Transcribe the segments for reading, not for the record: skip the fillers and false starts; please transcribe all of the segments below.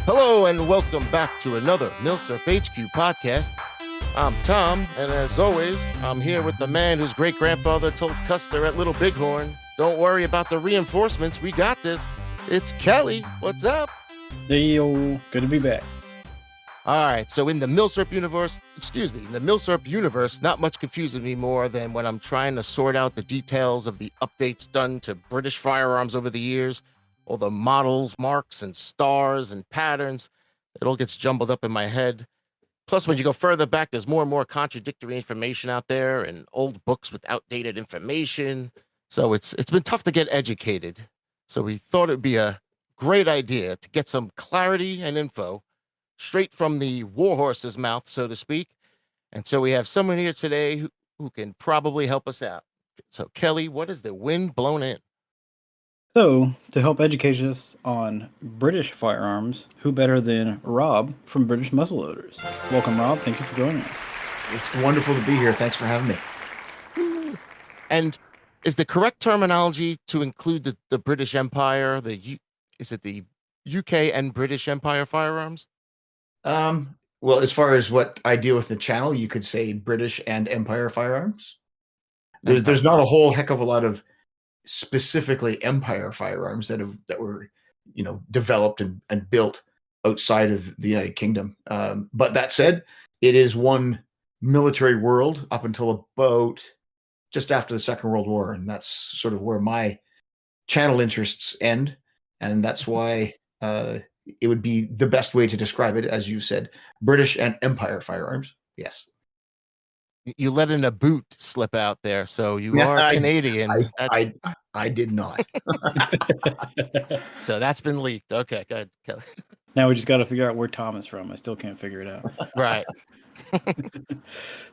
Hello and welcome back to another Milsurp HQ podcast. I'm Tom, and as always, I'm here with the man whose great-grandfather told Custer at Little Bighorn, "Don't worry about the reinforcements, we got this." It's Kelly. What's up? Hey, yo, good to be back. All right, so in the Milsurp universe, not much confuses me more than when I'm trying to sort out the details of the updates done to British firearms over the years. All the models, marks, and stars and patterns. It all gets jumbled up in my head. Plus, when you go further back, there's more and more contradictory information out there and old books with outdated information. So it's been tough to get educated. So we thought it'd be a great idea to get some clarity and info straight from the warhorse's mouth, so to speak. And so we have someone here today who can probably help us out. So Kelly, what is the wind blown in? So, to help educate us on British firearms, who better than Rob from British Muzzleloaders? Welcome, Rob. Thank you for joining us. It's wonderful to be here. Thanks for having me. And is the correct terminology to include the British Empire? Is it the UK and British Empire firearms? Well, as far as what I deal with the channel, you could say British and Empire firearms. There's not a whole heck of a lot of specifically Empire firearms that were developed and built outside of the United Kingdom. But that said, it is one military world up until about just after the Second World War, and that's sort of where my channel interests end, and that's why it would be the best way to describe it, as you said, British and Empire firearms. Yes. You let in a boot slip out there, so you are Canadian. I did not. So that's been leaked. Okay, good. Kelly. Now we just got to figure out where Tom is from. I still can't figure it out. Right.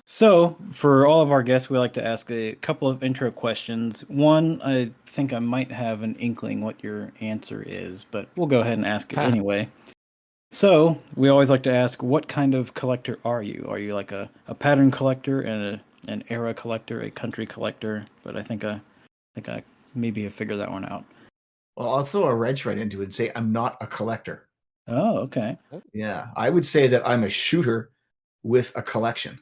So, for all of our guests, we like to ask a couple of intro questions. One, I think I might have an inkling what your answer is, but we'll go ahead and ask it anyway. So, we always like to ask, what kind of collector are you? Are you like a pattern collector and an era collector, a country collector? But I think I maybe have figured that one out. Well, I'll throw a wrench right into it and say I'm not a collector. Oh, okay. Yeah, I would say that I'm a shooter with a collection.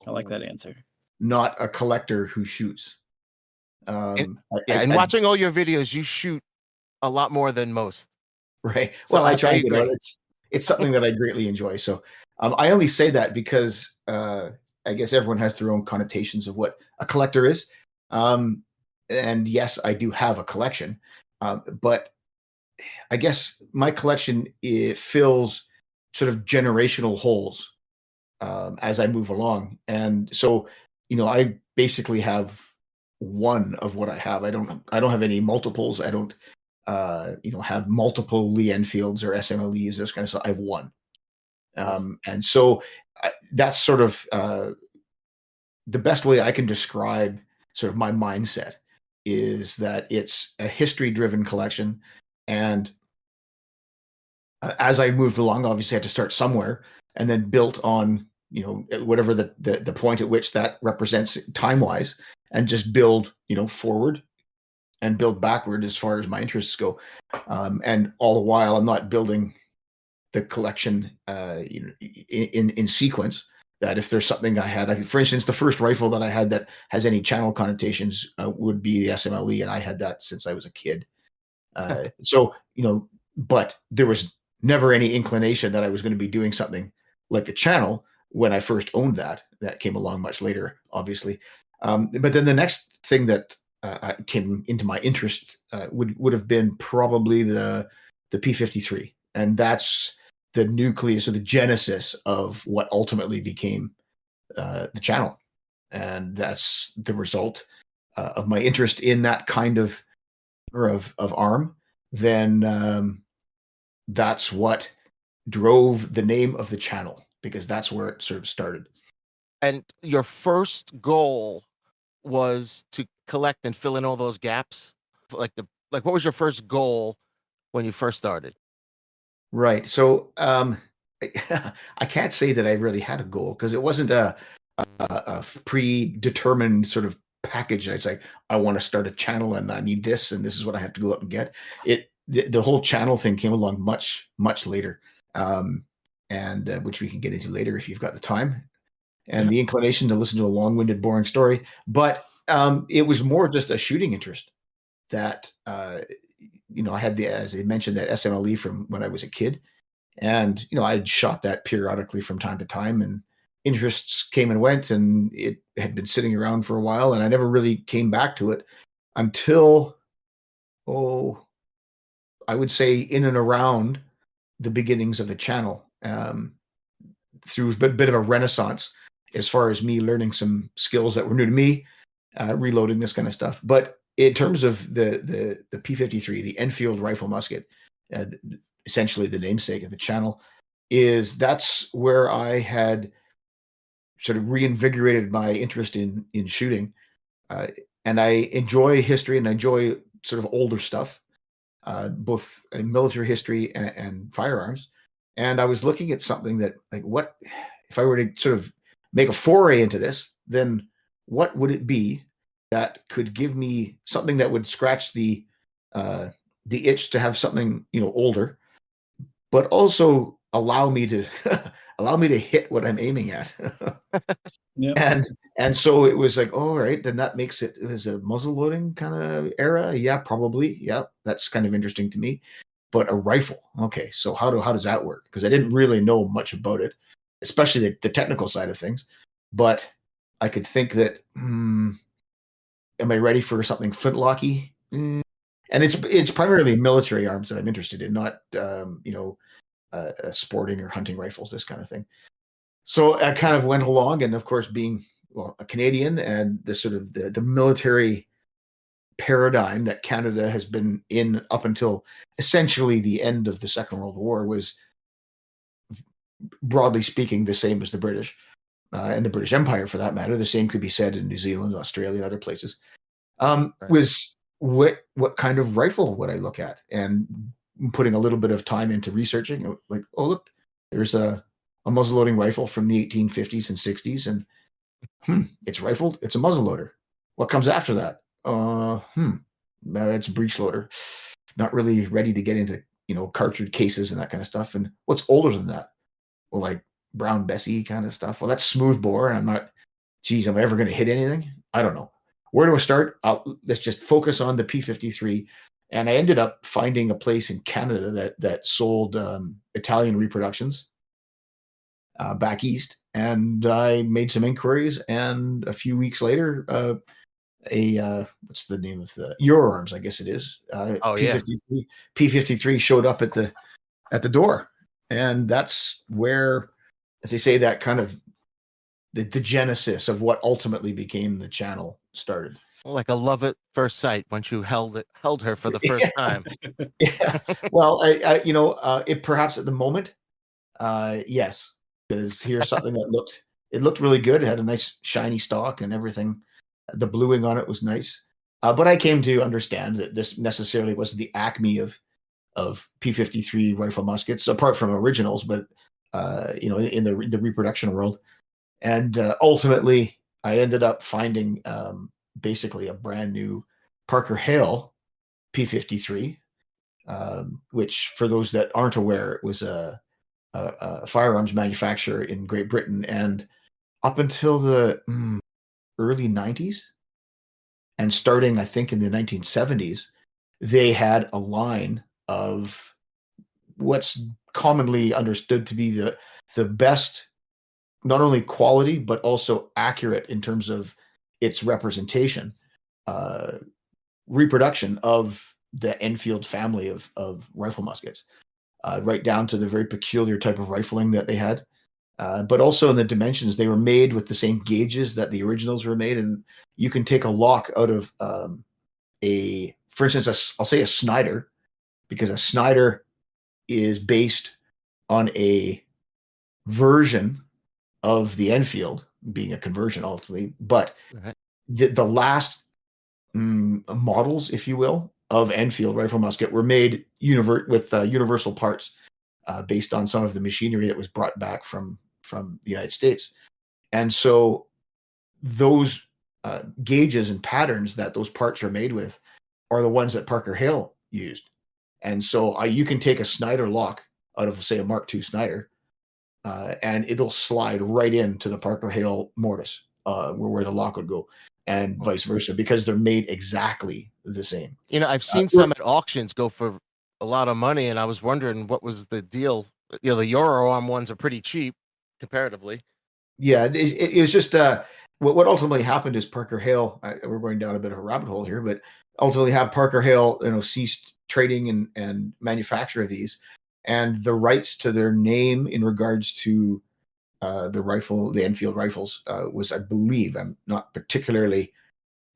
I like that answer. Not a collector who shoots. Watching all your videos, you shoot a lot more than most. Right. Well, I try to. It's something that I greatly enjoy. So I only say that because I guess everyone has their own connotations of what a collector is. And yes, I do have a collection, but I guess my collection fills sort of generational holes as I move along. And so, I basically have one of what I have. I don't have any multiples. I don't have multiple Lee-Enfields or SMLEs, those kind of stuff. I have one. And so that's sort of the best way I can describe sort of my mindset is that it's a history-driven collection. And as I moved along, obviously I had to start somewhere and then built on, whatever the point at which that represents time-wise, and just build, forward and build backward as far as my interests go. And all the while, I'm not building the collection in sequence. That if there's something I had, for instance, the first rifle that I had that has any channel connotations would be the SMLE, and I had that since I was a kid. So, but there was never any inclination that I was going to be doing something like the channel when I first owned that. That came along much later, obviously. But then the next thing that came into my interest would have been probably the P53, and that's the nucleus or the genesis of what ultimately became the channel, and that's the result of my interest in that kind of arm. Then that's what drove the name of the channel, because that's where it sort of started. And your first goal was to collect and fill in all those gaps? Like what was your first goal when you first started? Right. So I can't say that I really had a goal, because it wasn't a predetermined sort of package. It's like, I want to start a channel and I need this, and this is what I have to go out and get. the whole channel thing came along much later, and which we can get into later if you've got the time and the inclination to listen to a long-winded, boring story. But it was more just a shooting interest that I had as I mentioned, that SMLE from when I was a kid, and I'd shot that periodically from time to time, and interests came and went, and it had been sitting around for a while, and I never really came back to it until I would say in and around the beginnings of the channel, through a bit of a renaissance as far as me learning some skills that were new to me, reloading this kind of stuff. But in terms of the P53, the Enfield rifle musket, essentially the namesake of the channel, that's where I had sort of reinvigorated my interest in shooting. And I enjoy history and I enjoy sort of older stuff, both in military history and firearms. And I was looking at something that, like, what if I were to sort of make a foray into this, then what would it be that could give me something that would scratch the itch to have something, older, but also allow me to hit what I'm aiming at. Yep. And so it was like, all right, then that makes it as a muzzle loading kind of era. Yeah, probably. Yeah, that's kind of interesting to me. But a rifle, okay, so how does that work? Because I didn't really know much about it, especially the technical side of things. But I could think that, am I ready for something flintlocky? And it's primarily military arms that I'm interested in, not sporting or hunting rifles, this kind of thing. So I kind of went along, and of course, being a Canadian, and the sort of the military paradigm that Canada has been in up until essentially the end of the Second World War was, broadly speaking, the same as the British and the British Empire, for that matter. The same could be said in New Zealand, Australia, and other places. Right. Was what kind of rifle would I look at? And putting a little bit of time into researching, like, oh, look, there's a muzzleloading rifle from the 1850s and 60s, and it's rifled. It's a muzzleloader. What comes after that? It's a breech loader. Not really ready to get into cartridge cases and that kind of stuff. And what's older than that? Well, like Brown Bessy kind of stuff. Well, that's smooth bore, and I'm not. Geez, am I ever going to hit anything? I don't know. Where do I start? Let's just focus on the P53. And I ended up finding a place in Canada that sold Italian reproductions back east, and I made some inquiries, and a few weeks later, what's the name of the Euroarms? I guess it is. P53. P53 showed up at the door, and that's where, as they say, that kind of the genesis of what ultimately became the channel started. Like a love at first sight once you held her for the first time. Yeah. Well, it perhaps at the moment, yes, because here's something that looked really good. It had a nice shiny stock and everything. The bluing on it was nice. But I came to understand that this necessarily wasn't the acme of P53 rifle muskets, apart from originals, but in the reproduction world. And ultimately, I ended up finding basically a brand new Parker Hale P53, which, for those that aren't aware, it was a firearms manufacturer in Great Britain, and up until the early 90s, and starting, I think, in the 1970s, they had a line of what's commonly understood to be the best, not only quality, but also accurate in terms of its representation, reproduction of the Enfield family of rifle muskets, right down to the very peculiar type of rifling that they had. But also in the dimensions, they were made with the same gauges that the originals were made. And you can take a lock out of for instance, I'll say a Snider, because a Snider is based on a version of the Enfield, being a conversion ultimately. But the last models, if you will, of Enfield rifle musket were made with universal parts, based on some of the machinery that was brought back from the United States. And so those gauges and patterns that those parts are made with are the ones that Parker Hale used. And so you can take a Snider lock out of, say, a Mark II Snider, and it'll slide right into the Parker Hale mortise, where the lock would go, and vice versa, because they're made exactly the same. You know, I've seen some at auctions go for a lot of money, and I was wondering what was the deal. You know, the Euro arm ones are pretty cheap comparatively. Yeah, it was just what ultimately happened is Parker Hale. We're going down a bit of a rabbit hole here, but ultimately, have Parker Hale, ceased trading and manufacture of these, and the rights to their name in regards to the Enfield rifles, was, I believe, I'm not particularly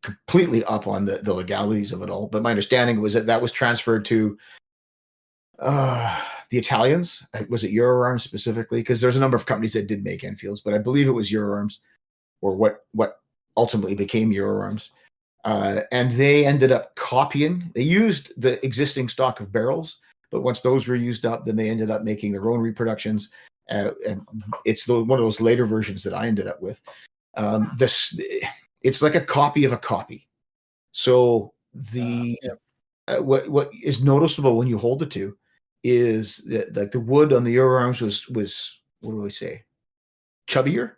completely up on the legalities of it all, but my understanding was that was transferred to the Italians. Was it Euroarms specifically? Because there's a number of companies that did make Enfields, but I believe it was Euroarms, or what ultimately became Euroarms. And they ended up copying. They used the existing stock of barrels, but once those were used up, then they ended up making their own reproductions. And it's one of those later versions that I ended up with. It's like a copy of a copy. So what is noticeable when you hold the two is that, like, the wood on the Euroarms was what do we say, chubbier,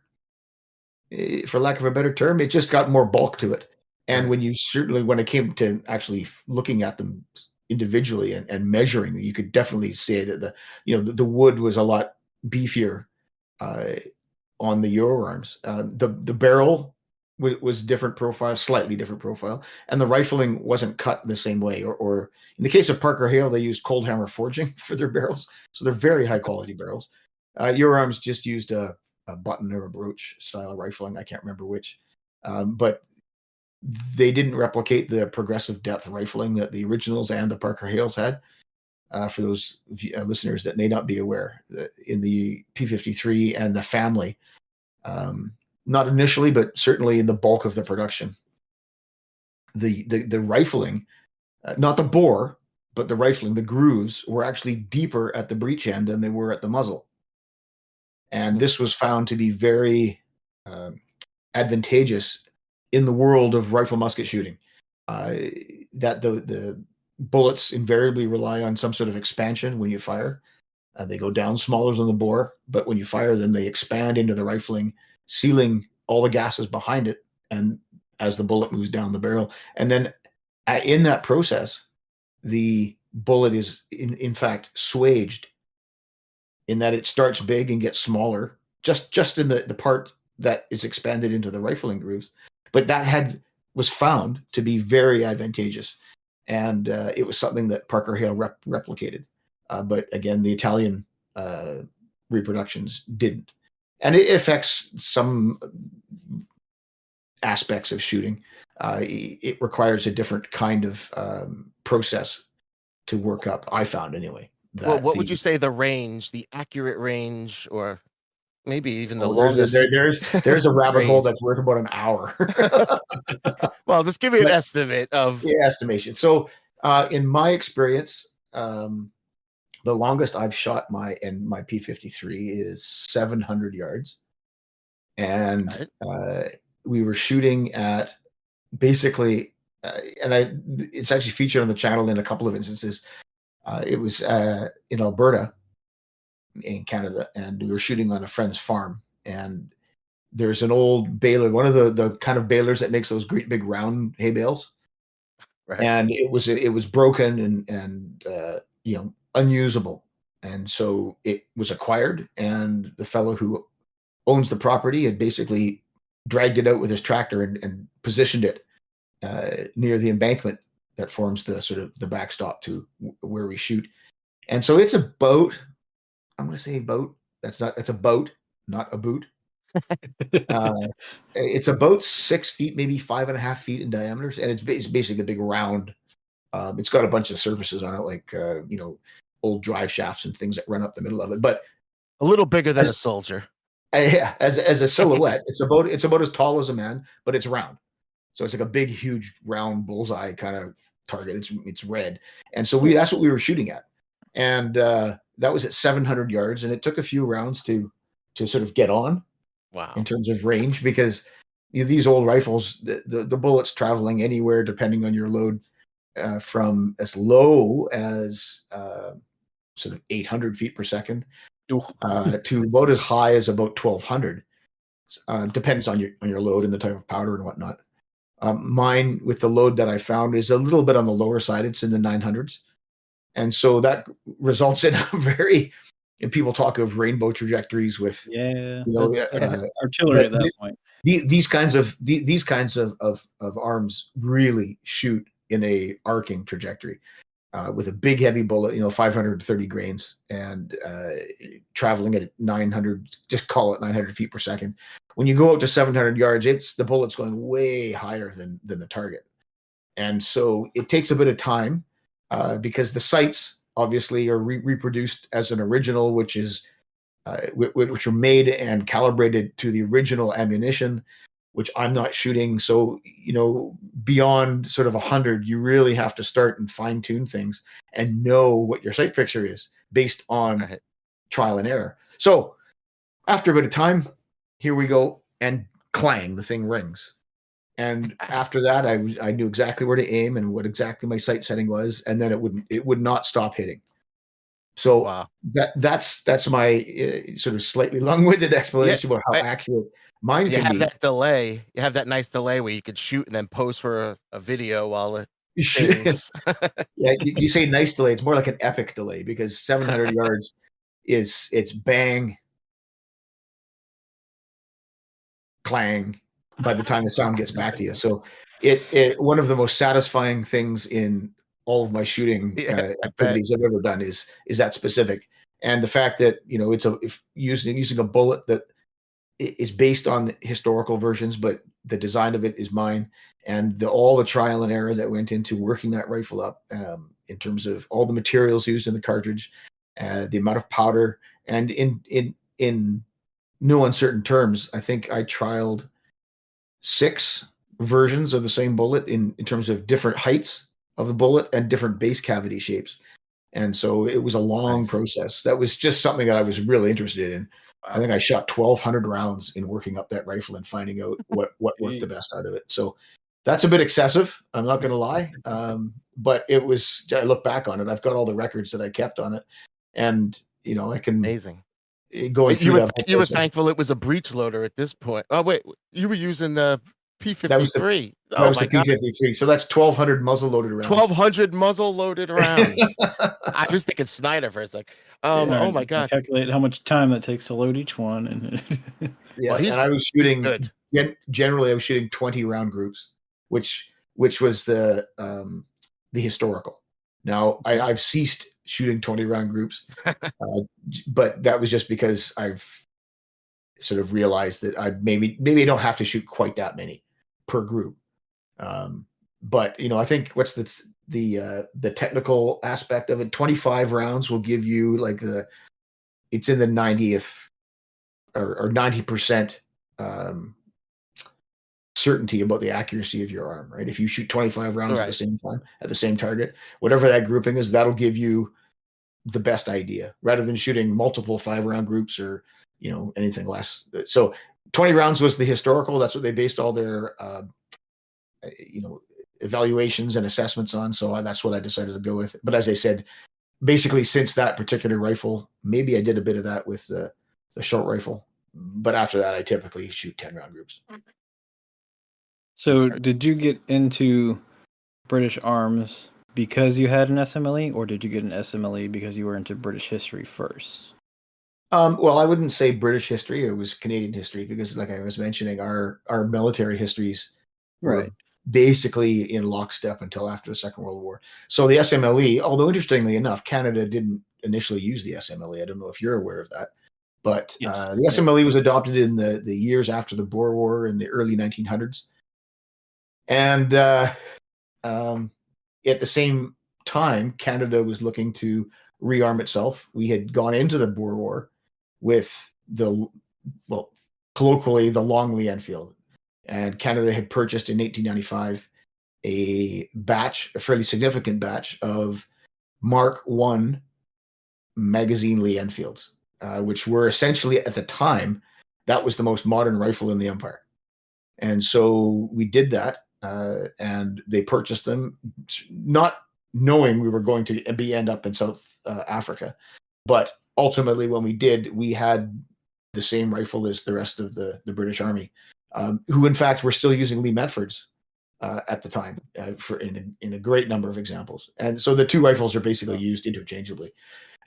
for lack of a better term. It just got more bulk to it. And when it came to actually looking at them individually and measuring, you could definitely say that the wood was a lot beefier on the Euroarms. The barrel was different profile, slightly different profile, and the rifling wasn't cut the same way. Or in the case of Parker Hale, they used cold hammer forging for their barrels, so they're very high quality barrels. Euroarms just used a button or a brooch style rifling. I can't remember which, but they didn't replicate the progressive depth rifling that the originals and the Parker Hales had. For those listeners that may not be aware, in the P53 and the family, not initially, but certainly in the bulk of the production, the rifling, not the bore, but the rifling, the grooves were actually deeper at the breech end than they were at the muzzle. And this was found to be very advantageous in the world of rifle musket shooting, that the bullets invariably rely on some sort of expansion when you fire. They go down smaller than the bore, but when you fire them, they expand into the rifling, sealing all the gases behind it, and as the bullet moves down the barrel. And then in that process, the bullet is in fact swaged, in that it starts big and gets smaller, just in the part that is expanded into the rifling grooves. But that was found to be very advantageous, and it was something that Parker Hale replicated. But again, the Italian reproductions didn't. And it affects some aspects of shooting. It requires a different kind of process to work up, I found anyway. Well, what would you say the range, the accurate range, or maybe even the longest? There's a rabbit hole that's worth about an hour. Well, just give me an estimate of estimation. So in my experience, the longest I've shot my P53 is 700 yards. And we were shooting at basically, it's actually featured on the channel in a couple of instances. It was in Alberta, in Canada, and we were shooting on a friend's farm. And there's an old baler, one of the kind of balers that makes those great big round hay bales. Right. And it was broken and unusable. And so it was acquired, and the fellow who owns the property had basically dragged it out with his tractor and positioned it near the embankment that forms the sort of the backstop to where we shoot. And so it's a boat. I'm going to say boat. That's a boat, not a boot. It's about 6 feet, maybe 5.5 feet in diameter, and it's basically a big round. It's got a bunch of surfaces on it, like old drive shafts and things that run up the middle of it, but a little bigger than a soldier. Yeah, as a silhouette, it's about as tall as a man, but it's round. So it's like a big, huge, round bullseye kind of target. It's red, and so that's what we were shooting at, and that was at 700 yards, and it took a few rounds to sort of get on. Wow. In terms of range, because these old rifles, the bullets traveling anywhere, depending on your load, from as low as sort of 800 feet per second to about as high as about 1200. Depends on your load and the type of powder and whatnot. Mine, with the load that I found, is a little bit on the lower side. It's in the 900s. And so that results in a very, and people talk of rainbow trajectories with, artillery at that point. These kinds of arms really shoot in a arcing trajectory with a big heavy bullet, 530 grains, and traveling at 900, just call it 900 feet per second. When you go out to 700 yards, the bullet's going way higher than the target. And so it takes a bit of time because the sights obviously are reproduced as an original, which are made and calibrated to the original ammunition, which I'm not shooting. So, beyond sort of 100, you really have to start and fine tune things and know what your sight picture is based on trial and error. So after a bit of time, here we go, and clang, the thing rings. And after that, I knew exactly where to aim and what exactly my sight setting was, and then it would not stop hitting. So wow. that's my sort of slightly long-winded explanation about how accurate mine can be. That delay. You have that nice delay where you could shoot and then pose for a video while it things. Yeah, you say nice delay. It's more like an epic delay, because 700 yards it's bang, clang by the time the sound gets back to you. So it one of the most satisfying things in all of my shooting activities I've ever done is that specific. And the fact that, it's using a bullet that is based on the historical versions, but the design of it is mine, and all the trial and error that went into working that rifle up, in terms of all the materials used in the cartridge, the amount of powder, and in no uncertain terms, I think I trialed 6 versions of the same bullet in terms of different heights of the bullet and different base cavity shapes. And so it was a long process. That was just something that I was really interested in. I think I shot 1,200 rounds in working up that rifle and finding out what worked the best out of it. So that's a bit excessive, I'm not going to lie. But it was, I look back on it, I've got all the records that I kept on it. And, I can... Amazing. Going through you were thankful it was a breech loader at this point. Oh, wait, you were using the P53. That was the P53. So that's 1,200 muzzle loaded rounds. 1,200 muzzle loaded rounds. I was thinking Snider for a sec. Oh my God. Calculate how much time it takes to load each one. And yeah, and I was shooting, generally I was shooting 20 round groups, which was the historical. Now I've ceased shooting 20 round groups, but that was just because I've sort of realized that I maybe I don't have to shoot quite that many per group. But I think what's the technical aspect of it, 25 rounds will give you it's in the 90th or 90% certainty about the accuracy of your arm, right? If you shoot 25 rounds at the same time, at the same target, whatever that grouping is, that'll give you the best idea, rather than shooting multiple 5-round groups or, anything less. So 20 rounds was the historical. That's what they based all their, evaluations and assessments on. So that's what I decided to go with. But as I said, basically since that particular rifle, maybe I did a bit of that with the short rifle, but after that, I typically shoot 10-round groups. So did you get into British arms because you had an SMLE, or did you get an SMLE because you were into British history first? Well, I wouldn't say British history. It was Canadian history, because like I was mentioning, our military histories were basically in lockstep until after the Second World War. So the SMLE, although interestingly enough, Canada didn't initially use the SMLE. I don't know if you're aware of that. But the SMLE was adopted in the years after the Boer War in the early 1900s. And at the same time, Canada was looking to rearm itself. We had gone into the Boer War with colloquially, the long Lee-Enfield. And Canada had purchased in 1895 a fairly significant batch of Mark I magazine Lee-Enfields, which were essentially, at the time, that was the most modern rifle in the Empire. And so we did that. and they purchased them, not knowing we were going to end up in South Africa. But ultimately, when we did, we had the same rifle as the rest of the British Army, who in fact were still using Lee-Enfields at the time for in a great number of examples. And so the two rifles are basically used interchangeably.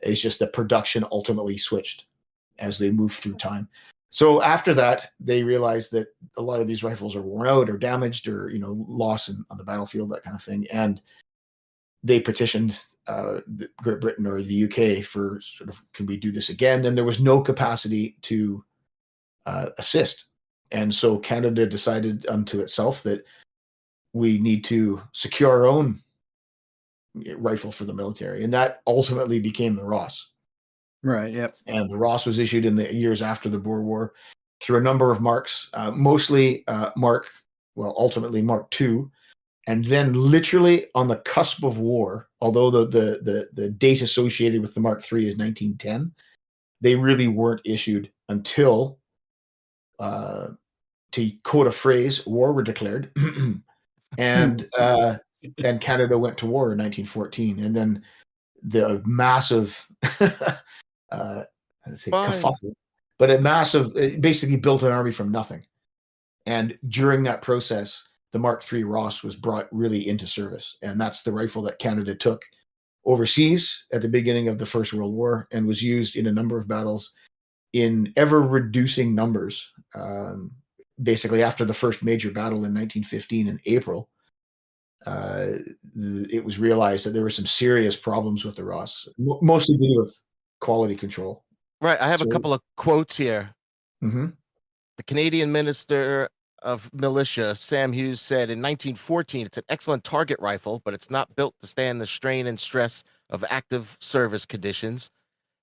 It's just that production ultimately switched as they moved through time. So after that, they realized that a lot of these rifles are worn out or damaged or, lost on the battlefield, that kind of thing. And they petitioned Great Britain or the UK for sort of, can we do this again? And there was no capacity to assist. And so Canada decided unto itself that we need to secure our own rifle for the military. And that ultimately became the Ross. Right. Yep. And the Ross was issued in the years after the Boer War through a number of marks, mostly ultimately Mark II. And then literally on the cusp of war, although the date associated with the Mark III is 1910, they really weren't issued until, to quote a phrase, war were declared. and Canada went to war in 1914. And then the massive kerfuffle, but it basically built an army from nothing. And during that process, the Mark III Ross was brought really into service. And that's the rifle that Canada took overseas at the beginning of the First World War and was used in a number of battles in ever reducing numbers. Basically, after the first major battle in 1915 in April, it was realized that there were some serious problems with the Ross, mostly to do with quality control. Right. I have a couple of quotes here. Mm-hmm. The Canadian Minister of Militia, Sam Hughes, said in 1914, it's an excellent target rifle, but it's not built to stand the strain and stress of active service conditions.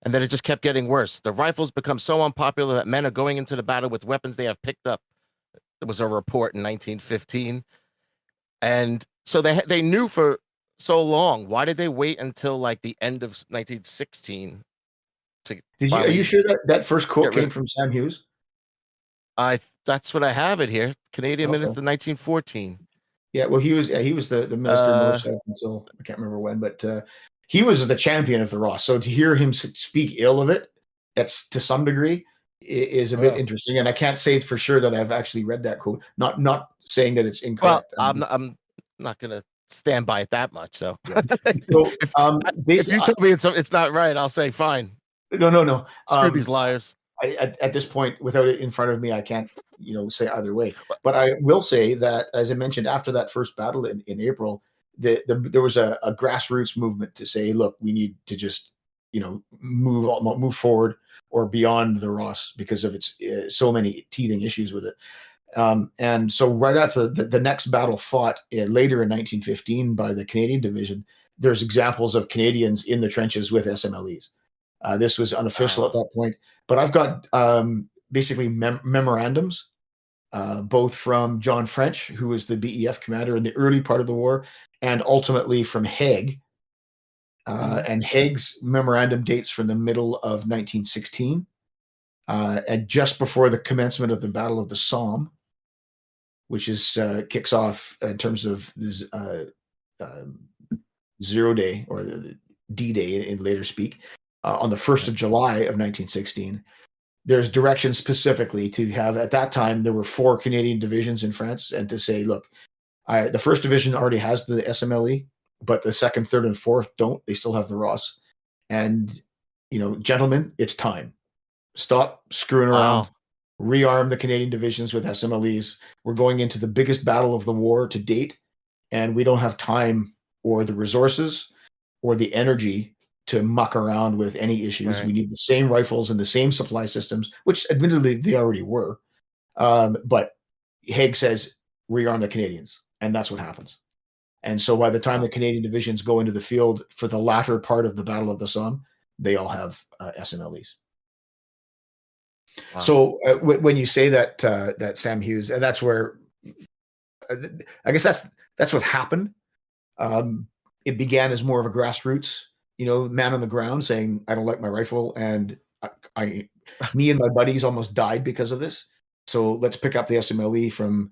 And then it just kept getting worse. The rifles become so unpopular that men are going into the battle with weapons they have picked up. There was a report in 1915. And so they knew for so long. Why did they wait until like the end of 1916 to Are you sure that first quote came from Sam Hughes? That's what I have it here. Canadian Minister 1914. Yeah, well, he was the Minister of Militia until I can't remember when, but he was the champion of the Ross. So to hear him speak ill of it, that's to some degree is a bit interesting. And I can't say for sure that I've actually read that quote. Not saying that it's incorrect. Well, I'm not going to stand by it that much. So, so if you tell me it's not right, I'll say fine. No. Screw these liars. At this point, without it in front of me, I can't, say either way. But I will say that, as I mentioned, after that first battle in April, there was a grassroots movement to say, look, we need to just, move forward or beyond the Ross because of its so many teething issues with it. And so right after the next battle fought later in 1915 by the Canadian Division, there's examples of Canadians in the trenches with SMLEs. This was unofficial at that point, but I've got basically memorandums, both from John French, who was the BEF commander in the early part of the war, and ultimately from Haig. And Haig's memorandum dates from the middle of 1916, and just before the commencement of the Battle of the Somme, which is kicks off in terms of this Zero Day or the D-Day in later speak. On the 1st of July of 1916, there's directions specifically to have, at that time, there were 4 Canadian divisions in France, and to say, look, the 1st Division already has the SMLE, but the 2nd, 3rd, and 4th don't. They still have the Ross. And, gentlemen, it's time. Stop screwing around. Rearm the Canadian divisions with SMLEs. We're going into the biggest battle of the war to date, and we don't have time or the resources or the energy to muck around with any issues. Right. We need the same rifles and the same supply systems, which admittedly they already were. But Haig says, rearm the Canadians. And that's what happens. And so by the time the Canadian divisions go into the field for the latter part of the Battle of the Somme, they all have SMLEs. Wow. So when you say that Sam Hughes, and that's where, I guess that's what happened. It began as more of a grassroots, man on the ground saying, I don't like my rifle. And me and my buddies almost died because of this. So let's pick up the SMLE from,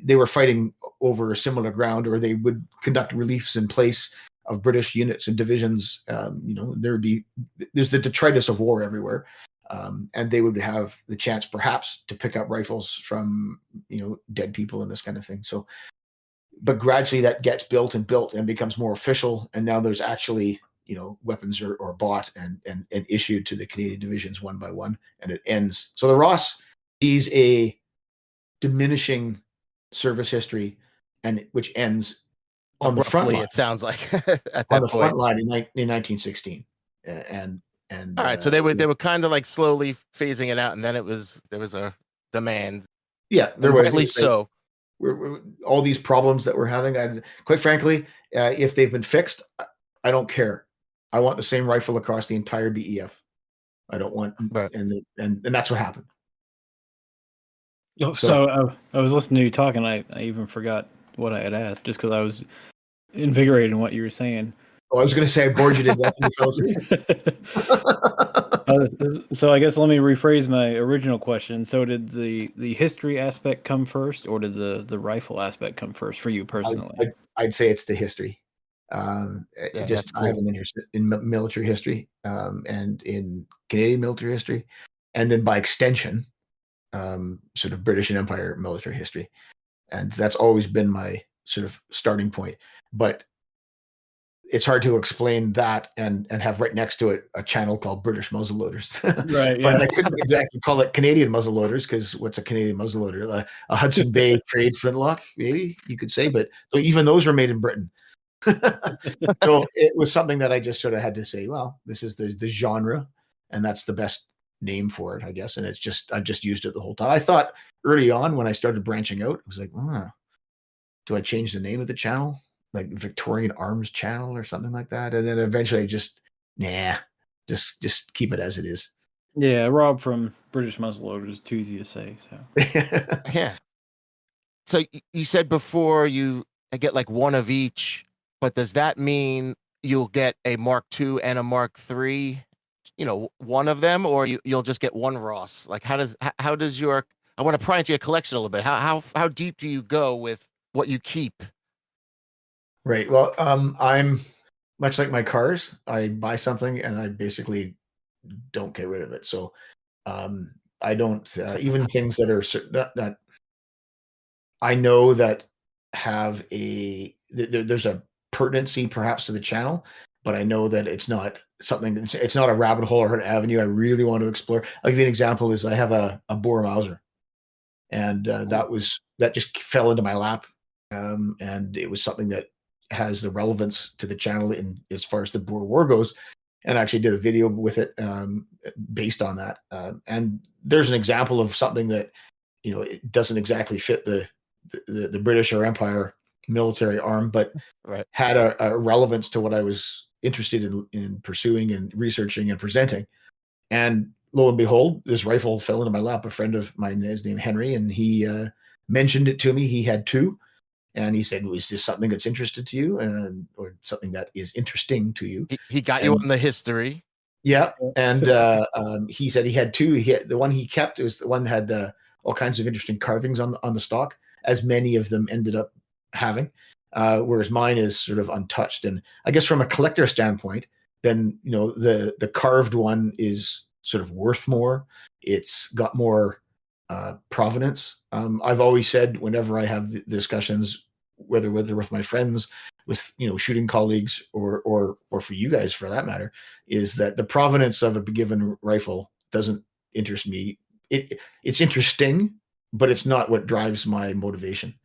they were fighting over similar ground, or they would conduct reliefs in place of British units and divisions. There's the detritus of war everywhere. And they would have the chance perhaps to pick up rifles from, dead people and this kind of thing. So, but gradually that gets built and becomes more official. And now there's actually, weapons are bought and issued to the Canadian divisions one by one, and it ends. So the Ross sees a diminishing service history, and which ends on the front line. It sounds like at that on the point. front line in 1916, and all right. So they were kind of like slowly phasing it out, and then there was a demand. Yeah, there was, at least so. All these problems that we're having, and quite frankly, if they've been fixed, I don't care. I want the same rifle across the entire BEF. I don't want, and that's what happened. So I was listening to you talking. I even forgot what I had asked just because I was invigorated in what you were saying. Oh, I was going to say I bored you to death and you fell asleep. So I guess let me rephrase my original question. So did the history aspect come first, or did the rifle aspect come first for you personally? I'd say it's the history. I have an interest in military history, and in Canadian military history, and then by extension, sort of British and Empire military history. And that's always been my sort of starting point. But it's hard to explain that and have right next to it a channel called British Muzzleloaders. Right. But Yeah. I couldn't exactly call it Canadian Muzzleloaders, because what's a Canadian muzzleloader? A Hudson Bay trade flintlock, maybe you could say. But even those were made in Britain. So it was something that I just sort of had to say, well, this is the genre, and that's the best name for it, I guess. And I've just used it the whole time. I thought early on when I started branching out, it was like, do I change the name of the channel, like Victorian Arms Channel or something like that? And then eventually just keep it as it is. Yeah, Rob from British Muzzleloaders, too easy to say. So Yeah. So you said before I get like one of each, but does that mean you'll get a Mark II and a Mark III? One of them, or you'll just get one Ross? Like how does your, I want to pry into your collection a little bit. How deep do you go with what you keep? Right. Well, I'm much like my cars. I buy something and I basically don't get rid of it. So I don't even things that are not I know that have there's a pertinency perhaps to the channel, but I know that it's not something, it's not a rabbit hole or an avenue I really want to explore. I'll give you an example. Is I have a Boer Mauser, and that just fell into my lap, and it was something that has the relevance to the channel in as far as the Boer War goes, and I actually did a video with it based on that. And there's an example of something that it doesn't exactly fit the British or Empire military arm, but had a relevance to what I was interested in pursuing and researching and presenting. And lo and behold, this rifle fell into my lap. A friend of mine is named Henry, and he mentioned it to me. He had two, and he said, "Was this something that's interested to you, or something that is interesting to you?" He got you on the history. Yeah, and he said he had two. The one he kept was the one that had all kinds of interesting carvings on the stock, as many of them ended up having, whereas mine is sort of untouched. And I guess from a collector standpoint, then the carved one is sort of worth more. It's got more provenance. I've always said, whenever I have the discussions, whether with my friends, with shooting colleagues, or for you guys for that matter, is that the provenance of a given rifle doesn't interest me. It's interesting, but it's not what drives my motivation.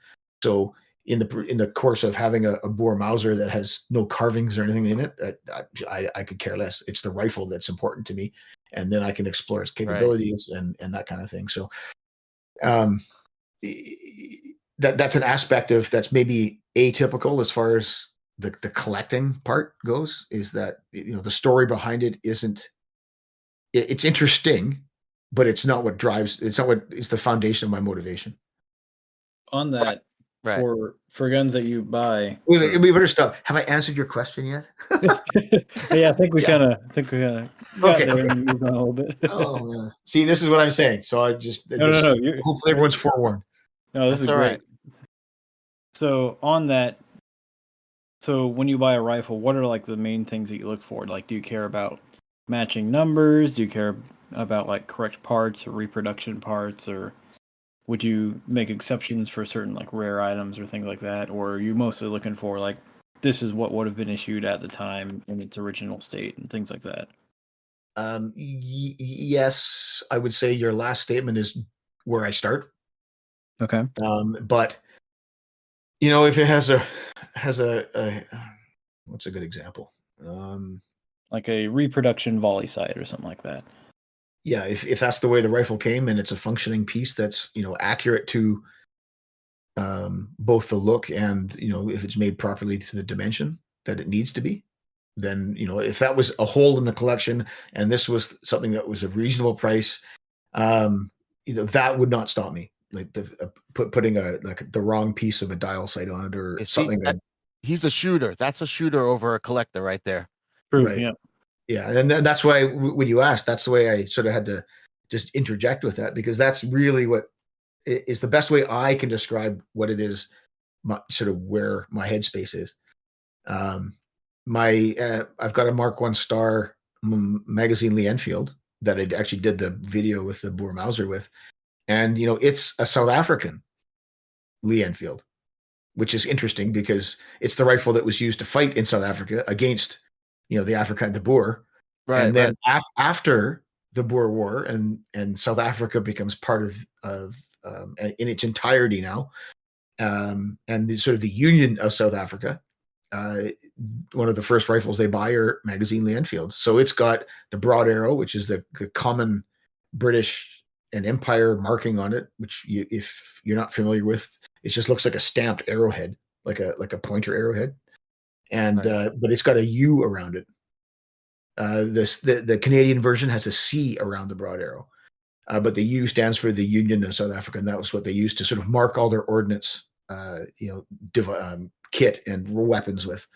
So in the course of having a Boer Mauser that has no carvings or anything in it, I could care less. It's the rifle that's important to me, and then I can explore its capabilities and that kind of thing. So that's an aspect of that's maybe atypical as far as the collecting part goes, is that the story behind it isn't. It's interesting, but it's not what drives. It's not what is the foundation of my motivation. On that, for guns that you buy, we better stop. Have I answered your question yet? Yeah, I think we kind of got there and moved on a little bit. Oh man. See, this is what I'm saying. So I just no. hopefully everyone's forewarned. No, this is great. Right. So on that, so when you buy a rifle, what are like the main things that you look for? Like, do you care about matching numbers? Do you care about like correct parts or reproduction parts, or would you make exceptions for certain like rare items or things like that? Or are you mostly looking for like this is what would have been issued at the time in its original state and things like that? Yes, I would say your last statement is where I start. Okay. But if it has a what's a good example? Like a reproduction volley sight or something like that. Yeah, if that's the way the rifle came and it's a functioning piece that's accurate to both the look and if it's made properly to the dimension that it needs to be, then if that was a hole in the collection and this was something that was a reasonable price, that would not stop me. Like putting the wrong piece of a dial sight on it or something. He's a shooter. That's a shooter over a collector right there. True. Right. Yeah. Yeah, and that's why when you asked, that's the way I sort of had to just interject with that, because that's really what is the best way I can describe what it is, sort of where my headspace is. I've got a Mark 1 Star magazine Lee-Enfield that I actually did the video with the Boer Mauser with, and it's a South African Lee-Enfield, which is interesting because it's the rifle that was used to fight in South Africa against the Boer. Right. And then after the Boer War and South Africa becomes part of in its entirety now, and the Union of South Africa, one of the first rifles they buy are magazine Lee-Enfields. So it's got the broad arrow, which is the common British and Empire marking on it, which if you're not familiar with, it just looks like a stamped arrowhead, like a pointer arrowhead, and but it's got a U around it. The Canadian version has a C around the broad arrow, but the U stands for the Union of South Africa, and that was what they used to sort of mark all their ordnance, kit and weapons with.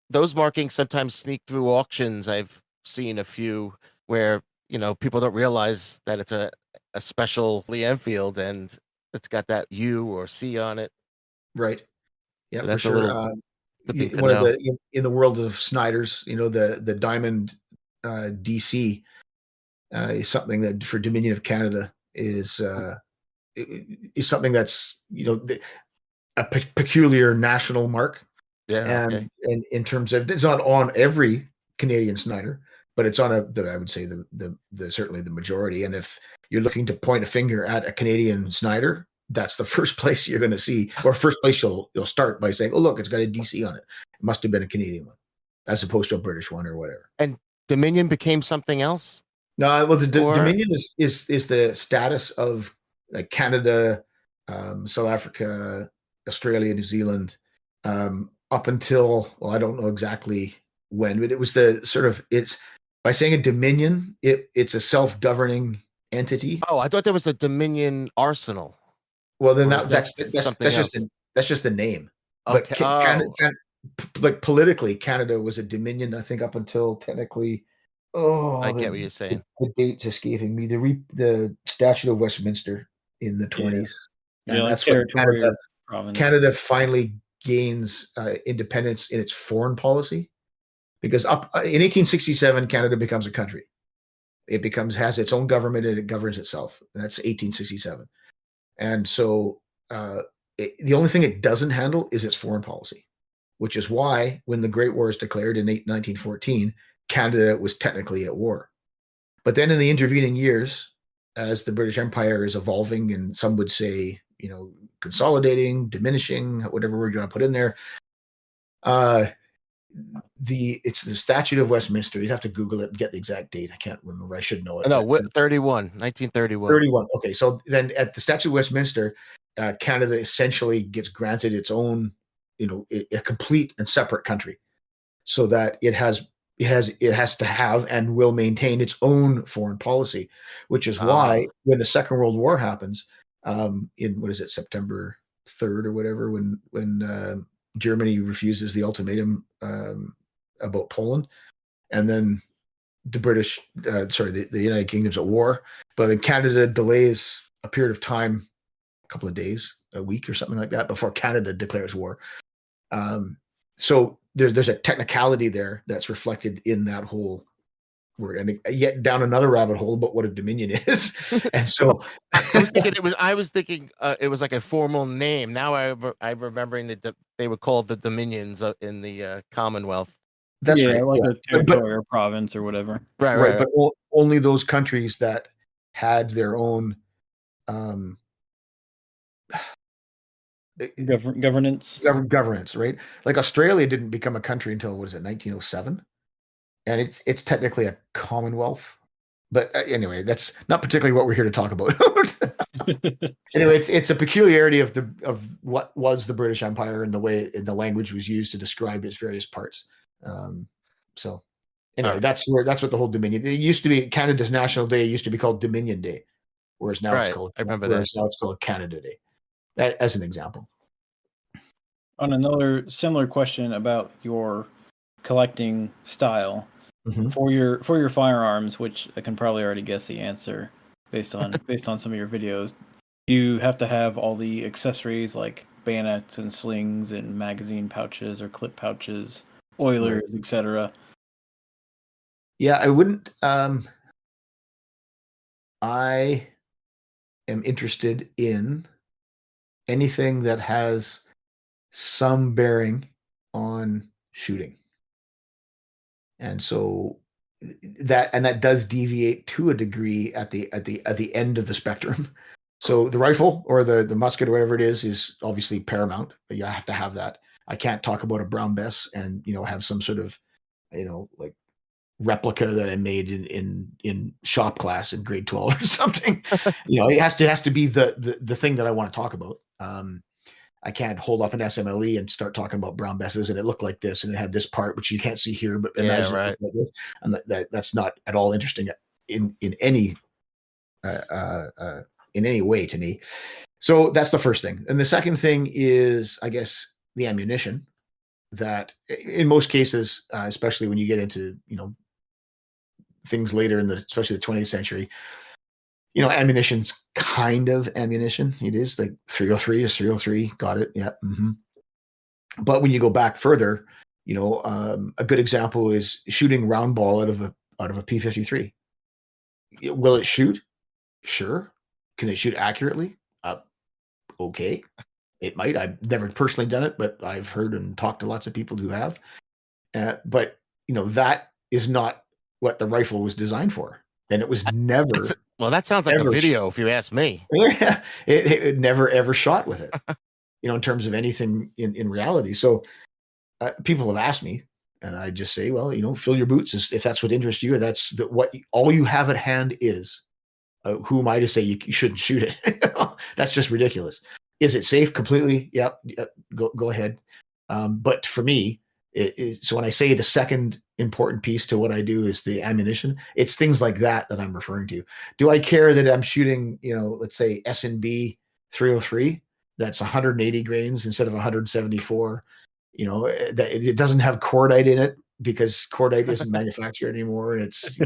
Those markings sometimes sneak through auctions. I've seen a few where people don't realize that it's a special Lee-Enfield and it's got that U or C on it. Right. Yeah, so for sure. One of the in the world of Sniders, the Diamond DC is something that for Dominion of Canada is something that's a peculiar national mark. Yeah. And in terms of, it's not on every Canadian Snider, but it's on I would say the certainly the majority. And if you're looking to point a finger at a Canadian Snider, that's the first place you're going to see, or first place you'll start by saying, "Oh, look, it's got a DC on it. It must have been a Canadian one, as opposed to a British one or whatever." And Dominion became something else. No, well, the Dominion is the status of Canada, South Africa, Australia, New Zealand, up until, well, I don't know exactly when, but it was it's by saying a Dominion, it's a self-governing entity. Oh, I thought there was a Dominion arsenal. Well, then that's just the name. Okay. But Canada, politically, Canada was a Dominion, I think, up until technically. Oh, I get what you're saying. The date's escaping me. The Statute of Westminster in the 20s. Yeah, and that's what Canada finally gains independence in its foreign policy, because in 1867 Canada becomes a country. It has its own government and it governs itself. That's 1867. And so the only thing it doesn't handle is its foreign policy, which is why when the Great War is declared in 1914, Canada was technically at war. But then in the intervening years, as the British Empire is evolving, and some would say, consolidating, diminishing, whatever word you want to put in there, it's the Statute of Westminster. You'd have to Google it and get the exact date. I can't remember. I should know it. No, 1931. 31. Okay, so then at the Statute of Westminster, Canada essentially gets granted its own, a complete and separate country, so that it has to have and will maintain its own foreign policy, which is why when the Second World War happens, in September 3rd or whatever, when Germany refuses the ultimatum about Poland, and then the United Kingdom's at war, but then Canada delays a period of time couple of days, a week or something like that before Canada declares war. So there's a technicality there that's reflected in that whole word, and yet down another rabbit hole about what a dominion is. And so I was thinking it was like a formal name. Now I'm remembering that they were called the dominions in the Commonwealth. that's right, like yeah. a territory or province or whatever. Right. But only those countries that had their own Governance. Governance, right? Like Australia didn't become a country until, what is it, 1907? And it's technically a commonwealth. But anyway, that's not particularly what we're here to talk about. Anyway, it's a peculiarity of what was the British Empire and the way the language was used to describe its various parts. So anyway, that's what the whole Dominion. It used to be Canada's National Day. It used to be called Dominion Day, whereas now it's called Canada Day. As an example. On another similar question about your collecting style for your firearms, which I can probably already guess the answer based on some of your videos, you have to have all the accessories like bayonets and slings and magazine pouches or clip pouches, oilers, right, etc. Yeah, I wouldn't. I am interested in anything that has some bearing on shooting. And so that does deviate to a degree at the end of the spectrum. So the rifle or the musket or whatever it is obviously paramount. You have to have that. I can't talk about a Brown Bess and have some sort of like replica that I made in shop class in grade 12 or something. It has to be the thing that I want to talk about. I can't hold up an SMLE and start talking about Brown Besses and it looked like this and it had this part which you can't see here, but imagine it looked like this. And that's not at all interesting in any way to me. So that's the first thing. And the second thing is, I guess, the ammunition that in most cases, especially when you get into things later especially the 20th century, ammunition's kind of ammunition. It is like 303 is 303. Got it. Yeah. Mm-hmm. But when you go back further, a good example is shooting round ball out of a P-53. Will it shoot? Sure. Can it shoot accurately? Okay. It might. I've never personally done it, but I've heard and talked to lots of people who have. But that is not what the rifle was designed for. And it was never. That sounds like a video, if you ask me. Yeah, it never ever shot with it, in terms of anything in reality. So people have asked me, and I just say, well, fill your boots if that's what interests you. That's what all you have at hand is. Who am I to say you shouldn't shoot it? That's just ridiculous. Is it safe completely? Yep. Go ahead. But for me, so when I say the second important piece to what I do is the ammunition, it's things like that I'm referring to. Do I care that I'm shooting, let's say S&B 303, that's 180 grains instead of 174, that it doesn't have cordite in it because cordite isn't manufactured anymore. And it's,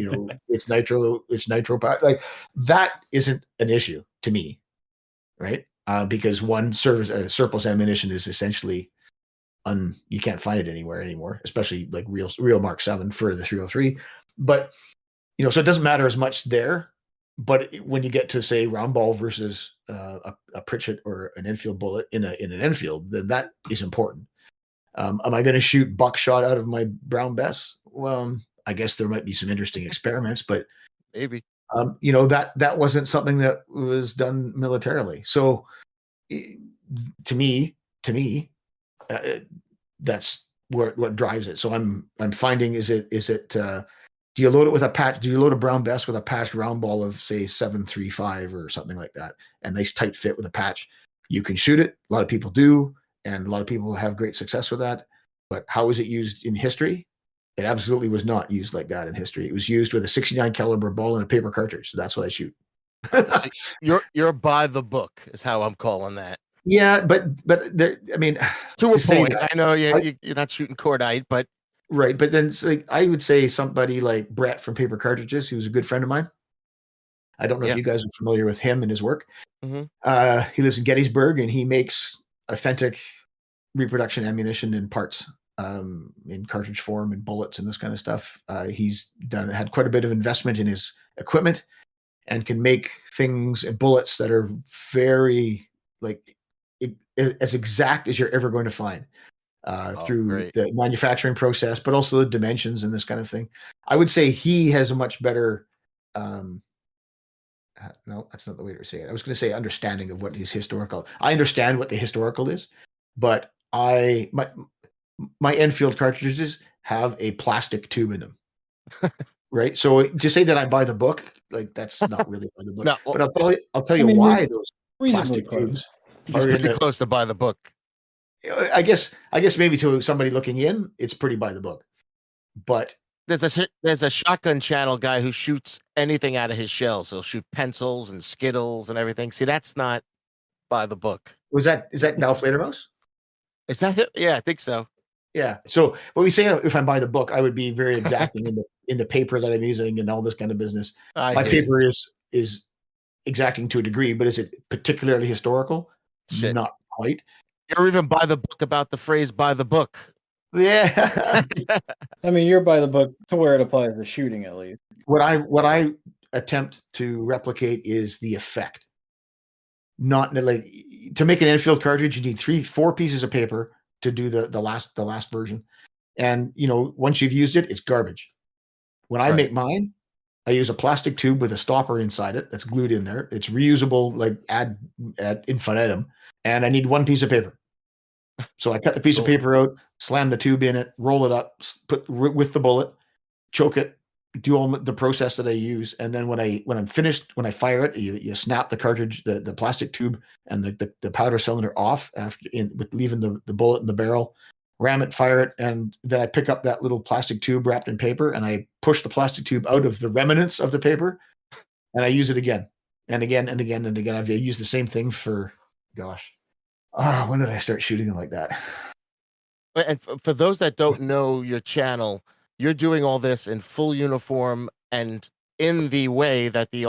it's nitro powder. Like that isn't an issue to me. Right. Because one surplus ammunition is essentially you can't find it anymore, especially like real Mark 7 for the 303. But so it doesn't matter as much there. But when you get to say round ball versus a Pritchett or an Enfield bullet in an Enfield, then that is important. Am I going to shoot buckshot out of my Brown Bess? Well, I guess there might be some interesting experiments, but maybe that wasn't something that was done militarily. So to me. That's what drives it. So I'm finding is it do you load it with a patch? Do you load a Brown Bess with a patched round ball of say 735 or something like that, a nice tight fit with a patch? You can shoot it. A lot of people do, and a lot of people have great success with that. But how was it used in history? It absolutely was not used like that in history. It was used with a 69 caliber ball and a paper cartridge. So that's what I shoot. You're by the book is how I'm calling that. Yeah, but there, I mean, to a point. I know you're not shooting cordite, but right. But then it's like I would say somebody like Brett from Paper Cartridges, who's a good friend of mine. I don't know if you guys are familiar with him and his work. Mm-hmm. He lives in Gettysburg, and he makes authentic reproduction ammunition and parts in cartridge form and bullets and this kind of stuff. He's had quite a bit of investment in his equipment and can make things and bullets that are very as exact as you're ever going to find through the manufacturing process, but also the dimensions and this kind of thing. I would say he has a much better no, that's not the way to say it. I was going to say understanding of what is historical. I understand what the historical is, but my Enfield cartridges have a plastic tube in them. Right. So to say that I buy the book, like that's not really by the book. No, but I'll tell you why those plastic close. tubes are pretty close to buy the book. I guess maybe to somebody looking in, it's pretty by the book. But there's a shotgun channel guy who shoots anything out of his shells. He'll shoot pencils and Skittles and everything. See, that's not by the book. Is that Dow Fledermaus? Is that it? Yeah, I think so. Yeah. So when we say if I buy the book, I would be very exacting in the paper that I'm using and all this kind of business. My paper is exacting to a degree, but is it particularly historical? Shit. Not quite. You're even by the book about the phrase "by the book." Yeah. I mean, you're by the book to where it applies to shooting, at least. What I attempt to replicate is the effect. Not like to make an Enfield cartridge, you need 3-4 pieces of paper to do the last version. And once you've used it, it's garbage. When I make mine, I use a plastic tube with a stopper inside it that's glued in there. It's reusable, like ad infinitum. And I need 1 piece of paper. So I cut the piece of paper out, slam the tube in it, roll it up, put with the bullet, choke it, do all the process that I use. And then when I'm finished, when I fire it, you snap the cartridge, the plastic tube and the powder cylinder off with leaving the bullet in the barrel, ram it, fire it. And then I pick up that little plastic tube wrapped in paper and I push the plastic tube out of the remnants of the paper and I use it again and again and again and again. I've used the same thing for, when did I start shooting them like that? And for those that don't know your channel, you're doing all this in full uniform and in the way that the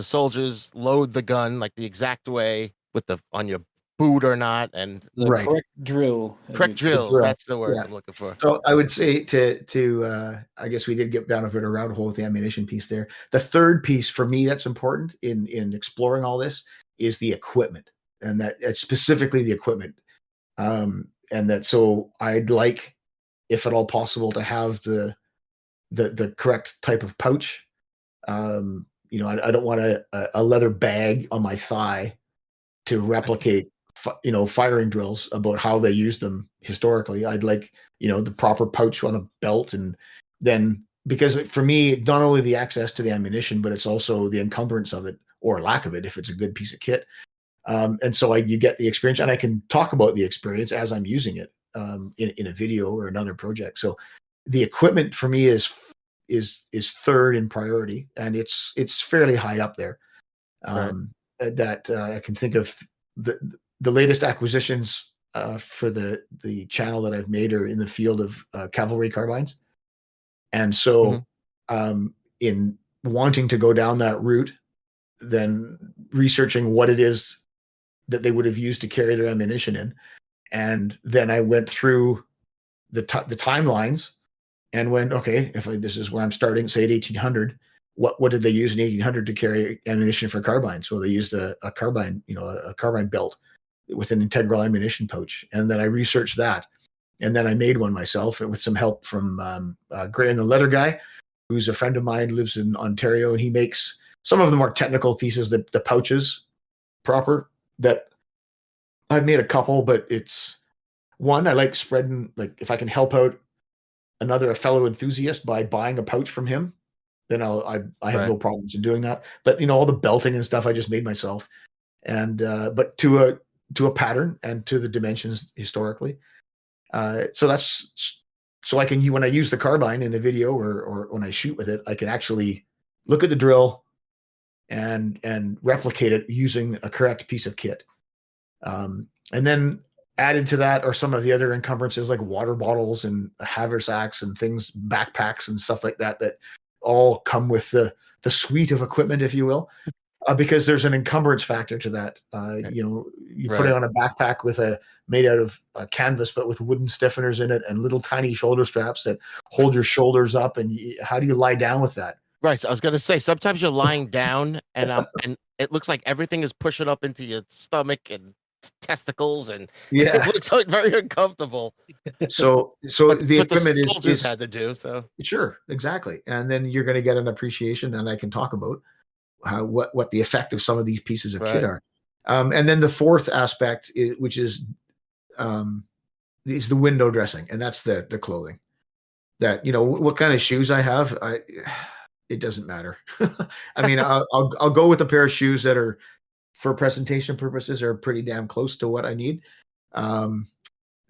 soldiers load the gun, like the exact way with on your boot or not, and the correct drill. Correct drills. That's the words I'm looking for. So I would say to I guess we did get down a bit of a rabbit hole with the ammunition piece there. The third piece for me that's important in exploring all this is the equipment, and that's specifically the equipment. And that so I'd like, if at all possible, to have the correct type of pouch. I don't want a leather bag on my thigh to replicate firing drills about how they used them historically. I'd like the proper pouch on a belt, and then because for me, not only the access to the ammunition, but it's also the encumbrance of it or lack of it if it's a good piece of kit. And so you get the experience, and I can talk about the experience as I'm using it in a video or another project. So the equipment for me is third in priority, and it's fairly high up there. That I can think of the latest acquisitions for the channel that I've made are in the field of cavalry carbines, and so in wanting to go down that route, then researching what it is that they would have used to carry their ammunition in. And then I went through the timelines and went, okay, if this is where I'm starting, say at 1800, what did they use in 1800 to carry ammunition for carbines? Well, they used a carbine, a carbine belt with an integral ammunition pouch. And then I researched that. And then I made one myself with some help from Graham, the leather guy, who's a friend of mine, lives in Ontario, and he makes some of the more technical pieces, the pouches proper, that I've made a couple, but it's one, I like spreading, like if I can help out a fellow enthusiast by buying a pouch from him, then I have no problems in doing that. But all the belting and stuff I just made myself, and but to a pattern and to the dimensions historically. So I can, when I use the carbine in a video or when I shoot with it, I can actually look at the drill and replicate it using a correct piece of kit. And then added to that are some of the other encumbrances like water bottles and haversacks and things, backpacks and stuff like that all come with the suite of equipment, if you will, because there's an encumbrance factor to that. You put it on a backpack made out of canvas, but with wooden stiffeners in it and little tiny shoulder straps that hold your shoulders up. And how do you lie down with that? Right. So I was going to say, sometimes you're lying down and it looks like everything is pushing up into your stomach and testicles, and it looks like very uncomfortable. So the equipment the soldiers had to do. So sure, exactly. And then you're going to get an appreciation, and I can talk about what the effect of some of these pieces of kit are. And then the fourth aspect, which is the window dressing, and that's the clothing. That, what kind of shoes I have, it doesn't matter. I mean, I'll go with a pair of shoes that are, for presentation purposes, are pretty damn close to what I need. I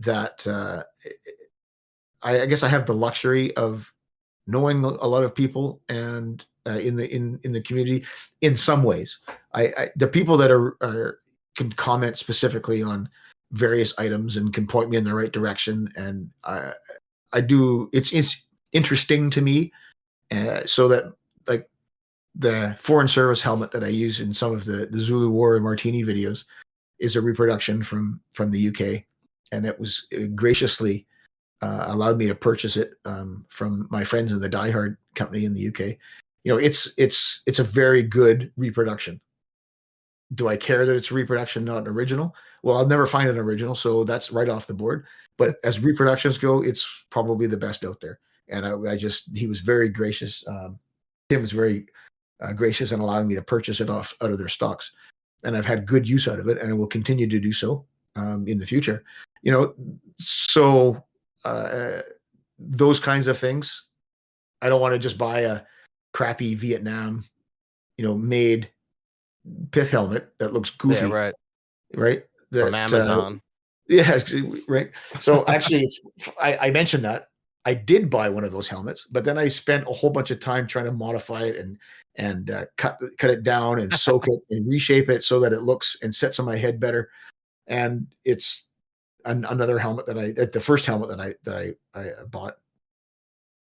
guess I have the luxury of knowing a lot of people and in the community in some ways. The people that can comment specifically on various items and can point me in the right direction, and I do. It's interesting to me, so that, like, the Foreign Service helmet that I use in some of the Zulu War and Martini videos is a reproduction from the UK, and it was graciously allowed me to purchase it from my friends in the Die Hard company in the UK. It's a very good reproduction. Do I care that it's a reproduction, not an original? Well, I'll never find an original, so that's right off the board. But as reproductions go, it's probably the best out there. And he was very gracious. Tim was very gracious in allowing me to purchase it out of their stocks. And I've had good use out of it, and I will continue to do so in the future. So those kinds of things. I don't want to just buy a crappy Vietnam, made pith helmet that looks goofy. Yeah, right. From Amazon. Right. So actually, I mentioned that I did buy one of those helmets, but then I spent a whole bunch of time trying to modify it and cut it down and soak it and reshape it so that it looks and sits on my head better. And it's another helmet the first helmet that I bought.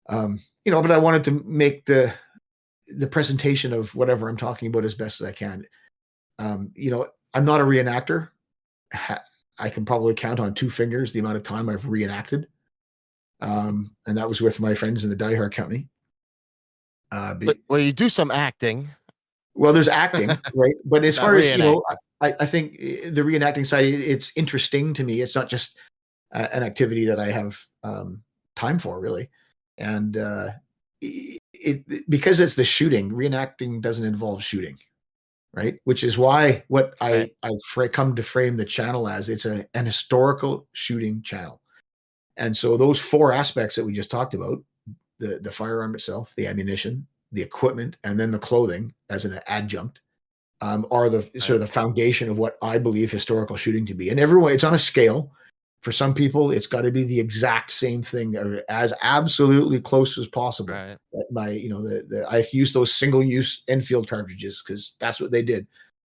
But I wanted to make the presentation of whatever I'm talking about as best as I can. I'm not a reenactor. I can probably count on two fingers the amount of time I've reenacted. And that was with my friends in the Die Hard company. Well, you do some acting. Well, there's acting, right? But as far as, I think the reenacting side, it's interesting to me. It's not just an activity that I have time for, really. And because it's the shooting, reenacting doesn't involve shooting, right? Which is why I come to frame the channel as it's an historical shooting channel. And so those four aspects that we just talked about, the firearm itself, the ammunition, the equipment, and then the clothing as an adjunct, are the sort of the foundation of what I believe historical shooting to be. And everyone, it's on a scale. For some people, it's got to be the exact same thing, or as absolutely close as possible. Right. I've used those single-use Enfield cartridges because that's what they did.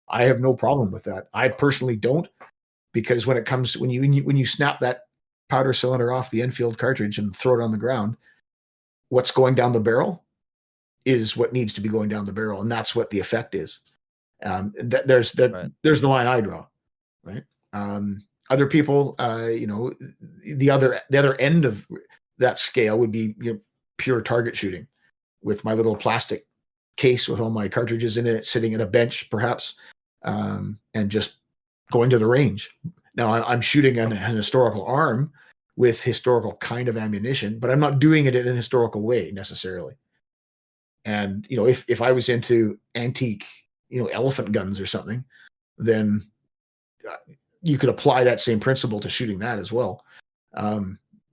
I have no problem with that. I personally don't, because when you snap that powder cylinder off the Enfield cartridge and throw it on the ground, what's going down the barrel is what needs to be going down the barrel, and that's what the effect is. There's the line I draw, right? Other people, the other end of that scale would be pure target shooting, with my little plastic case with all my cartridges in it, sitting at a bench perhaps, and just going to the range. Now I'm shooting an historical arm with historical kind of ammunition, but I'm not doing it in a historical way necessarily. And if I was into antique, elephant guns or something, then you could apply that same principle to shooting that as well.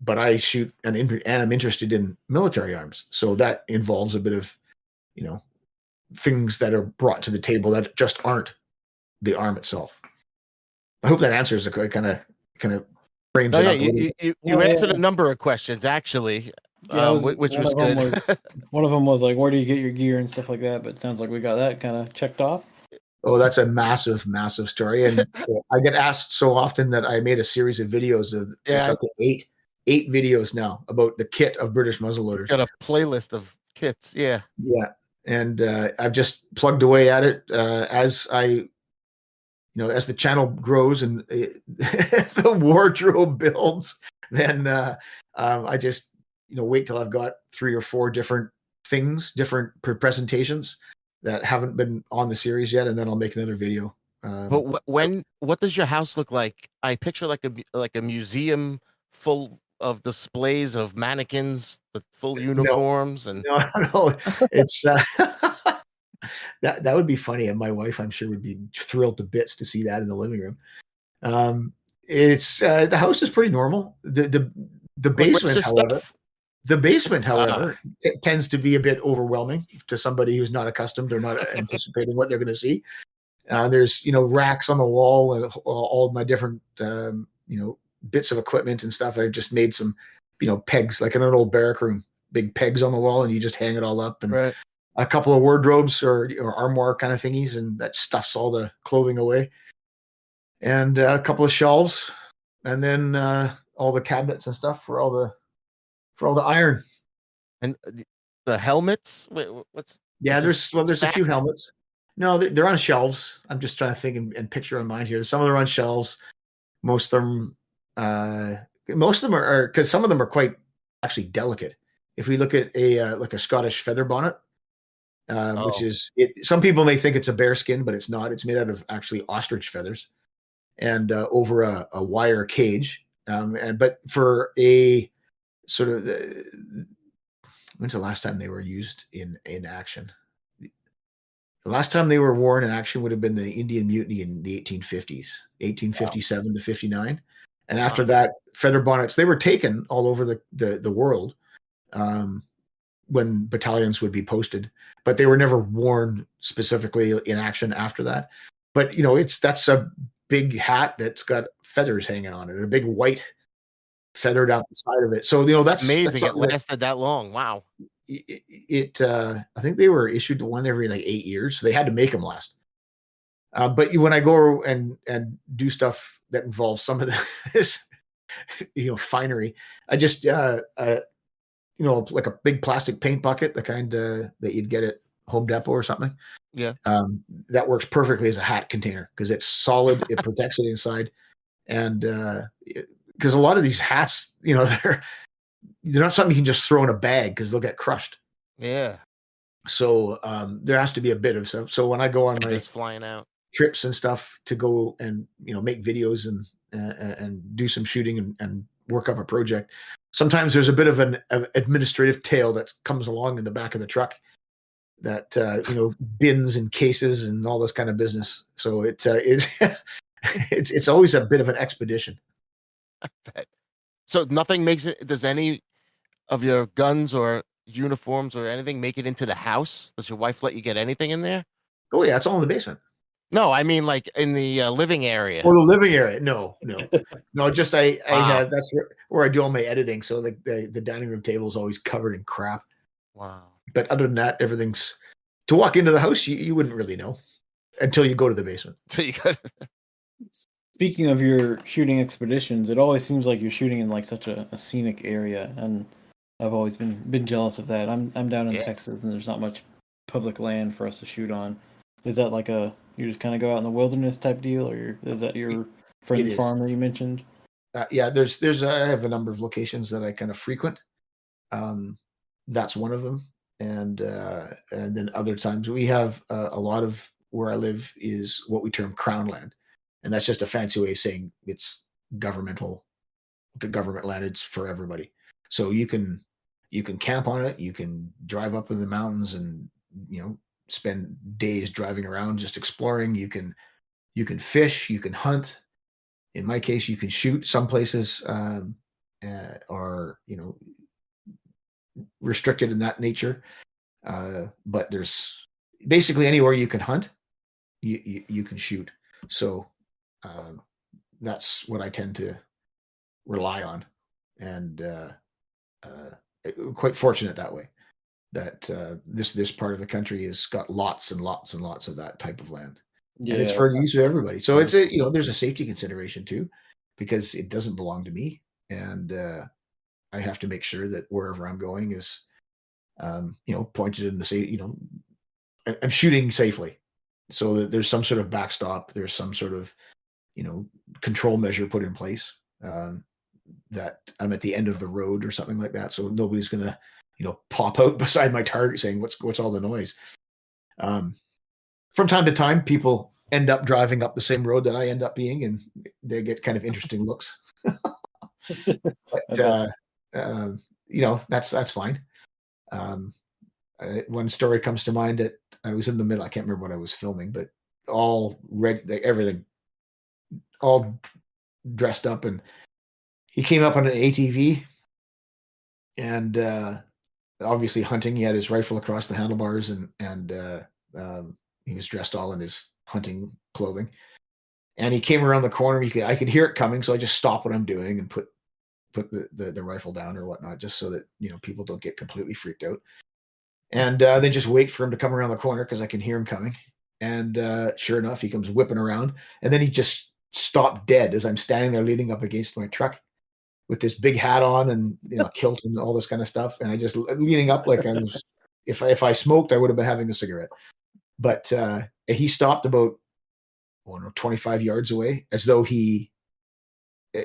But I shoot and I'm interested in military arms. So that involves a bit of, things that are brought to the table that just aren't the arm itself. I hope that answers the kind of frames it up. You answered a number of questions, actually, which was good. One of them was like, where do you get your gear and stuff like that? But it sounds like we got that kind of checked off. Oh, that's a massive, massive story. And I get asked so often that I made a series of videos it's up to eight videos now about the kit of British muzzleloaders. Got a playlist of kits. Yeah. Yeah. And I've just plugged away at it as as the channel grows and the wardrobe builds, then I just, wait till I've got 3 or 4 different things, different presentations that haven't been on the series yet. And then I'll make another video. But what does your house look like? I picture like a museum full of displays of mannequins with full No, uniforms and no, no, it's that would be funny. And my wife, I'm sure, would be thrilled to bits to see that in the living room. It's the house is pretty normal. The where's basement, the however, stuff? tends to be a bit overwhelming to somebody who's not accustomed or not anticipating what they're going to see. There's racks on the wall and all of my different bits of equipment and stuff. I've just made some pegs like in an old barrack room, big pegs on the wall, and you just hang it all up. And Right. a couple of wardrobes or armoire kind of thingies, and that stuffs all the clothing away. And a couple of shelves, and then all the cabinets and stuff for all the iron. And the helmets? Wait, what's Yeah, just there's a few stacked? helmets. No, they're on shelves. I'm just trying to think and picture in mind here. Some of them are on shelves. Most of them are because some of them are quite actually delicate. If we look at a like a Scottish feather bonnet, which Oh, is some people may think it's a bear skin, but it's not. It's made out of actually ostrich feathers and over a wire cage. But for a sort of when's the last time they were used in action? The last time they were worn in action would have been the Indian Mutiny in the 1850s, wow. 1857 to 59. And after Wow. that, feather bonnets, they were taken all over the world when battalions would be posted, but they were never worn specifically in action after that. But, that's a big hat that's got feathers hanging on it, a big white feathered out the side of it. So, that's Amazing. It something that lasted that long. Wow. I think they were issued to one every like 8 years. So they had to make them last. But when I go and do stuff that involves some of this, finery, I just, like a big plastic paint bucket, the kind that you'd get at Home Depot or something. Yeah. That works perfectly as a hat container because it's solid. It protects it inside. And because a lot of these hats, they're not something you can just throw in a bag because they'll get crushed. Yeah. So there has to be a bit of stuff. So when I go on my Feathers flying out. trips and stuff to go and make videos and do some shooting and work up a project, sometimes there's a bit of an administrative tail that comes along in the back of the truck that bins and cases and all this kind of business. So it is it's always a bit of an expedition. So nothing makes it. Does any of your guns or uniforms or anything make it into the house? Does your wife let you get anything in there? Oh yeah, it's all in the basement. No, I mean like in the living area. Or the living area. No. Just I Wow. have that's where I do all my editing. So like the dining room table is always covered in crap. Wow. But other than that, everything's to walk into the house. You wouldn't really know until you go to the basement. So you got Speaking of your shooting expeditions, it always seems like you're shooting in like such a scenic area, and I've always been jealous of that. I'm down in Yeah. Texas, and there's not much public land for us to shoot on. Is that like you just kind of go out in the wilderness type deal, or is that your friend's is. farm that you mentioned? Yeah, there's I have a number of locations that I kind of frequent. That's one of them, and then other times we have a lot of where I live is what we term crown land, and that's just a fancy way of saying it's government land. It's for everybody, so you can camp on it. You can drive up in the mountains and spend days driving around just exploring. You can fish. You can hunt. In my case, you can shoot. Some places are restricted in that nature, but there's basically anywhere you can hunt, you can shoot. So that's what I tend to rely on, and quite fortunate that way. That this part of the country has got lots and lots and lots of that type of land. Yeah, And it's for the use of everybody. So it's there's a safety consideration too, because it doesn't belong to me, and I have to make sure that wherever I'm going is pointed in the same, I'm shooting safely, so that there's some sort of backstop. There's some sort of, control measure put in place, that I'm at the end of the road or something like that. So nobody's going to, pop out beside my target saying, what's all the noise? From time to time, people end up driving up the same road that I end up being, and they get kind of interesting looks. But, that's fine. One story comes to mind that I was in the middle. I can't remember what I was filming, but all red, everything, all dressed up, and he came up on an ATV, and obviously hunting. He had his rifle across the handlebars, and he was dressed all in his hunting clothing. And he came around the corner. I could hear it coming, so I just stopped what I'm doing and put the rifle down or whatnot, just so that people don't get completely freaked out. And then just wait for him to come around the corner because I can hear him coming. And sure enough, he comes whipping around, and then he just stopped dead as I'm standing there leaning up against my truck with this big hat on and kilt and all this kind of stuff. And I just leaning up like I was, if I smoked, I would have been having a cigarette. But he stopped about 25 yards away, as though he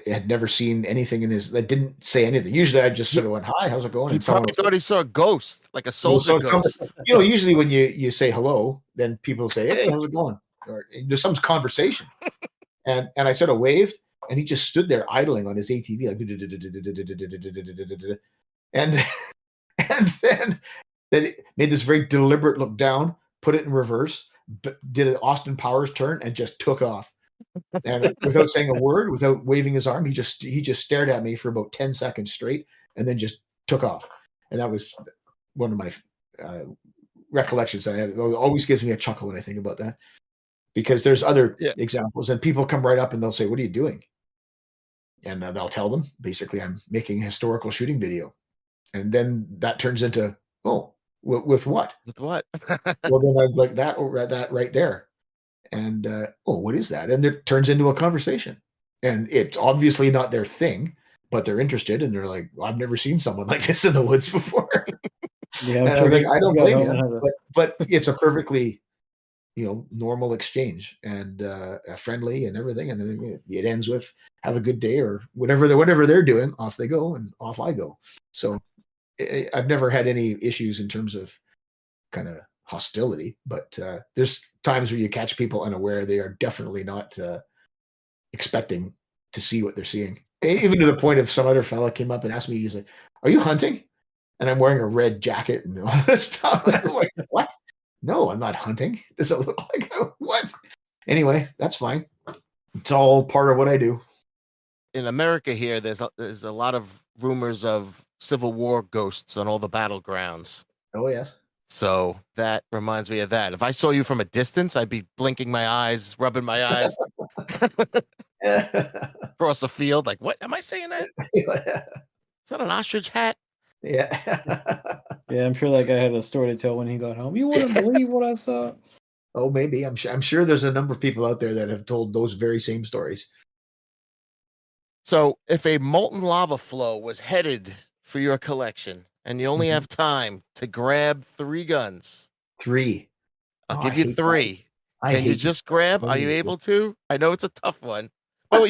had never seen anything in his, that didn't say anything. Usually I just sort of went, "Hi, how's it going?" He And probably thought he saw a ghost, like a soldier ghost. Usually when you say hello, then people say, "Hey, how's it going?" Or there's some conversation. And I sort of waved, and he just stood there idling on his ATV, like, and then it made this very deliberate look down, put it in reverse, did an Austin Powers turn, and just took off. And without saying a word, without waving his arm, he just stared at me for about 10 seconds straight, and then just took off. And that was one of my recollections. That it always gives me a chuckle when I think about that, because there's other examples, and people come right up and they'll say, "What are you doing?" And they'll tell them, basically, I'm making a historical shooting video. And then that turns into, "Oh, with what?" With what? Well, then I'd like that right there. And what is that? And it turns into a conversation. And it's obviously not their thing, but they're interested, and they're like, "I've never seen someone like this in the woods before." Yeah, and I was like, "I don't blame you," but it's a perfectly normal exchange, and friendly and everything. And it ends with, "Have a good day," or whatever they're doing. Off they go, and off I go. So I've never had any issues in terms of kind of hostility, but there's times where you catch people unaware. They are definitely not expecting to see what they're seeing. Even to the point of some other fella came up and asked me, he's like, "Are you hunting?" And I'm wearing a red jacket and all this stuff. And I'm like, "What? No, I'm not hunting. Does it look like what?" Anyway, that's fine. It's all part of what I do. In America here, there's a lot of rumors of Civil War ghosts on all the battlegrounds. Oh, yes. So that reminds me of that. If I saw you from a distance, I'd be blinking my eyes, rubbing my eyes across the field. Like, what am I saying that? Is that an ostrich hat? Yeah. Yeah, I'm sure that guy had a story to tell when he got home. You wouldn't believe what I saw. Oh, maybe. I'm sure there's a number of people out there that have told those very same stories. So if a molten lava flow was headed for your collection and you only have time to grab 3 guns. 3. I'll give you 3. Can you just grab? Are you able to? I know it's a tough one. Oh,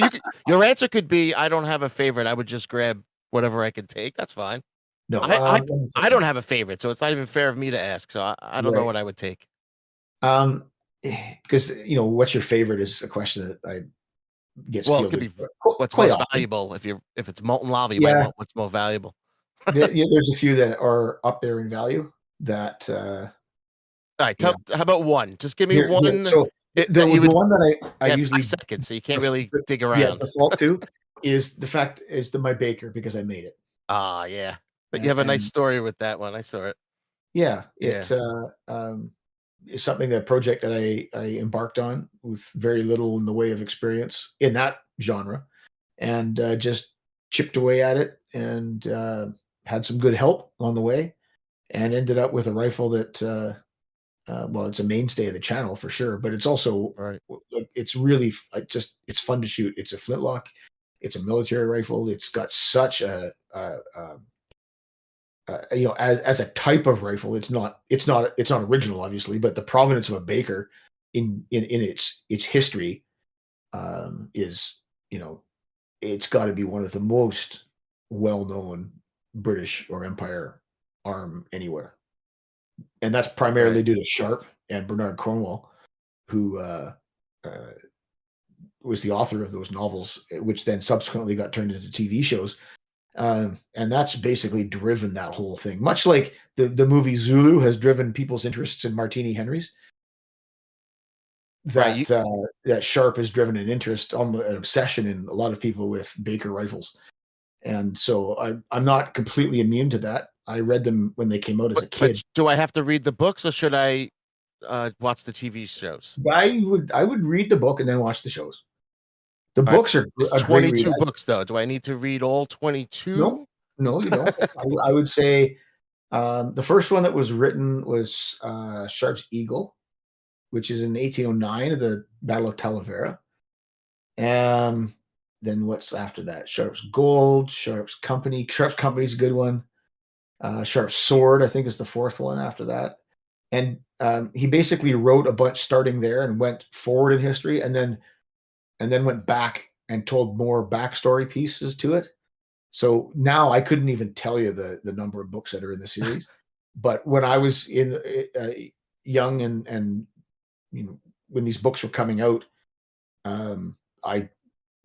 your answer could be, "I don't have a favorite. I would just grab whatever I could take." That's fine. No, I don't have a favorite, so it's not even fair of me to ask. So I don't know what I would take. Because what's your favorite is a question that I gets Well, it could fielded. be what's most valuable. If it's molten lava, you might want what's more valuable. There's a few that are up there in value that. All right, how about one? Just give me Here, one. So the one that I usually 5 seconds, so you can't really dig around. Default to is my Baker, because I made it. Yeah. But you have a nice story with that one. I saw it. Yeah, it's something, that project that I embarked on with very little in the way of experience in that genre, and just chipped away at it, and had some good help on the way, and ended up with a rifle that it's a mainstay of the channel for sure, but it's also it's really it's fun to shoot. It's a flintlock. It's a military rifle. It's got such a as a type of rifle, it's not original, obviously, but the provenance of a Baker in its history is, it's got to be one of the most well-known British or Empire arm anywhere. And that's primarily due to Sharp and Bernard Cornwell, who was the author of those novels, which then subsequently got turned into TV shows. And that's basically driven that whole thing. Much like the movie Zulu has driven people's interests in Martini-Henrys, that Sharp has driven an interest, an obsession in a lot of people with Baker rifles. And so I'm not completely immune to that. I read them when they came out as a kid. But do I have to read the books, or should I watch the TV shows? I would read the book and then watch the shows. The books are 22 books, though. Do I need to read all 22? No, you don't. I would say the first one that was written was Sharp's Eagle, which is in 1809 of the Battle of Talavera. And then what's after that? Sharp's Gold, Sharp's Company. Sharp's Company's a good one. Sharp's Sword, I think, is the fourth one after that. And he basically wrote a bunch starting there and went forward in history, and then went back and told more backstory pieces to it. So now I couldn't even tell you the number of books that are in the series. But when I was young and when these books were coming out, I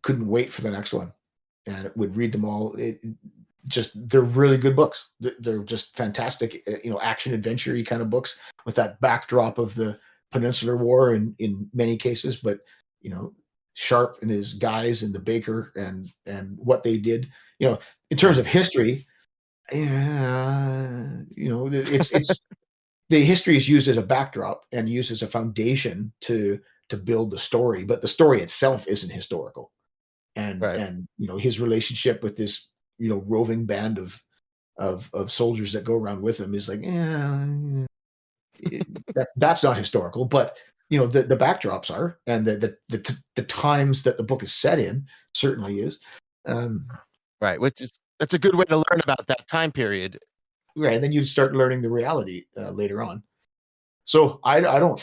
couldn't wait for the next one, and would read them all. They're really good books. They're just fantastic, action adventure-y kind of books with that backdrop of the Peninsular War in many cases. But Sharp and his guys and the Baker and what they did, in terms of history, it's the history is used as a backdrop and used as a foundation to build the story, but the story itself isn't historical. And his relationship with this roving band of soldiers that go around with him is like, that's not historical, but the backdrops are, and the times that the book is set in certainly is. That's a good way to learn about that time period. Right, and then you start learning the reality later on. So I don't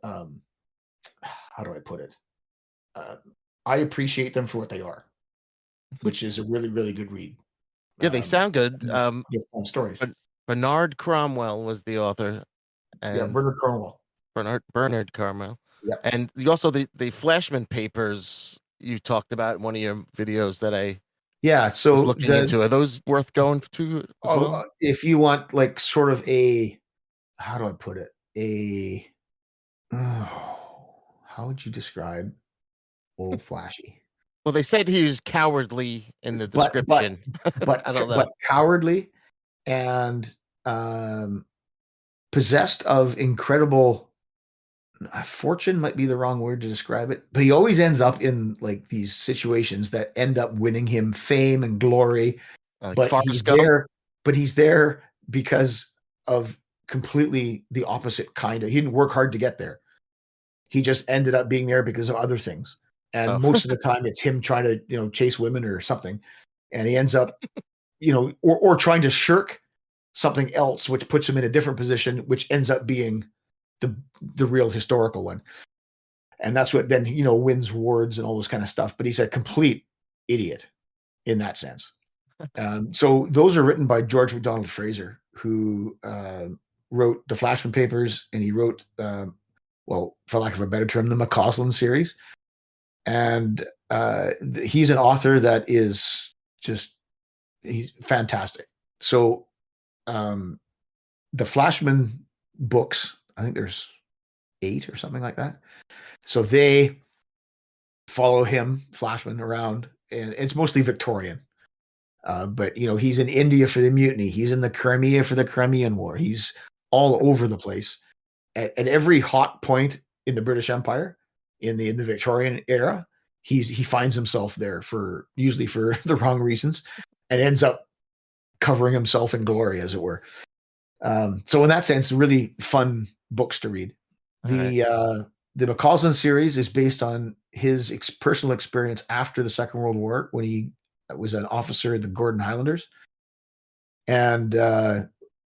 how do I put it? I appreciate them for what they are, which is a really, really good read. Yeah, they sound good. They're fun stories. Bernard Cromwell was the author. And Bernard Cornwell. Bernard Carmel. Yeah. And you also the Flashman papers you talked about in one of your videos that I so was looking into. Are those worth going to as well? If you want like sort of a, how do I put it? How would you describe Old Flashy? Well, they said he was cowardly in the description. But I don't know. But cowardly and possessed of incredible fortune might be the wrong word to describe it, but he always ends up in like these situations that end up winning him fame and glory. But he's there because of completely the opposite kind of. He didn't work hard to get there. He just ended up being there because of other things. And most of the time it's him trying to, chase women or something. And he ends up, or trying to shirk something else, which puts him in a different position, which ends up being the real historical one. And that's what then, wins awards and all this kind of stuff. But he's a complete idiot in that sense. So those are written by George MacDonald Fraser, who wrote the Flashman Papers, and he wrote, for lack of a better term, the McCausland series. And he's an author that is he's fantastic. So the Flashman books, I think there's 8 or something like that. So they follow him, Flashman, around, and it's mostly Victorian. But he's in India for the mutiny. He's in the Crimea for the Crimean War. He's all over the place. At every hot point in the British Empire, in the Victorian era, he finds himself there usually for the wrong reasons, and ends up covering himself in glory, as it were. So in that sense, really fun books to read. The McCausland series is based on his personal experience after the Second World War, when he was an officer in the Gordon Highlanders. and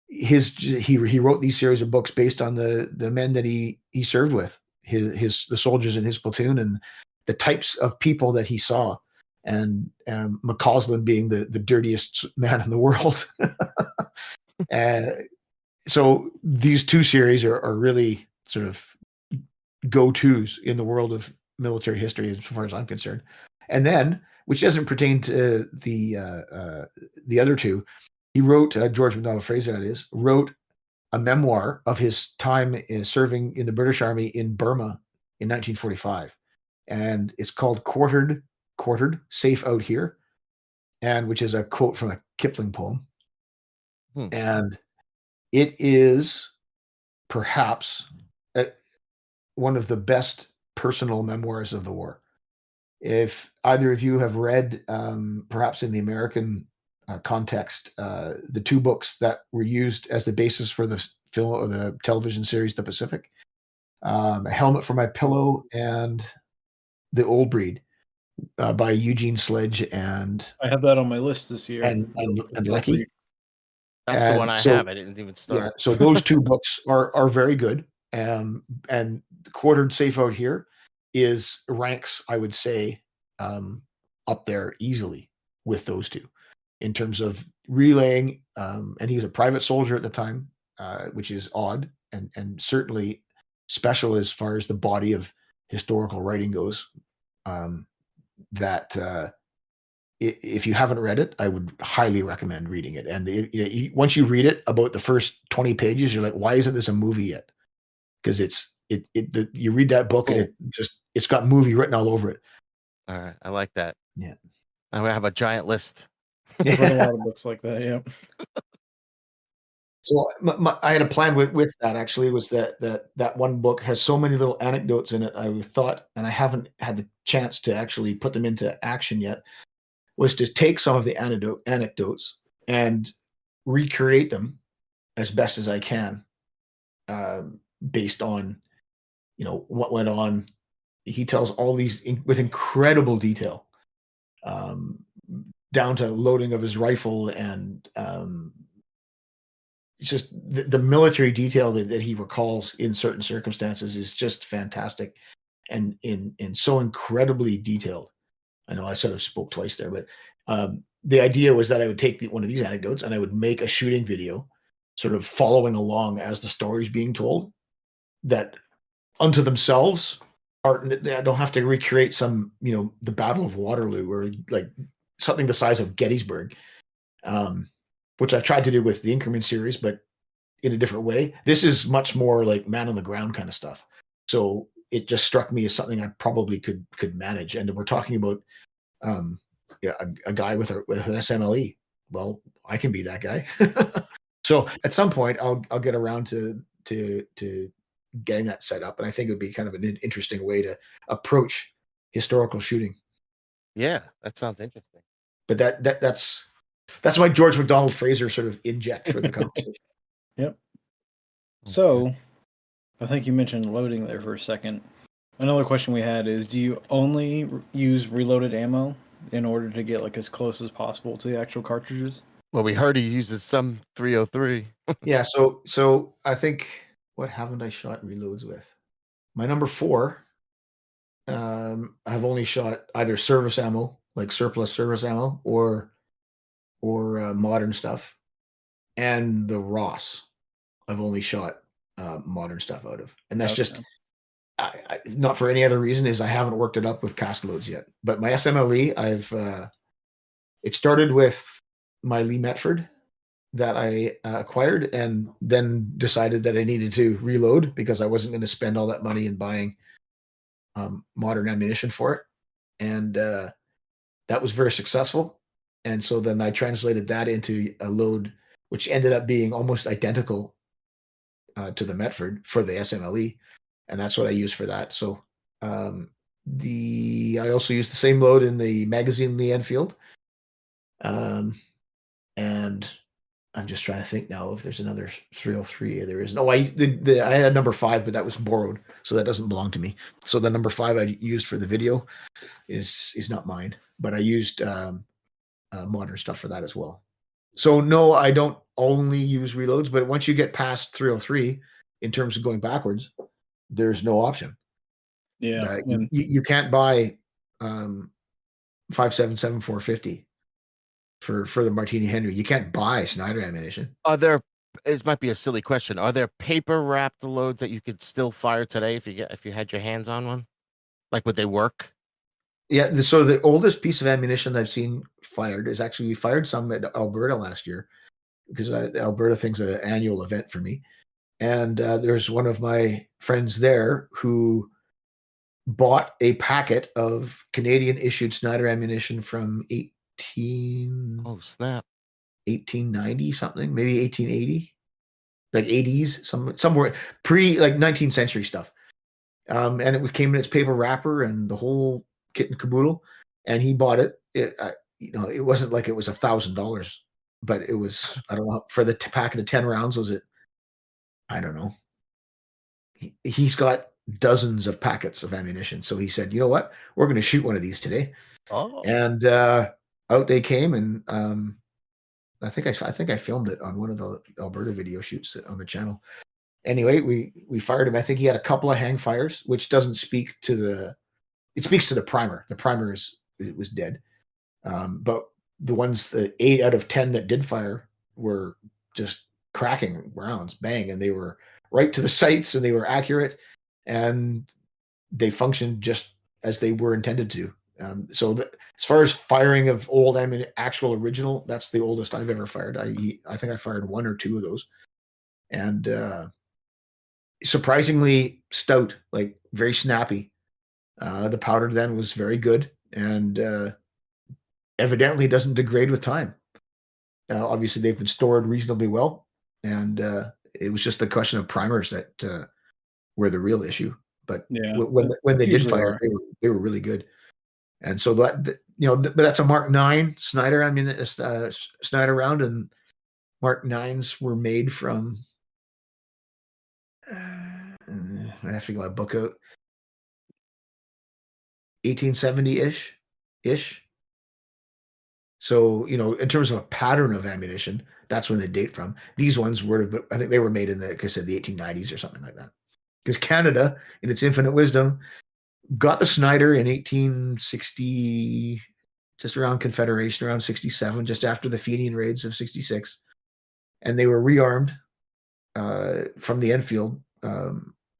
he wrote these series of books based on the men that he served with, the soldiers in his platoon, and the types of people that he saw, and McCausland being the dirtiest man in the world. So these two series are really sort of go-tos in the world of military history, as far as I'm concerned. And then, which doesn't pertain to the other two, he wrote, George MacDonald Fraser, that is, wrote a memoir of his time serving in the British Army in Burma in 1945. And it's called Quartered, Safe Out Here, and which is a quote from a Kipling poem. And it is perhaps one of the best personal memoirs of the war. If either of you have read, perhaps in the American context, the two books that were used as the basis for the film or the television series The Pacific, A Helmet for My Pillow and The Old Breed, by Eugene Sledge and I have that on my list this year. and Leckie. That's the one I have. I didn't even start. Yeah, so those two books are very good. And Quartered, Safe Out Here ranks, I would say, up there easily with those two in terms of relaying. And he was a private soldier at the time, which is odd and certainly special as far as the body of historical writing goes. If you haven't read it, I would highly recommend reading it. And once you read it, about the first 20 pages, you're like, why isn't this a movie yet? Because you read that book and it's got movie written all over it. All right, I like that. Yeah, I have a giant list. I've read a lot of books like that. Yep. So I had a plan with that, actually, was that one book has so many little anecdotes in it. I thought, and I haven't had the chance to actually put them into action yet, was to take some of the anecdotes and recreate them as best as I can, based on, what went on. He tells all these with incredible detail, down to loading of his rifle, and it's just the military detail that he recalls in certain circumstances is just fantastic, and in so incredibly detailed. I know I sort of spoke twice there, but the idea was that I would take one of these anecdotes and I would make a shooting video, sort of following along as the story's being told, that unto themselves I don't have to recreate some, the Battle of Waterloo or like something the size of Gettysburg, which I've tried to do with the Inkerman series, but in a different way. This is much more like man on the ground kind of stuff. So it just struck me as something I probably could manage. And we're talking about a guy with an SMLE. Well, I can be that guy. So at some point, I'll get around to getting that set up, and I think it would be kind of an interesting way to approach historical shooting. Yeah, that sounds interesting. But that's my George MacDonald Fraser sort of inject for the conversation. Yep. So, I think you mentioned loading there for a second. Another question we had is, do you only use reloaded ammo in order to get like as close as possible to the actual cartridges? Well, we heard he uses some 303. Yeah, so I think, what haven't I shot reloads with? My number 4, I've only shot either service ammo, like surplus service ammo, or modern stuff. And the Ross, I've only shot modern stuff out of. And that's just not for any other reason, is I haven't worked it up with cast loads yet. But my SMLE, it started with my Lee Metford that I acquired, and then decided that I needed to reload because I wasn't going to spend all that money in buying modern ammunition for it. And that was very successful. And so then I translated that into a load, which ended up being almost identical to the Metford for the SMLE. And that's what I use for that. So I also use the same load in the magazine Lee-Enfield. And I'm just trying to think now if there's another 303. There is no. I had number 5, but that was borrowed, so that doesn't belong to me. So the number 5 I used for the video is not mine, but I used modern stuff for that as well. So no, I don't only use reloads, but once you get past 303, in terms of going backwards, there's no option. Yeah. You can't buy 5.77 450 for the Martini-Henry. You can't buy Snider ammunition. Are there? This might be a silly question. Are there paper wrapped loads that you could still fire today if you had your hands on one? Like, would they work? Yeah. So the oldest piece of ammunition I've seen fired is actually we fired some at Alberta last year because the Alberta thing's an annual event for me. And there's one of my friends there who bought a packet of Canadian issued Snider ammunition from 1890 something, maybe 1880, like 80s, somewhere pre like 19th century stuff. And it came in its paper wrapper and the whole kit and caboodle. And he bought it. It wasn't like it was $1,000, but it was, I don't know, for the packet of 10 rounds, was it? I don't know. He's got dozens of packets of ammunition. So he said, you know what? We're going to shoot one of these today. Oh. And out they came. And I think I filmed it on one of the Alberta video shoots on the channel. Anyway, we fired him. I think he had a couple of hang fires, which doesn't speak to it speaks to the primer. The primer was dead. But the ones that 8 out of 10 that did fire were just cracking rounds, bang, and they were right to the sights and they were accurate and they functioned just as they were intended to. So as far as firing of old, I mean, actual original, that's the oldest I've ever fired. I think I fired 1 or 2 of those, and surprisingly stout, like very snappy. The powder then was very good, and evidently doesn't degrade with time. Obviously, they've been stored reasonably well, and it was just the question of primers that were the real issue. But yeah, when they did fire, they were really good. And so that, but that's a Mark 9 Snider. I mean, it's Snider round, and Mark 9s were made from. I have to get my book out. 1870-ish. So, in terms of a pattern of ammunition, that's when they date from. These ones were, I think they were made in like I said, the 1890s or something like that. Because Canada, in its infinite wisdom, got the Snider in 1860, just around Confederation, around 67, just after the Fenian raids of 66. And they were rearmed from the Enfield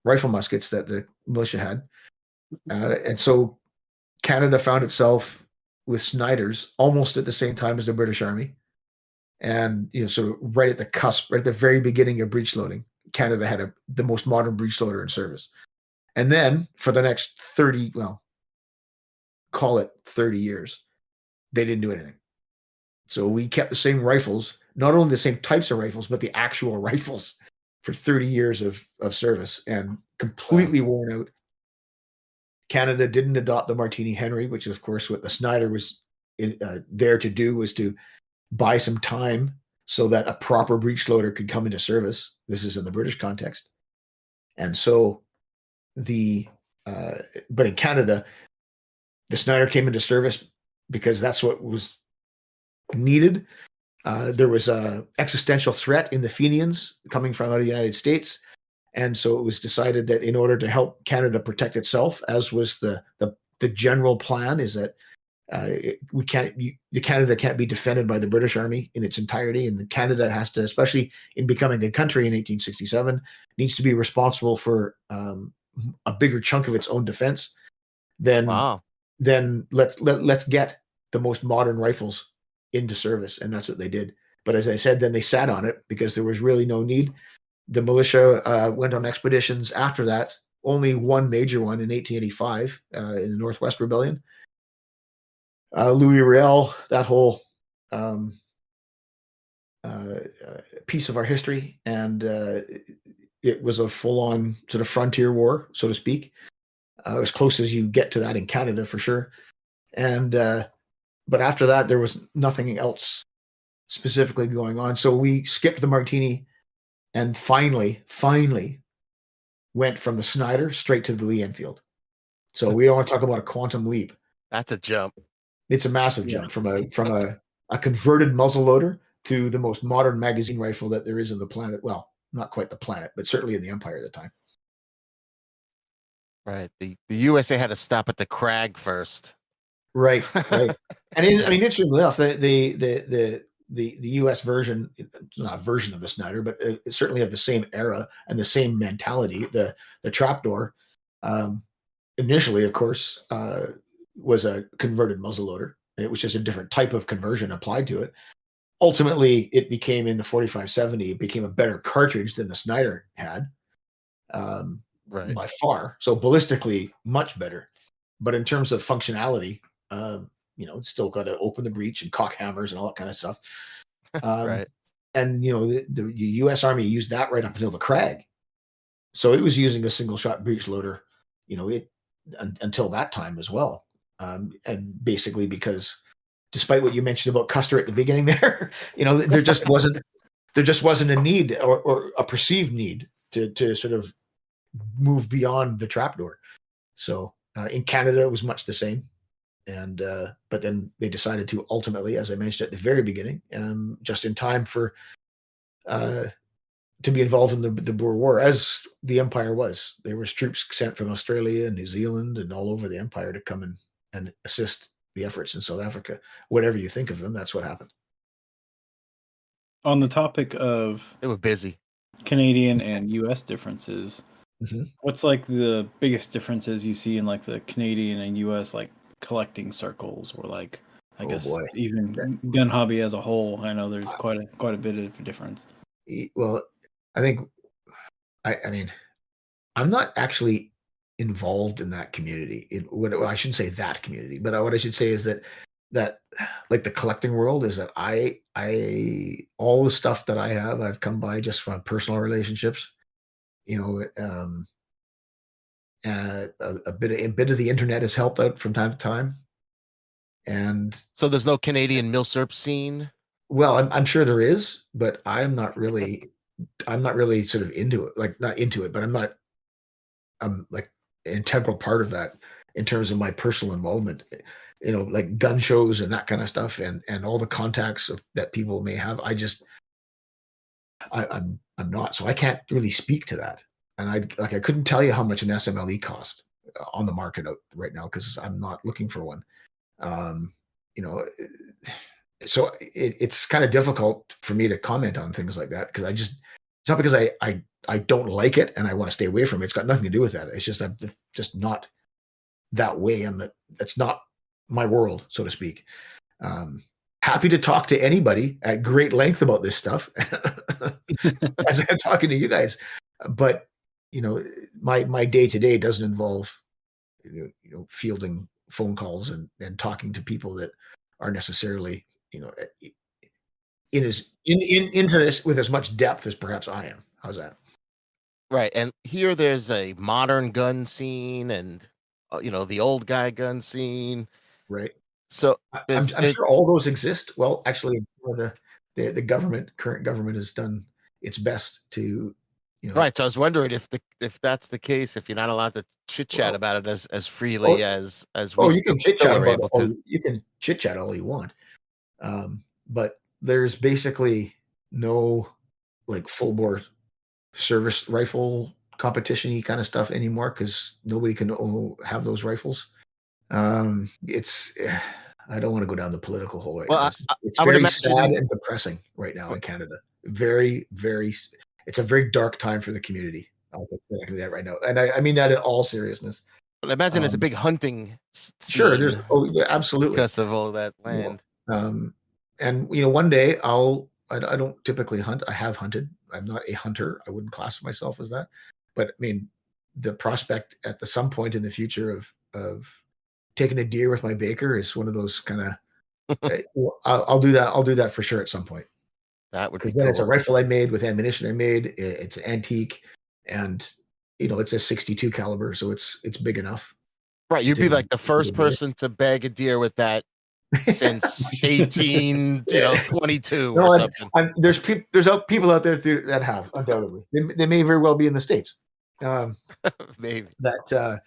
rifle muskets that the militia had. And so Canada found itself with Sniders almost at the same time as the British Army. And, sort of right at the cusp, right at the very beginning of breech loading, Canada had the most modern breech loader in service. And then for the next 30, well, call it 30 years, they didn't do anything. So we kept the same rifles, not only the same types of rifles, but the actual rifles for 30 years of service, and completely worn out. Canada didn't adopt the Martini-Henry, which is, of course, what the Snider was there to do, was to buy some time so that a proper breech loader could come into service. This is in the British context. And so but in Canada, the Snider came into service because that's what was needed. There was a existential threat in the Fenians coming from out of the United States. And so it was decided that in order to help Canada protect itself, as was the general plan, is that Canada can't be defended by the British Army in its entirety, and Canada has to, especially in becoming a country in 1867, needs to be responsible for a bigger chunk of its own defense. Then let's get the most modern rifles into service, and that's what they did. But as I said, then they sat on it because there was really no need. The militia went on expeditions after that, only one major one in 1885 in the Northwest Rebellion. Louis Riel, that whole piece of our history, and it was a full-on sort of frontier war, so to speak, as close as you get to that in Canada for sure. And but after that, there was nothing else specifically going on. So we skipped the Martini and finally went from the Snider straight to the Lee-Enfield. So we don't want to talk about a quantum leap. That's a jump. It's a massive jump from a converted muzzleloader to the most modern magazine rifle that there is in the planet. Well, not quite the planet, but certainly in the Empire at the time. Right. The USA had to stop at the Krag first. Right. And interestingly enough, the US version, not a version of the Snider, but it's certainly of the same era and the same mentality. The Trapdoor, initially, of course, was a converted muzzleloader. It was just a different type of conversion applied to it. Ultimately, it became in the 4570. It became a better cartridge than the Snider had, by far. So ballistically, much better. But in terms of functionality, it's still got to open the breech and cock hammers and all that kind of stuff. Right. And the U.S. Army used that right up until the Krag. So it was using a single shot breech loader, until that time as well. And basically because, despite what you mentioned about Custer at the beginning there, there just wasn't a need or a perceived need to sort of move beyond the Trapdoor. So in Canada, it was much the same. And but then they decided to ultimately, as I mentioned at the very beginning, just in time for to be involved in the Boer War, as the Empire was. There was troops sent from Australia and New Zealand and all over the Empire to come and assist the efforts in South Africa. Whatever you think of them, that's what happened. On the topic of They were busy. Canadian and U.S. differences, what's like the biggest differences you see in like the Canadian and U.S. like collecting circles, or like I guess even gun hobby as a whole? I know there's quite a bit of a difference. Well, I think I mean I'm not actually involved in that community. I shouldn't say that community, but what I should say is that like the collecting world is that I all the stuff that I have, I've come by just from personal relationships. A bit of the internet has helped out from time to time. And so there's no Canadian Milsurp scene. Well, I'm sure there is, but I'm not really sort of into it. Like, not into it, but I'm like an integral part of that in terms of my personal involvement. Like gun shows and that kind of stuff, and all the contacts that people may have. I'm not, so I can't really speak to that. And I couldn't tell you how much an SMLE cost on the market right now, because I'm not looking for one. So it's kind of difficult for me to comment on things like that, because it's not because I don't like it and I want to stay away from it. It's got nothing to do with that. It's just I'm just not that way. That's not my world, so to speak. Happy to talk to anybody at great length about this stuff as I'm talking to you guys. But my day-to-day doesn't involve fielding phone calls and talking to people that are necessarily into this with as much depth as perhaps I am. How's that? Right. And here there's a modern gun scene and the old guy gun scene. Right. So I'm sure all those exist. Well, actually, the current government has done its best to, Right. So I was wondering if that's the case, if you're not allowed to chit chat about it as freely as we you can chit chat are able to. You can chit chat all you want, but there's basically no like full bore service rifle competition-y kind of stuff anymore, because nobody can have those rifles. It's I don't want to go down the political hole right now. It's very sad and depressing right now in Canada. Very, very. It's a very dark time for the community. I'll put that right now, and I mean that in all seriousness. But I imagine there's a big hunting scene. Sure, there's absolutely, because of all that land. And one day I don't typically hunt. I have hunted. I'm not a hunter. I wouldn't class myself as that. But I mean, the prospect at some point in the future of taking a deer with my Baker is one of those kind of. I'll do that. I'll do that for sure at some point. That would be because then cool. It's a rifle I made with ammunition I made. It's antique, and it's a 62 caliber, so it's big enough. Right, you'd be like the first person to bag a deer with that since 1822 or something. There's people out there that have, undoubtedly. They may very well be in the States. Maybe that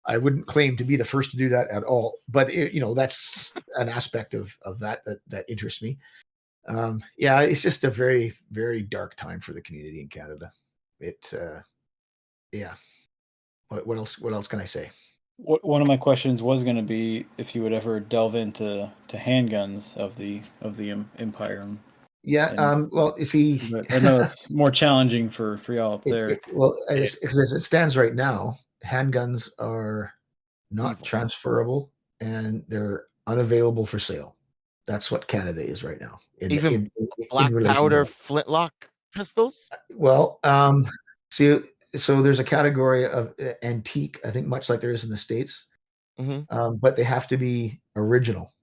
I wouldn't claim to be the first to do that at all, but that's an aspect of that interests me. Yeah, it's just a very, very dark time for the community in Canada. Yeah. What else? What else can I say? One of my questions was going to be if you would ever delve into handguns of the Empire. Yeah. Well, you see, But I know it's more challenging for y'all up there. as it stands right now, handguns are not Evil. transferable and they're unavailable for sale. That's what Canada is right now. Even black powder flintlock pistols. Well, see, so there's a category of antique, I think, much like there is in the States, but they have to be original.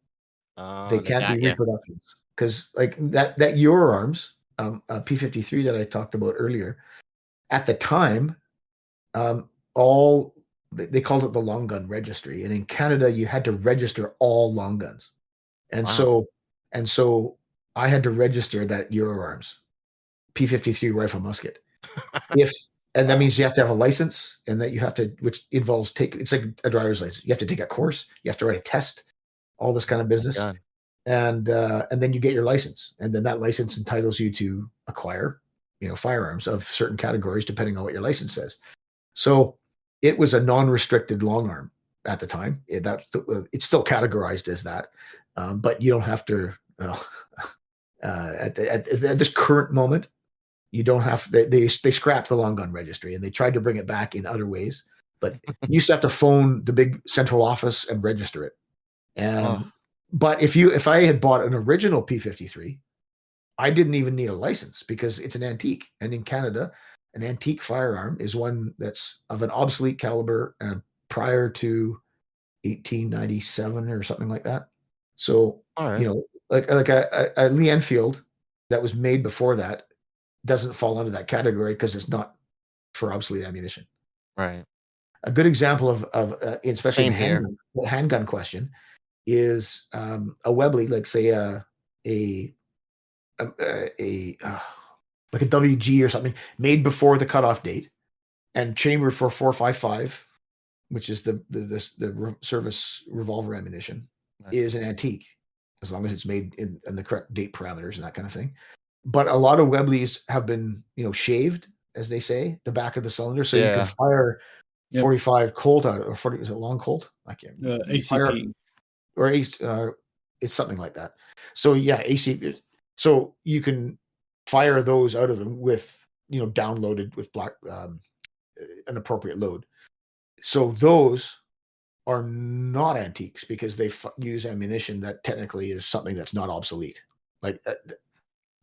They can't be reproductions because, like that Euro Arms P53 that I talked about earlier, at the time, all they called it the long gun registry, and in Canada you had to register all long guns, and so I had to register that Euro Arms P53 rifle musket. And that means you have to have a license, and that you have to, which involves it's like a driver's license. You have to take a course, you have to write a test, all this kind of business, and then you get your license, and then that license entitles you to acquire, firearms of certain categories depending on what your license says. So it was a non-restricted long arm at the time. It's still categorized as that, but you don't have to. At this current moment, you don't have. They scrapped the long gun registry and they tried to bring it back in other ways, but you used to have to phone the big central office and register it. And but if I had bought an original P53, I didn't even need a license because it's an antique, and in Canada, an antique firearm is one that's of an obsolete caliber and prior to 1897 or something like that. So, like a Lee-Enfield that was made before that doesn't fall under that category because it's not for obsolete ammunition. Right. A good example of especially the handgun question is a Webley, like say like a WG or something made before the cutoff date and chambered for 4.55, which is the service revolver ammunition, is an antique as long as it's made in the correct date parameters and that kind of thing. But a lot of Webleys have been, shaved, as they say, the back of the cylinder, so you can fire 45 Colt out, or 40. Is it long Colt? I can't. ACP or it's something like that. So ACP. So you can fire those out of them with, downloaded with an appropriate load. So those are not antiques because they use ammunition that technically is something that's not obsolete. Like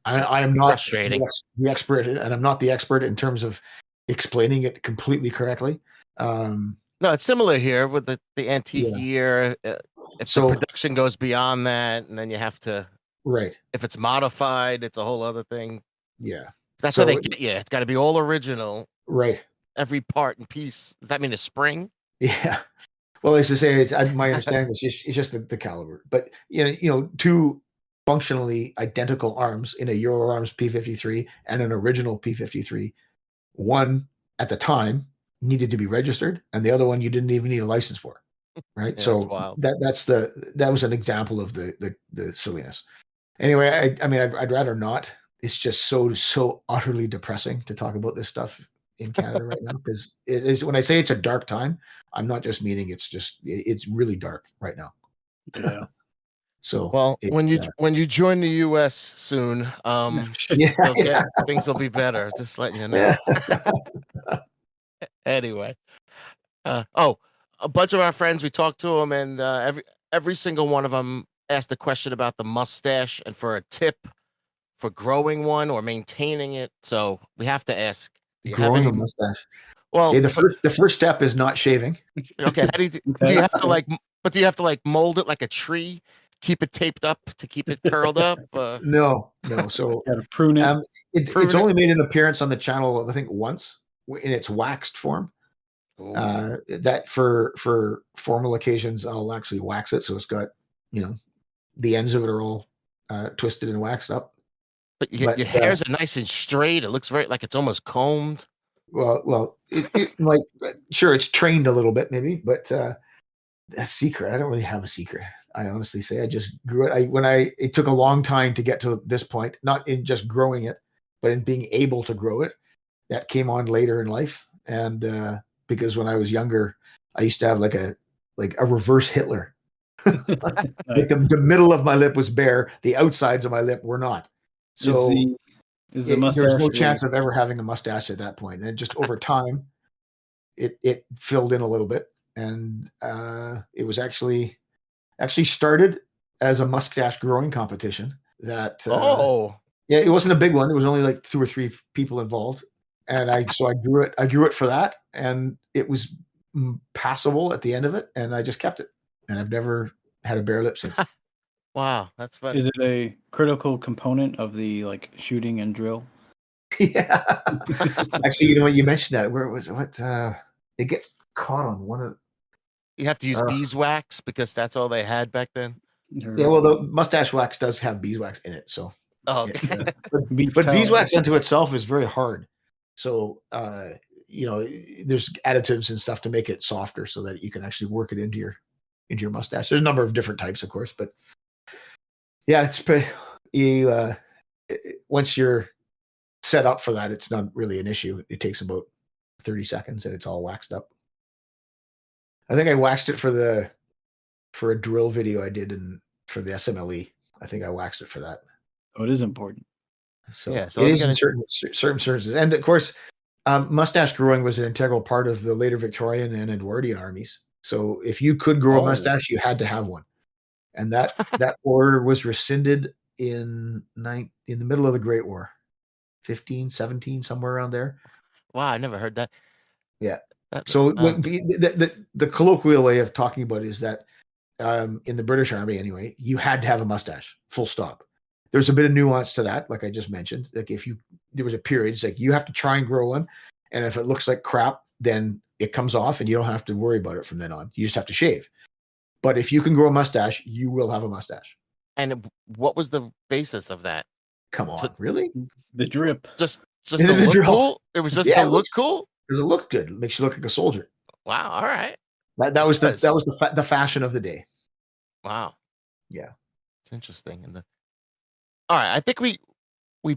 I am not the expert, and I'm not the expert in terms of explaining it completely correctly. No, it's similar here with the antique year. If the production goes beyond that, and then you have to. Right. If it's modified, it's a whole other thing. Yeah. That's how they get you. It's got to be all original. Right. Every part and piece. Does that mean a spring? Yeah. Well, as I say, my understanding is it's just the caliber. But, two functionally identical arms in a Euro Arms P53 and an original P53, one at the time needed to be registered, and the other one you didn't even need a license for. Right. Yeah, so that was an example of the silliness. Anyway, I'd rather not. It's just so utterly depressing to talk about this stuff in Canada right now, because it is. When I say it's a dark time, I'm not just meaning it's really dark right now. Yeah. So when you join the U.S. soon, things will be better. Just letting you know. Anyway, a bunch of our friends, we talked to them, and every single one of them asked a question about the mustache and for a tip for growing one or maintaining it. So we have to ask: growing a mustache. Well, the first step is not shaving. Okay, how do you have to like? But do you have to like mold it like a tree? Keep it taped up to keep it curled up? No. So gotta prune it. It's only made an appearance on the channel, I think, once in its waxed form. That for formal occasions, I'll actually wax it, so it's got the ends of it are all twisted and waxed up. But your hairs are nice and straight. It looks very like it's almost combed. Well, it like sure it's trained a little bit maybe, but A secret. I don't really have a secret. I honestly say I just grew it. It took a long time to get to this point, not in just growing it, but in being able to grow it. That came on later in life. And because when I was younger, I used to have like a reverse Hitler. Like the middle of my lip was bare, the outsides of my lip were not. So is the there was no mustache chance of ever having a mustache at that point. And just over time, it filled in a little bit, and it was actually started as a mustache growing competition. That yeah, it wasn't a big one. It was only like 2 or 3 people involved, and I grew it. I grew it for that, and it was passable at the end of it, and I just kept it, and I've never had a bare lip since. Wow, that's funny. Is it a critical component of the shooting and drill? Yeah. Actually, you know what, you mentioned that. Where was it? What it gets caught on one of. You have to use beeswax because that's all they had back then. Yeah, well, the mustache wax does have beeswax in it, so. Oh, okay. Yeah. But beeswax unto itself is very hard. So, there's additives and stuff to make it softer so that you can actually work it into your mustache. There's a number of different types, of course, but yeah, it's pretty. Once you're set up for that, it's not really an issue. It takes about 30 seconds and it's all waxed up. I think I waxed it for a drill video I did for the SMLE. I think I waxed it for that. Oh, it is important. So, yeah, so it is in certain circumstances. And of course, mustache growing was an integral part of the later Victorian and Edwardian armies. So if you could grow a mustache, you had to have one. And that order was rescinded in the middle of the Great War, 15, 17, somewhere around there. Wow, I never heard that. Yeah. So the colloquial way of talking about it is that in the British Army, anyway, you had to have a mustache, full stop. There's a bit of nuance to that, like I just mentioned. Like there was a period, it's like you have to try and grow one, and if it looks like crap, then it comes off, and you don't have to worry about it from then on. You just have to shave. But if you can grow a mustache, you will have a mustache. And what was the basis of that? Come on, really? The drip. Just to look cool? It was just to look cool? Does it look good? It makes you look like a soldier. Wow, all right. That was the fashion of the day. Wow. Yeah. It's interesting. All right, I think we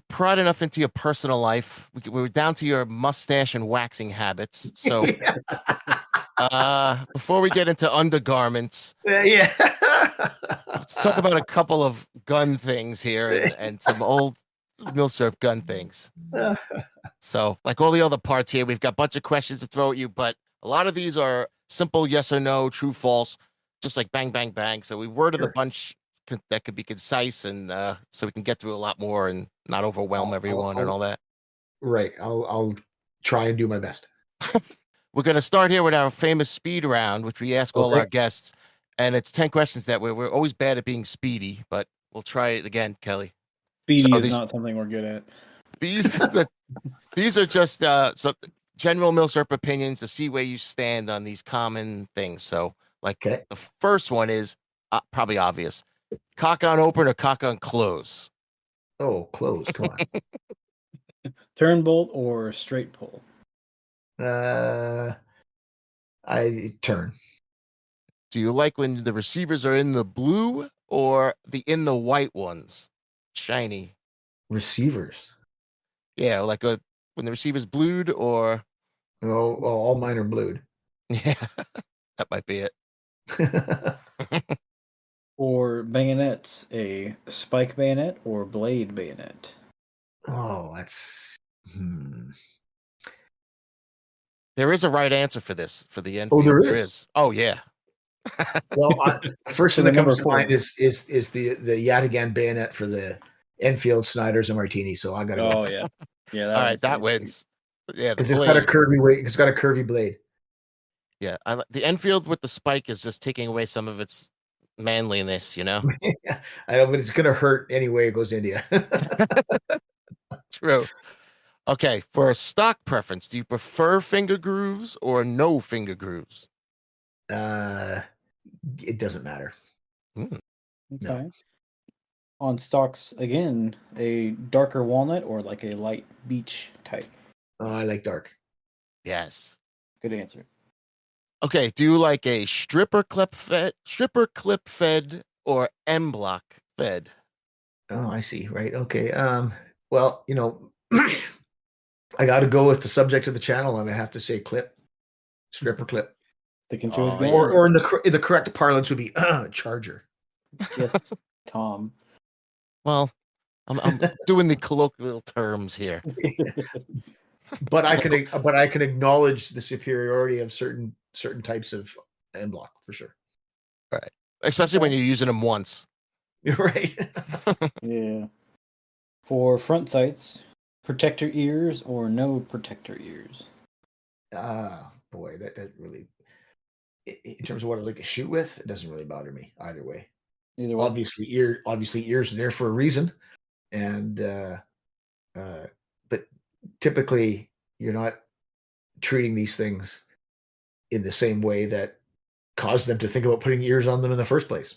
pried enough into your personal life. We were down to your mustache and waxing habits. So before we get into undergarments, yeah, let's talk about a couple of gun things here and some old Milsurp gun things. So, like all the other parts here, we've got a bunch of questions to throw at you, but a lot of these are simple yes or no, true, false, just like bang, bang, bang. So we worded a bunch that could be concise, and so we can get through a lot more and not overwhelm everyone and all that. Right. I'll try and do my best. We're going to start here with our famous speed round, which we ask all our guests, and it's 10 questions that we're always bad at being speedy, but we'll try it again, Kelly. Speedy is not something we're good at. These are just some general Milsurp opinions to see where you stand on these common things. So, the first one is probably obvious. Cock on open or cock on close? Oh, close. Come on. Turn bolt or straight pull? I turn. Do you like when the receivers are in the blue or in the white ones? Shiny. Receivers. Yeah, like when the receiver's blued or. Oh, well, all mine are blued. Yeah, that might be it. Or bayonets, a spike bayonet or blade bayonet? Oh, that's. There is a right answer for this, for the end. Oh, there is. Oh, yeah. Well, first thing that comes to mind is the Yadigan bayonet for the Enfield, Sniders, and Martini. So I got to go. Oh, yeah. Yeah. All right, that wins. Yeah, because it's got a curvy weight. It's got a curvy blade. Yeah, the Enfield with the spike is just taking away some of its manliness, you know. I know, but it's gonna hurt anyway. It goes into you. True. Okay, for a stock preference, do you prefer finger grooves or no finger grooves? It doesn't matter. Okay. No. On stocks, again, a darker walnut or like a light beach type? Oh, I like dark. Yes. Good answer. Okay, do you like a stripper clip fed, or M block fed? Oh, I see. Right. Okay. Well, I got to go with the subject of the channel, and I have to say clip, stripper clip, Sticking to his Oh, gun. yeah. or in the correct parlance would be charger. Yes, Tom. Well, I'm doing the colloquial terms here. But I can acknowledge the superiority of certain types of end block for sure. Right. Especially when you're using them once. You're right. Yeah. For front sights, protector ears or no protector ears? Boy, that really, in terms of what I like to shoot with, it doesn't really bother me either way. Either way. Obviously, ears are there for a reason, and but typically you're not treating these things in the same way that caused them to think about putting ears on them in the first place.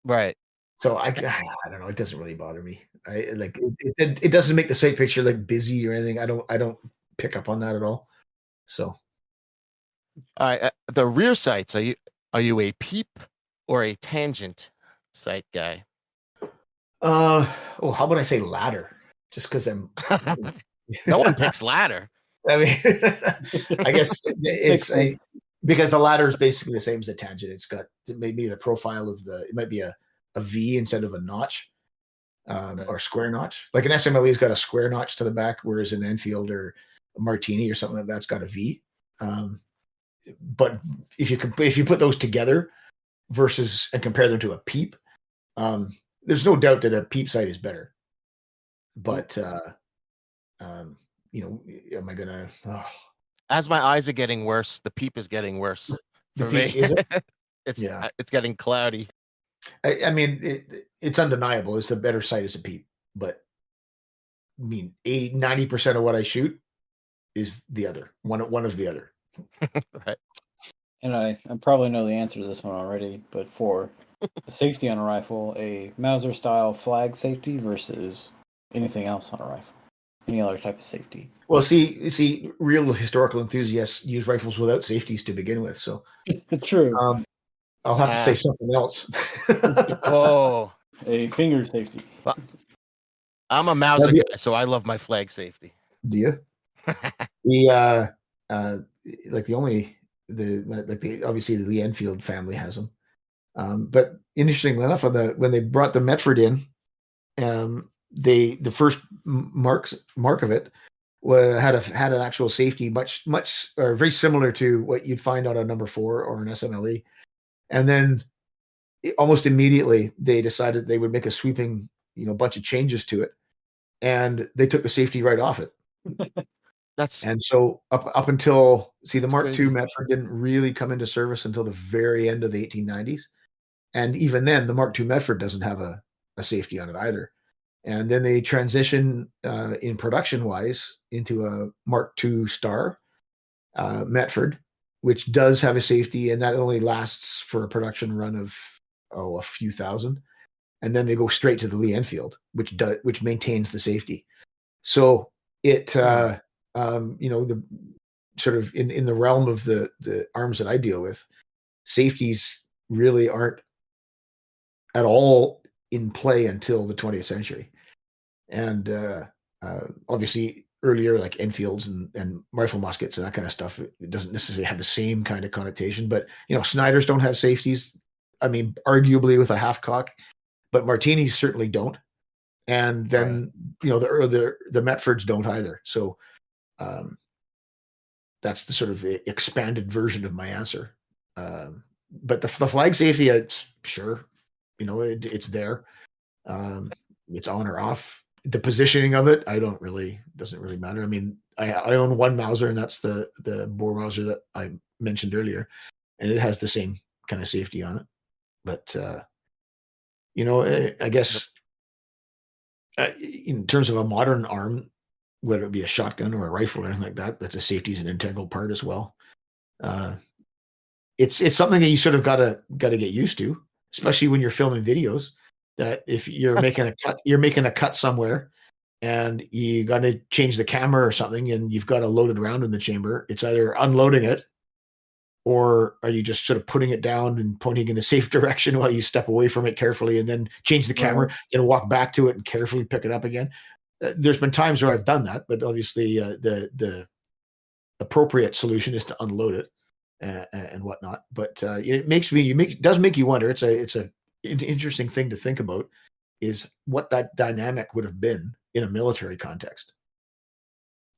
Right. So I don't know. It doesn't really bother me. I like it doesn't make the sight picture like busy or anything. I don't pick up on that at all. So All right. The rear sights, are you a peep or a tangent sight guy? how about I say ladder? Just because I'm No one picks ladder. I mean, I guess it's because the ladder is basically the same as a tangent. It's got maybe the profile of it might be a V instead of a notch, or square notch. Like an SMLE's got a square notch to the back, whereas an Enfield or a Martini or something like that's got a V. But if you put those together versus and compare them to a peep, there's no doubt that a peep sight is better. But am I gonna? Oh. As my eyes are getting worse, the peep is getting worse for me. Is it? It's getting cloudy. I mean, it's undeniable. It's a better sight as a peep, but I mean, 90% of what I shoot is the other one of the other. Right. And I probably know the answer to this one already, but for the safety on a rifle, a Mauser style flag safety versus anything else on a rifle, any other type of safety. Well, see, real historical enthusiasts use rifles without safeties to begin with, so True. I'll have to say something else. Oh, a finger safety. Well, I'm a Mauser guy, so I love my flag safety. Do you? Obviously the Lee-Enfield family has them. But interestingly enough, when they brought the Metford in, the first mark of it had an actual safety much or very similar to what you'd find on a number 4 or an SMLE. And then almost immediately they decided they would make a sweeping, bunch of changes to it, and they took the safety right off it. And so up until the Mark II Metford didn't really come into service until the very end of the 1890s, and even then the Mark II Metford doesn't have a safety on it either. And then they transition in production wise into a Mark II Star Metford, which does have a safety, and that only lasts for a production run of a few thousand, and then they go straight to the Lee-Enfield, which maintains the safety. So it the sort of in the realm of the arms that I deal with, safeties really aren't at all in play until the 20th century. And obviously earlier, like Enfields and rifle muskets and that kind of stuff, it doesn't necessarily have the same kind of connotation. But Sniders don't have safeties. I mean, arguably with a half cock, but Martinis certainly don't. And then the Metfords don't either. So that's the sort of the expanded version of my answer. But the flag safety, sure, it's there. It's on or off. The positioning of it, doesn't really matter. I mean, I own one Mauser, and that's the Boer Mauser that I mentioned earlier, and it has the same kind of safety on it. But I guess in terms of a modern arm, whether it be a shotgun or a rifle or anything like that, that's a safety is an integral part as well. It's something that you sort of gotta get used to, especially when you're filming videos. That if you're making a cut somewhere, and you got to change the camera or something, and you've got a loaded round in the chamber, it's either unloading it or are you just sort of putting it down and pointing in a safe direction while you step away from it carefully and then change the camera and walk back to it and carefully pick it up again? There's been times where I've done that, but obviously the appropriate solution is to unload it and whatnot. But it does make you wonder. It's an interesting thing to think about, is what that dynamic would have been in a military context.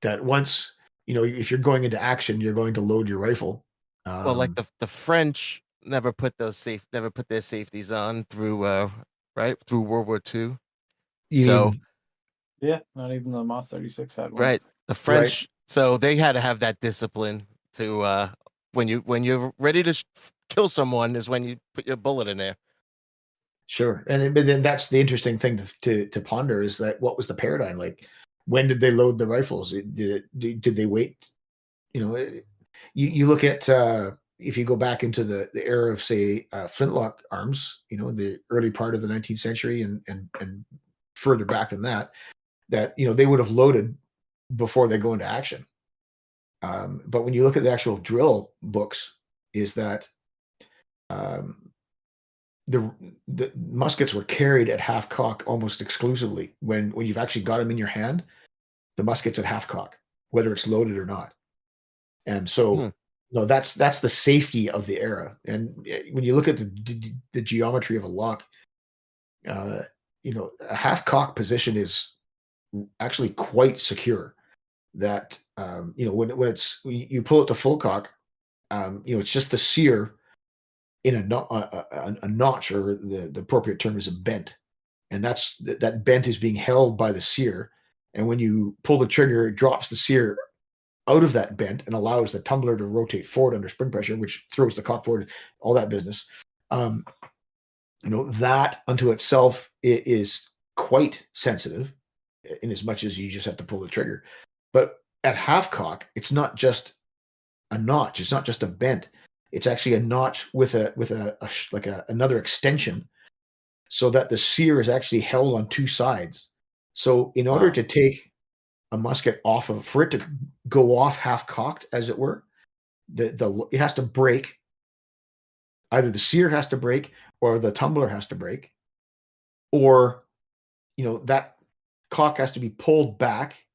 That once, if you're going into action, you're going to load your rifle. Well, like the French never put their safeties on through World War II. Yeah, not even the Moss 36 had one. Right, the French, so they had to have that discipline to when you're ready to kill someone is when you put your bullet in there. Sure, but then that's the interesting thing to ponder, is that what was the paradigm like? When did they load the rifles? Did they wait? You look at if you go back into the era of, say, flintlock arms, the early part of the 19th century and further back than that they would have loaded before they go into action. But when you look at the actual drill books, is that the muskets were carried at half cock almost exclusively. When you've actually got them in your hand, the musket's at half cock, whether it's loaded or not. And so, that's the safety of the era. And when you look at the geometry of a lock, a half cock position is actually quite secure. That when you pull it to full cock, it's just the sear in a notch, or the appropriate term is a bent, and that bent is being held by the sear. And when you pull the trigger, it drops the sear out of that bent and allows the tumbler to rotate forward under spring pressure, which throws the cock forward, all that business. That unto itself is quite sensitive, in as much as you just have to pull the trigger. But at half cock, it's not just a notch. It's not just a bent. It's actually a notch with another extension, so that the sear is actually held on two sides. So in order to take a musket for it to go off half cocked, as it were, it has to break. Either the sear has to break, or the tumbler has to break, or that cock has to be pulled back,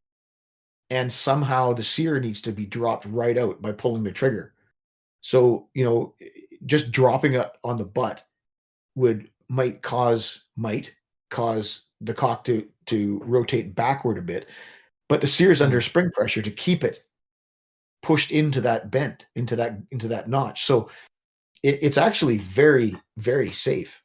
and somehow the sear needs to be dropped right out by pulling the trigger. So just dropping it on the butt might cause the cock to rotate backward a bit, but the sear is under spring pressure to keep it pushed into that bent, into that notch. So it's actually very, very safe.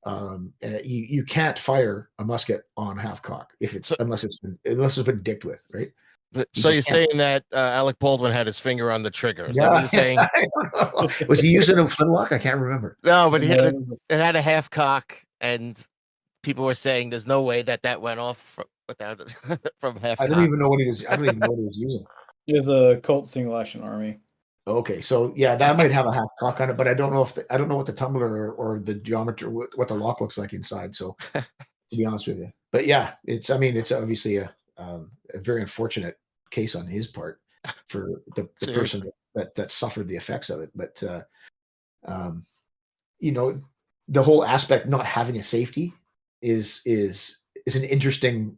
You can't fire a musket on half cock unless it's been dicked with, right? So you're saying that Alec Baldwin had his finger on the trigger? Is that what you're saying? Was he using a flintlock? I can't remember. No, but it had a half cock, and people were saying there's no way that went off without from half cock. I don't even know what he was using. He was a Colt single action army. Okay, so yeah, that might have a half cock on it, but I don't know what the tumbler or the geometry, what the lock looks like inside. So to be honest with you, but yeah, it's obviously a very unfortunate case on his part for the person that suffered the effects of it. But the whole aspect not having a safety is an interesting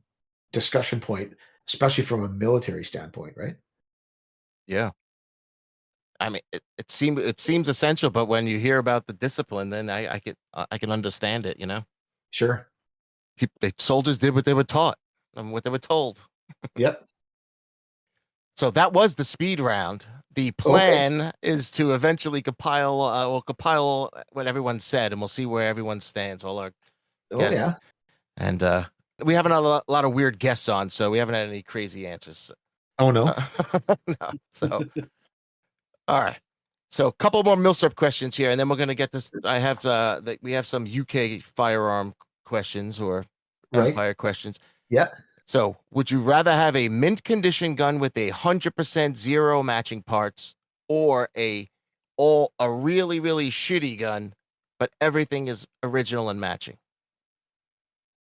discussion point, especially from a military standpoint, right? Yeah. I mean, it seems essential, but when you hear about the discipline, then I can understand it. Sure. The soldiers did what they were taught and what they were told. Yep. So that was the speed round. The plan is to eventually compile what everyone said, and we'll see where everyone stands. All our guests. Yeah. And we haven't had a lot of weird guests on, so we haven't had any crazy answers. Oh no. No. So. All right. So a couple more Milsurp questions here, and then we're going to get this. We have some UK firearm questions or Empire questions. Yeah. So would you rather have a mint condition gun with 100% zero matching parts, or a really, really shitty gun, but everything is original and matching?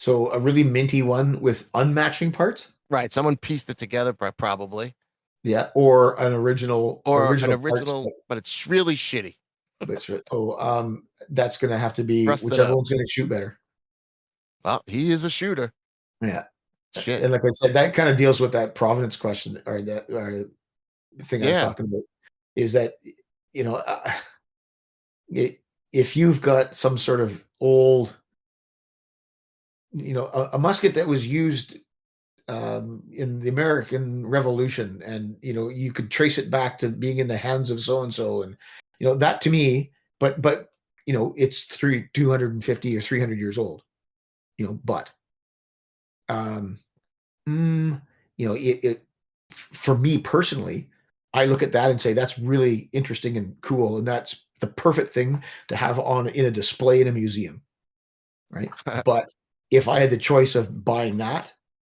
So a really minty one with unmatching parts? Right. Someone pieced it together, probably. Yeah, or an original or an original parts, original, but it's really shitty. that's going to have to be Rusted whichever up. one's going to shoot better. Well, he is a shooter. Yeah. Shit. And like I said, that kind of deals with that provenance question or that thing I was Yeah. talking about, is that, you know, if you've got some sort of old, you know, a musket that was used in the American Revolution, and you know, you could trace it back to being in the hands of so and so, and you know, that to me, but you know, it's 250 or 300 years old, you know, but you know, it for me personally, I look at that and say that's really interesting and cool, and that's the perfect thing to have on in a display in a museum, right? But if I had the choice of buying that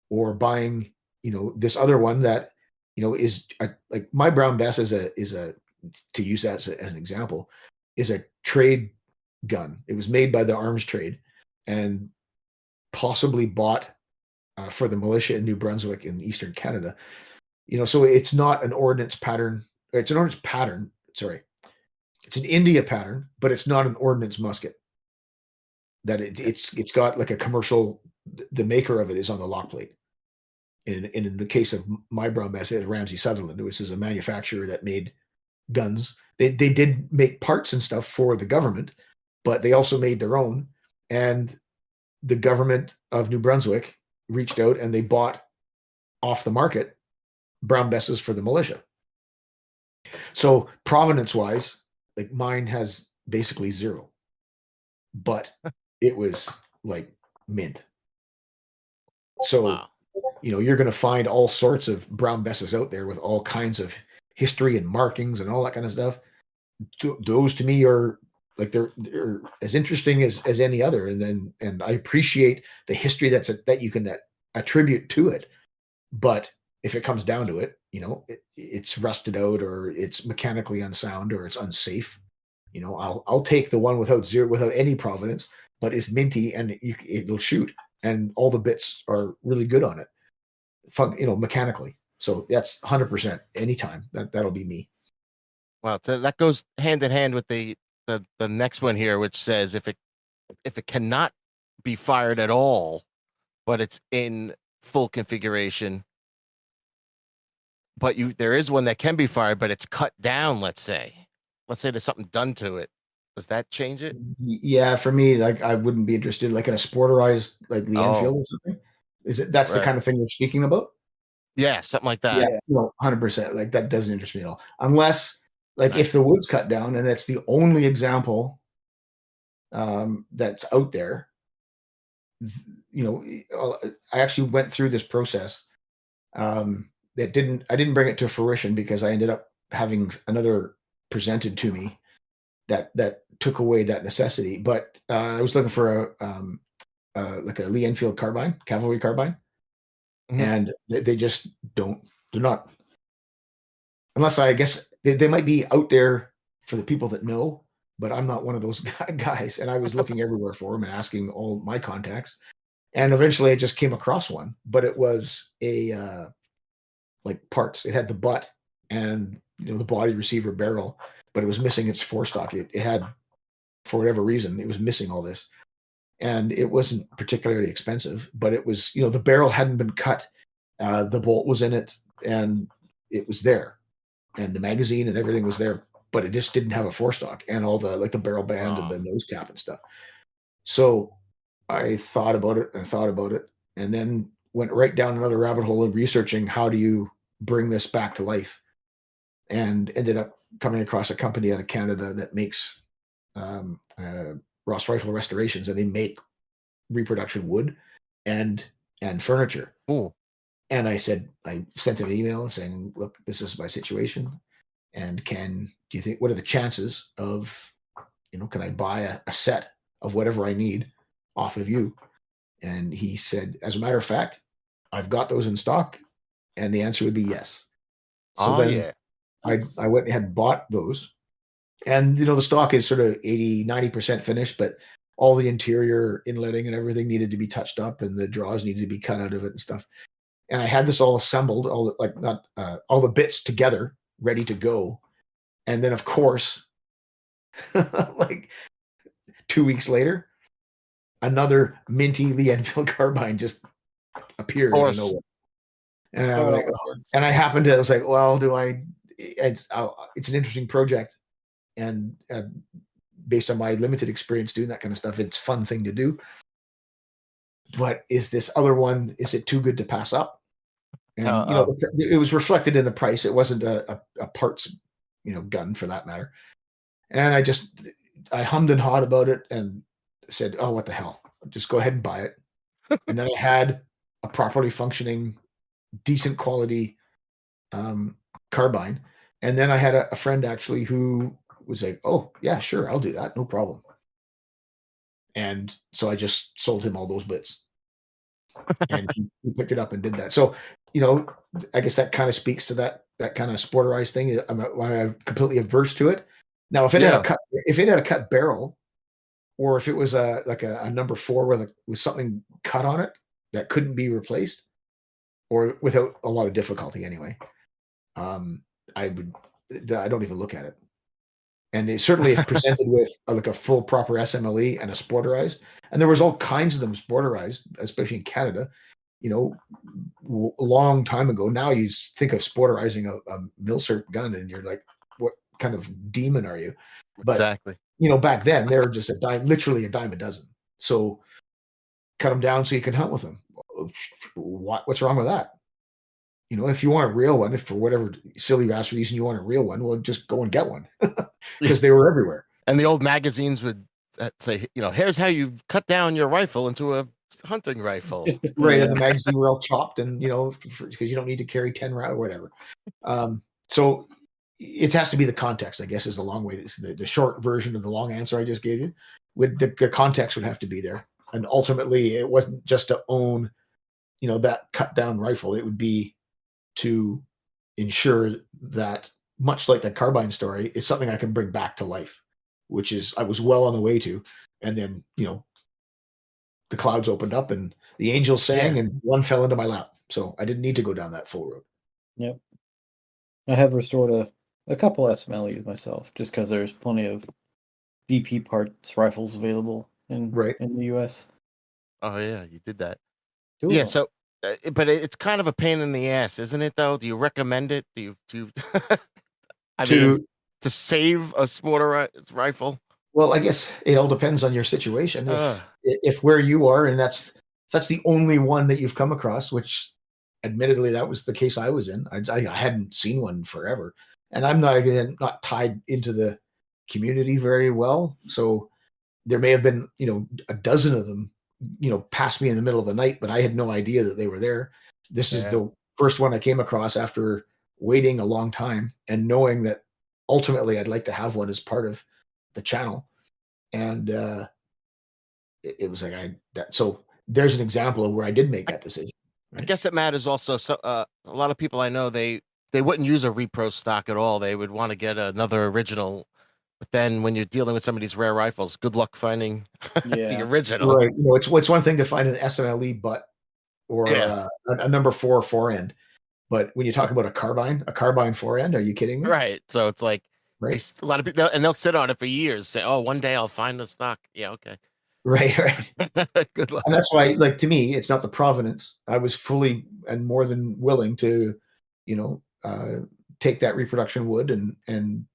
or buying, you know, this other one that, you know, is like my Brown Bess is a to use that as an example, is a trade gun. It was made by the arms trade and possibly bought for the militia in New Brunswick in Eastern Canada. You know, so it's not an ordnance pattern. It's an ordnance pattern. Sorry, it's an India pattern, but it's not an ordnance musket. That it's got like a commercial. The maker of it is on the lock plate. And in the case of my Brown Bess, it Ramsey Sutherland, which is a manufacturer that made guns. They did make parts and stuff for the government, but they also made their own. And the government of New Brunswick reached out and they bought off the market Brown Besses for the militia. So provenance wise, like mine has basically zero, but it was like mint. So, wow. you know, you're going to find all sorts of Brown Besses out there with all kinds of history and markings and all that kind of stuff. Those to me are like they're as interesting as any other. And I appreciate the history that you can attribute to it. But if it comes down to it, you know, it's rusted out or it's mechanically unsound or it's unsafe. You know, I'll take the one without any provenance, but it's minty and it'll shoot, and all the bits are really good on it, you know, mechanically. So that's 100% anytime. That'll be me. Well, that goes hand in hand with the next one here, which says if it cannot be fired at all, but it's in full configuration, but there is one that can be fired, but it's cut down. Let's say there's something done to it. Does that change it? Yeah, for me, like I wouldn't be interested like in a sporterized like Lee-Enfield or something. That's the Right. kind of thing you're speaking about? Yeah, something like that. Yeah, no, 100%. Like that doesn't interest me at all. Unless like if the wood's cut down and that's the only example that's out there, you know, I actually went through this process. I didn't bring it to fruition because I ended up having another presented to me that took away that necessity. But I was looking for like a Lee-Enfield carbine, cavalry carbine, and they just don't. They're not, unless I guess they might be out there for the people that know. But I'm not one of those guys. And I was looking everywhere for them and asking all my contacts, and eventually I just came across one. But it was a like parts. It had the butt and, you know, the body, receiver, barrel, but it was missing its forestock. It had, for whatever reason, it was missing all this. And it wasn't particularly expensive, but it was, you know, the barrel hadn't been cut. The bolt was in it and it was there. And the magazine and everything was there, but it just didn't have a forestock and all the, like the barrel band and the nose cap and stuff. So I thought about it and then went right down another rabbit hole of researching how do you bring this back to life, and ended up coming across a company out of Canada that makes Ross Rifle Restorations, and they make reproduction wood and furniture. Ooh. And I sent an email saying, look, this is my situation, and do you think, what are the chances of, you know, can I buy a set of whatever I need off of you? And he said, as a matter of fact, I've got those in stock. And the answer would be yes. So I went and had bought those. And, you know, the stock is sort of 90% finished, but all the interior inletting and everything needed to be touched up and the draws needed to be cut out of it and stuff. and I had this all assembled, all the bits together, ready to go. And then, of course, like 2 weeks later, another minty Lee-Enfield carbine just appeared out of nowhere. And I was like, oh. And I was like, well, it's an interesting project. And based on my limited experience doing that kind of stuff, it's a fun thing to do. But is this other one, is it too good to pass up? And, it was reflected in the price. It wasn't a parts, gun for that matter. And I hummed and hawed about it and said, oh, what the hell? Just go ahead and buy it. And then I had a properly functioning, decent quality carbine. And then I had a friend actually who was like, oh, yeah, sure, I'll do that. No problem. And so I just sold him all those bits. And he picked it up and did that. So, I guess that kind of speaks to that kind of sporterized thing. I'm completely averse to it. Now, if it had a cut barrel, or if it was a number 4 with something cut on it that couldn't be replaced, or without a lot of difficulty anyway, I don't even look at it. And they certainly if presented with a full proper SMLE and a sporterized, and there was all kinds of them sporterized, especially in Canada, a long time ago. Now you think of sporterizing a Milsurp gun and you're like, what kind of demon are you? But, exactly. Back then they were just literally a dime a dozen. So cut them down so you can hunt with them. What's wrong with that? If you want a real one, if for whatever silly ass reason you want a real one, well, just go and get one because they were everywhere. And the old magazines would say, here's how you cut down your rifle into a hunting rifle. Right. And the magazine were all chopped and, because you don't need to carry 10 rounds or whatever. So it has to be the context, I guess, is the long way. The short version of the long answer I just gave you. The context would have to be there. And ultimately, it wasn't just to own, that cut down rifle. It would be to ensure that, much like that carbine story, is something I can bring back to life, which is I was well on the way to. And then, the clouds opened up and the angels sang and one fell into my lap. So I didn't need to go down that full road. Yep. I have restored a couple SMLEs myself, just because there's plenty of DP parts rifles available in the US. Oh yeah, you did that. Cool. Yeah, so but it's kind of a pain in the ass, isn't it though? Do you recommend it? Do you to save a sporterized rifle? Well, I guess it all depends on your situation. If where you are, and that's the only one that you've come across, which admittedly that was the case I was in. I hadn't seen one forever, and I'm not tied into the community very well. So there may have been a dozen of them past me in the middle of the night, but I had no idea that they were there. This is the first one I came across after waiting a long time and knowing that ultimately I'd like to have one as part of the channel. And it was like so there's an example of where I did make that decision. Right? I guess it matters also. So a lot of people I know, they wouldn't use a repro stock at all. They would want to get another original. But then when you're dealing with some of these rare rifles, good luck finding the original. Right. It's one thing to find an SMLE butt or a number 4 forend. But when you talk about a carbine forend, are you kidding me? Right. So it's like a lot of people, and they'll sit on it for years, say, oh, one day I'll find the stock. Yeah, okay. Right. Good luck. And that's why, to me, it's not the provenance. I was fully and more than willing to, take that reproduction wood and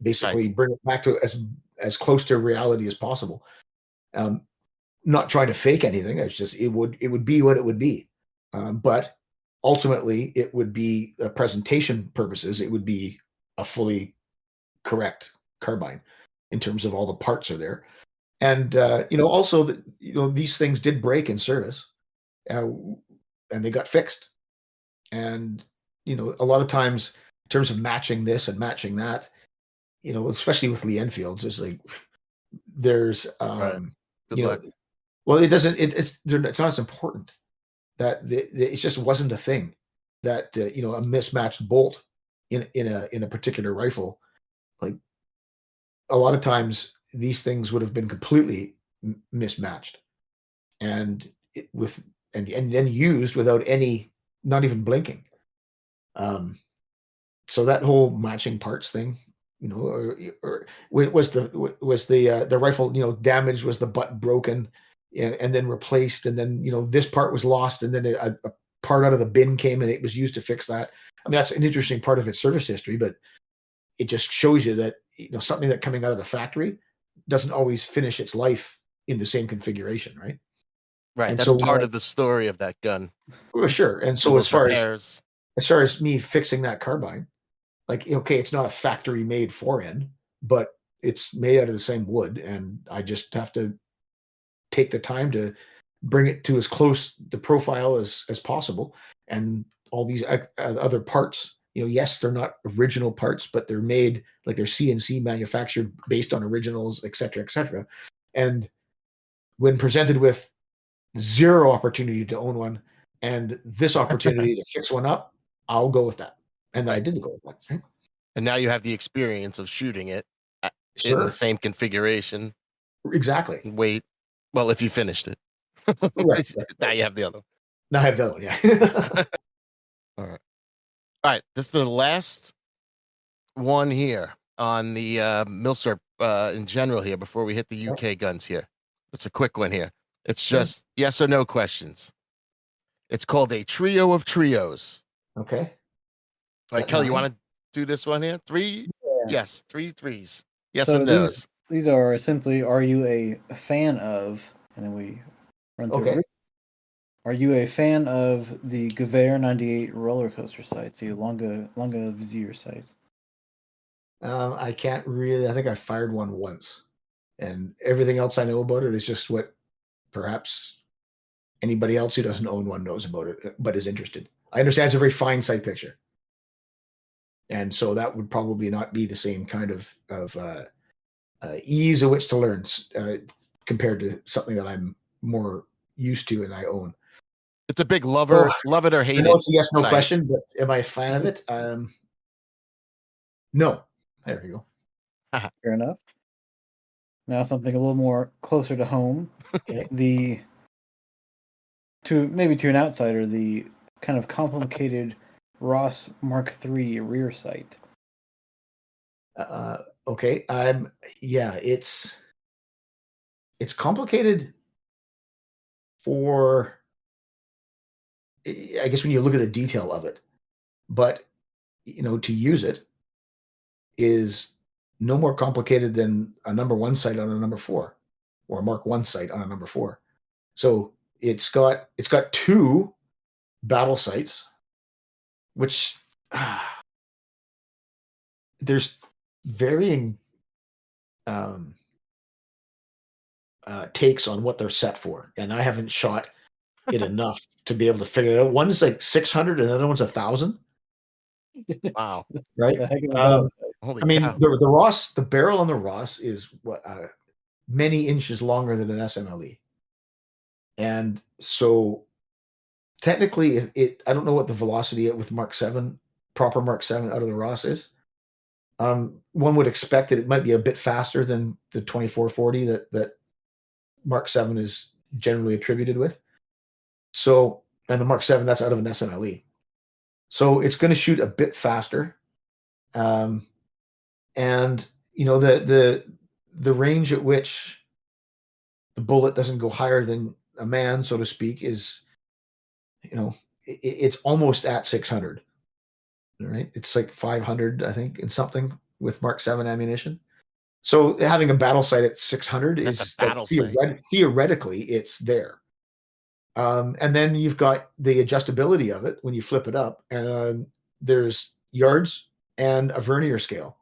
basically bring it back to as close to reality as possible. Not trying to fake anything. It's just it would be what it would be. But ultimately, it would be presentation purposes. It would be a fully correct carbine in terms of all the parts are there. And also that these things did break in service, and they got fixed. And a lot of times in terms of matching this and matching that, especially with Lee-Enfields, is like there's well, it doesn't. It's not as important that it just wasn't a thing that a mismatched bolt in a particular rifle. Like a lot of times these things would have been completely mismatched and then used without any not even blinking. So that whole matching parts thing, or was the rifle, damaged? Was the butt broken and then replaced? And then, this part was lost, and then a part out of the bin came and it was used to fix that. I mean, that's an interesting part of its service history, but it just shows you that, something that coming out of the factory doesn't always finish its life in the same configuration, right? Right. And That's so, part of the story of that gun. well, sure. And so Those repairs. as far as me fixing that carbine, like, okay, it's not a factory made forend, but it's made out of the same wood, and I just have to take the time to bring it to as close the profile as possible. And all these other parts, yes, they're not original parts, but they're made like they're CNC manufactured based on originals, et cetera, et cetera. And when presented with zero opportunity to own one and this opportunity to fix one up, I'll go with that. And I did go with that. Right? And now you have the experience of shooting it in Sure. the same configuration. Exactly. Wait. Well, if you finished it. Right. Now you have the other. Now I have that one, yeah. All right. All right. This is the last one here on the Milsurp in general here before we hit the UK guns here. It's a quick one here. It's just yes or no questions. It's called a trio of trios. Okay. All right, Kelly, you want to do this one here? 3? Yeah. Yes, 3 threes. Yes So or no's. These are simply, are you a fan of, and then we run through Okay. it. Are you a fan of the Gewehr 98 roller coaster sights, the Longa Vizier sights? I can't really. I think I fired one once, and everything else I know about it is just what perhaps anybody else who doesn't own one knows about it, but is interested. I understand it's a very fine sight picture, and so that would probably not be the same kind of ease of which to learn compared to something that I'm more used to and I own. It's a big love it or hate I know it. it's a yes no sight. question, but am I a fan of it? No. There you go. Fair enough. Now something a little more closer to home. Okay. To an outsider, the kind of complicated Ross Mark III rear sight. Okay. It's complicated for, I guess, when you look at the detail of it, but to use it is no more complicated than a number 1 sight on a number 4, or a Mark 1 sight on a number 4. So it's got 2 battle sights, which there's varying takes on what they're set for, and I haven't shot it enough to be able to figure it out. One's like 600 and the other one's 1,000. Wow. Right. Holy I mean, cow. the barrel on the Ross is what many inches longer than an SMLE, and so technically, I don't know what the velocity with proper Mark 7 out of the Ross is. One would expect it might be a bit faster than the 2440 that Mark 7 is generally attributed with. So, and the Mark 7, that's out of an SMLE. So it's going to shoot a bit faster. And the range at which the bullet doesn't go higher than a man, so to speak, is, it's almost at 600. Right? It's like 500, I think, and something with Mark 7 ammunition. So having a battle sight at 600 is theoretically it's there. And then you've got the adjustability of it when you flip it up, and there's yards and a vernier scale.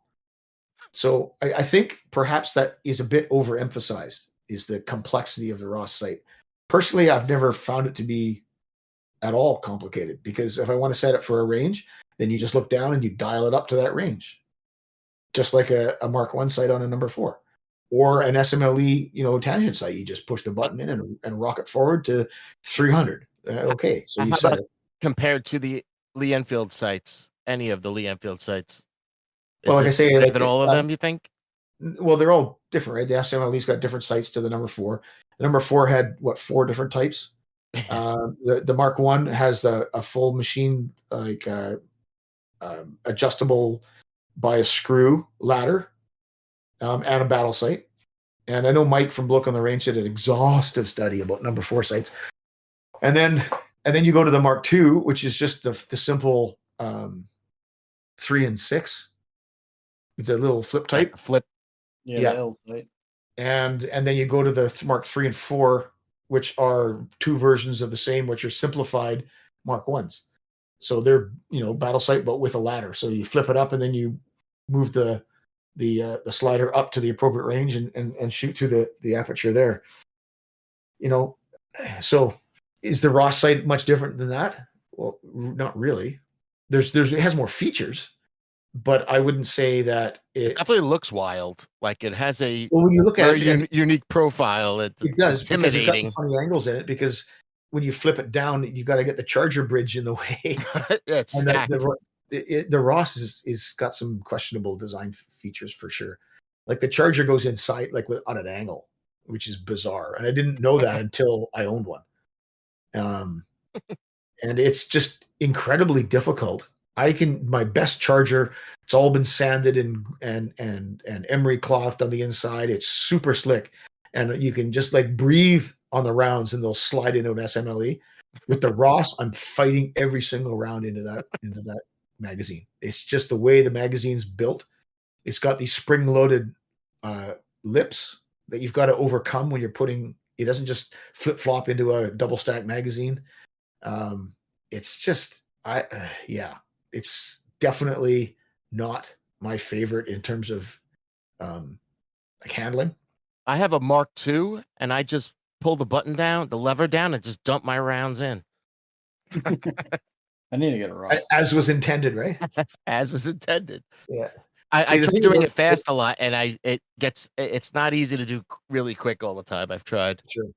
So I think perhaps that is a bit overemphasized, is the complexity of the Ross sight. Personally, I've never found it to be at all complicated, because if I want to set it for a range, then you just look down and you dial it up to that range, just like a Mark 1 sight on a number 4, or an SMLE, tangent sight. You just push the button in and rock it forward to 300. Okay, so you set it. Compared to the Lee-Enfield sights, any of the Lee-Enfield sights, Well, like I say, better than all of them, you think? Well, they're all different, right? The SMLE's got different sights to the number 4. The number 4 had 4 different types. The Mark 1 has a full machine, like adjustable by a screw ladder, and a battle sight. And I know Mike from Bloke on the Range did an exhaustive study about number 4 sights. And then you go to the Mark II, which is just the simple 3 and 6. It's a little flip type. Flip. Yeah. The L sight. And then you go to the Mark 3 and 4, which are 2 versions of the same, which are simplified Mark 1s. So they're, battle sight, but with a ladder. So you flip it up and then you move the slider up to the appropriate range and shoot through the aperture there. So is the Ross sight much different than that? Well, not really. It has more features, but I wouldn't say that it definitely looks wild. Like it has a when you look at it, unique profile. It does, intimidating. Because it's got funny angles in it, because when you flip it down, you got to get the charger bridge in the way. Yeah, it's stacked. The Ross is got some questionable design features for sure. Like the charger goes inside, like on an angle, which is bizarre, and I didn't know that until I owned one. And it's just incredibly difficult. My best charger, it's all been sanded and emery clothed on the inside. It's super slick, and you can just like breathe on the rounds and they'll slide into an SMLE. With the Ross, I'm fighting every single round into that magazine. It's just the way the magazine's built. It's got these spring-loaded lips that you've got to overcome when you're putting. It doesn't just flip-flop into a double-stack magazine. It's just, it's definitely not my favorite in terms of like handling. I have a Mark II, and I just pull the button down, the lever down, and just dump my rounds in. I need to get a Ross. As was intended, right? As was intended. Yeah. I tried doing it fast a lot, and it's not easy to do really quick all the time. I've tried. Sure.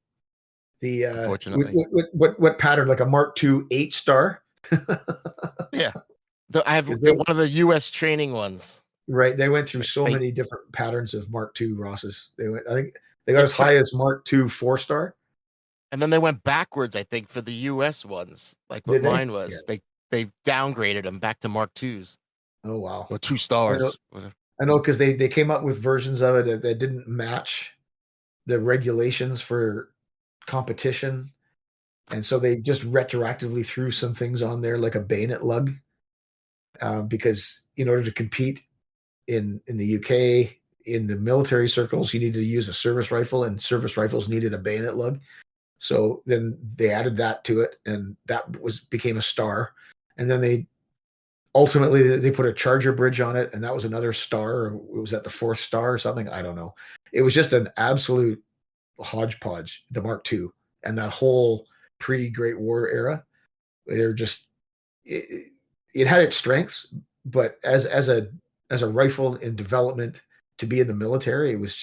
Unfortunately, what pattern? Like a Mark II 8-star? Yeah. I have one of the U.S. training ones. Right. They went through so many different patterns of Mark II Rosses. I think they got as high as Mark II 4-star. And then they went backwards, I think, for the U.S. ones, like what mine was. Yeah. They downgraded them back to Mark IIs. Oh, wow. Or 2 stars. I know, because they came up with versions of it that didn't match the regulations for competition. And so they just retroactively threw some things on there, like a bayonet lug, because in order to compete in the UK, in the military circles, you needed to use a service rifle, and service rifles needed a bayonet lug. So then they added that to it, and that became a star. And then they ultimately put a charger bridge on it, and that was another star. Or it was at the 4th star or something. I don't know. It was just an absolute hodgepodge, the Mark II, and that whole pre-Great War era. They're just it had its strengths, but as a rifle in development to be in the military, it was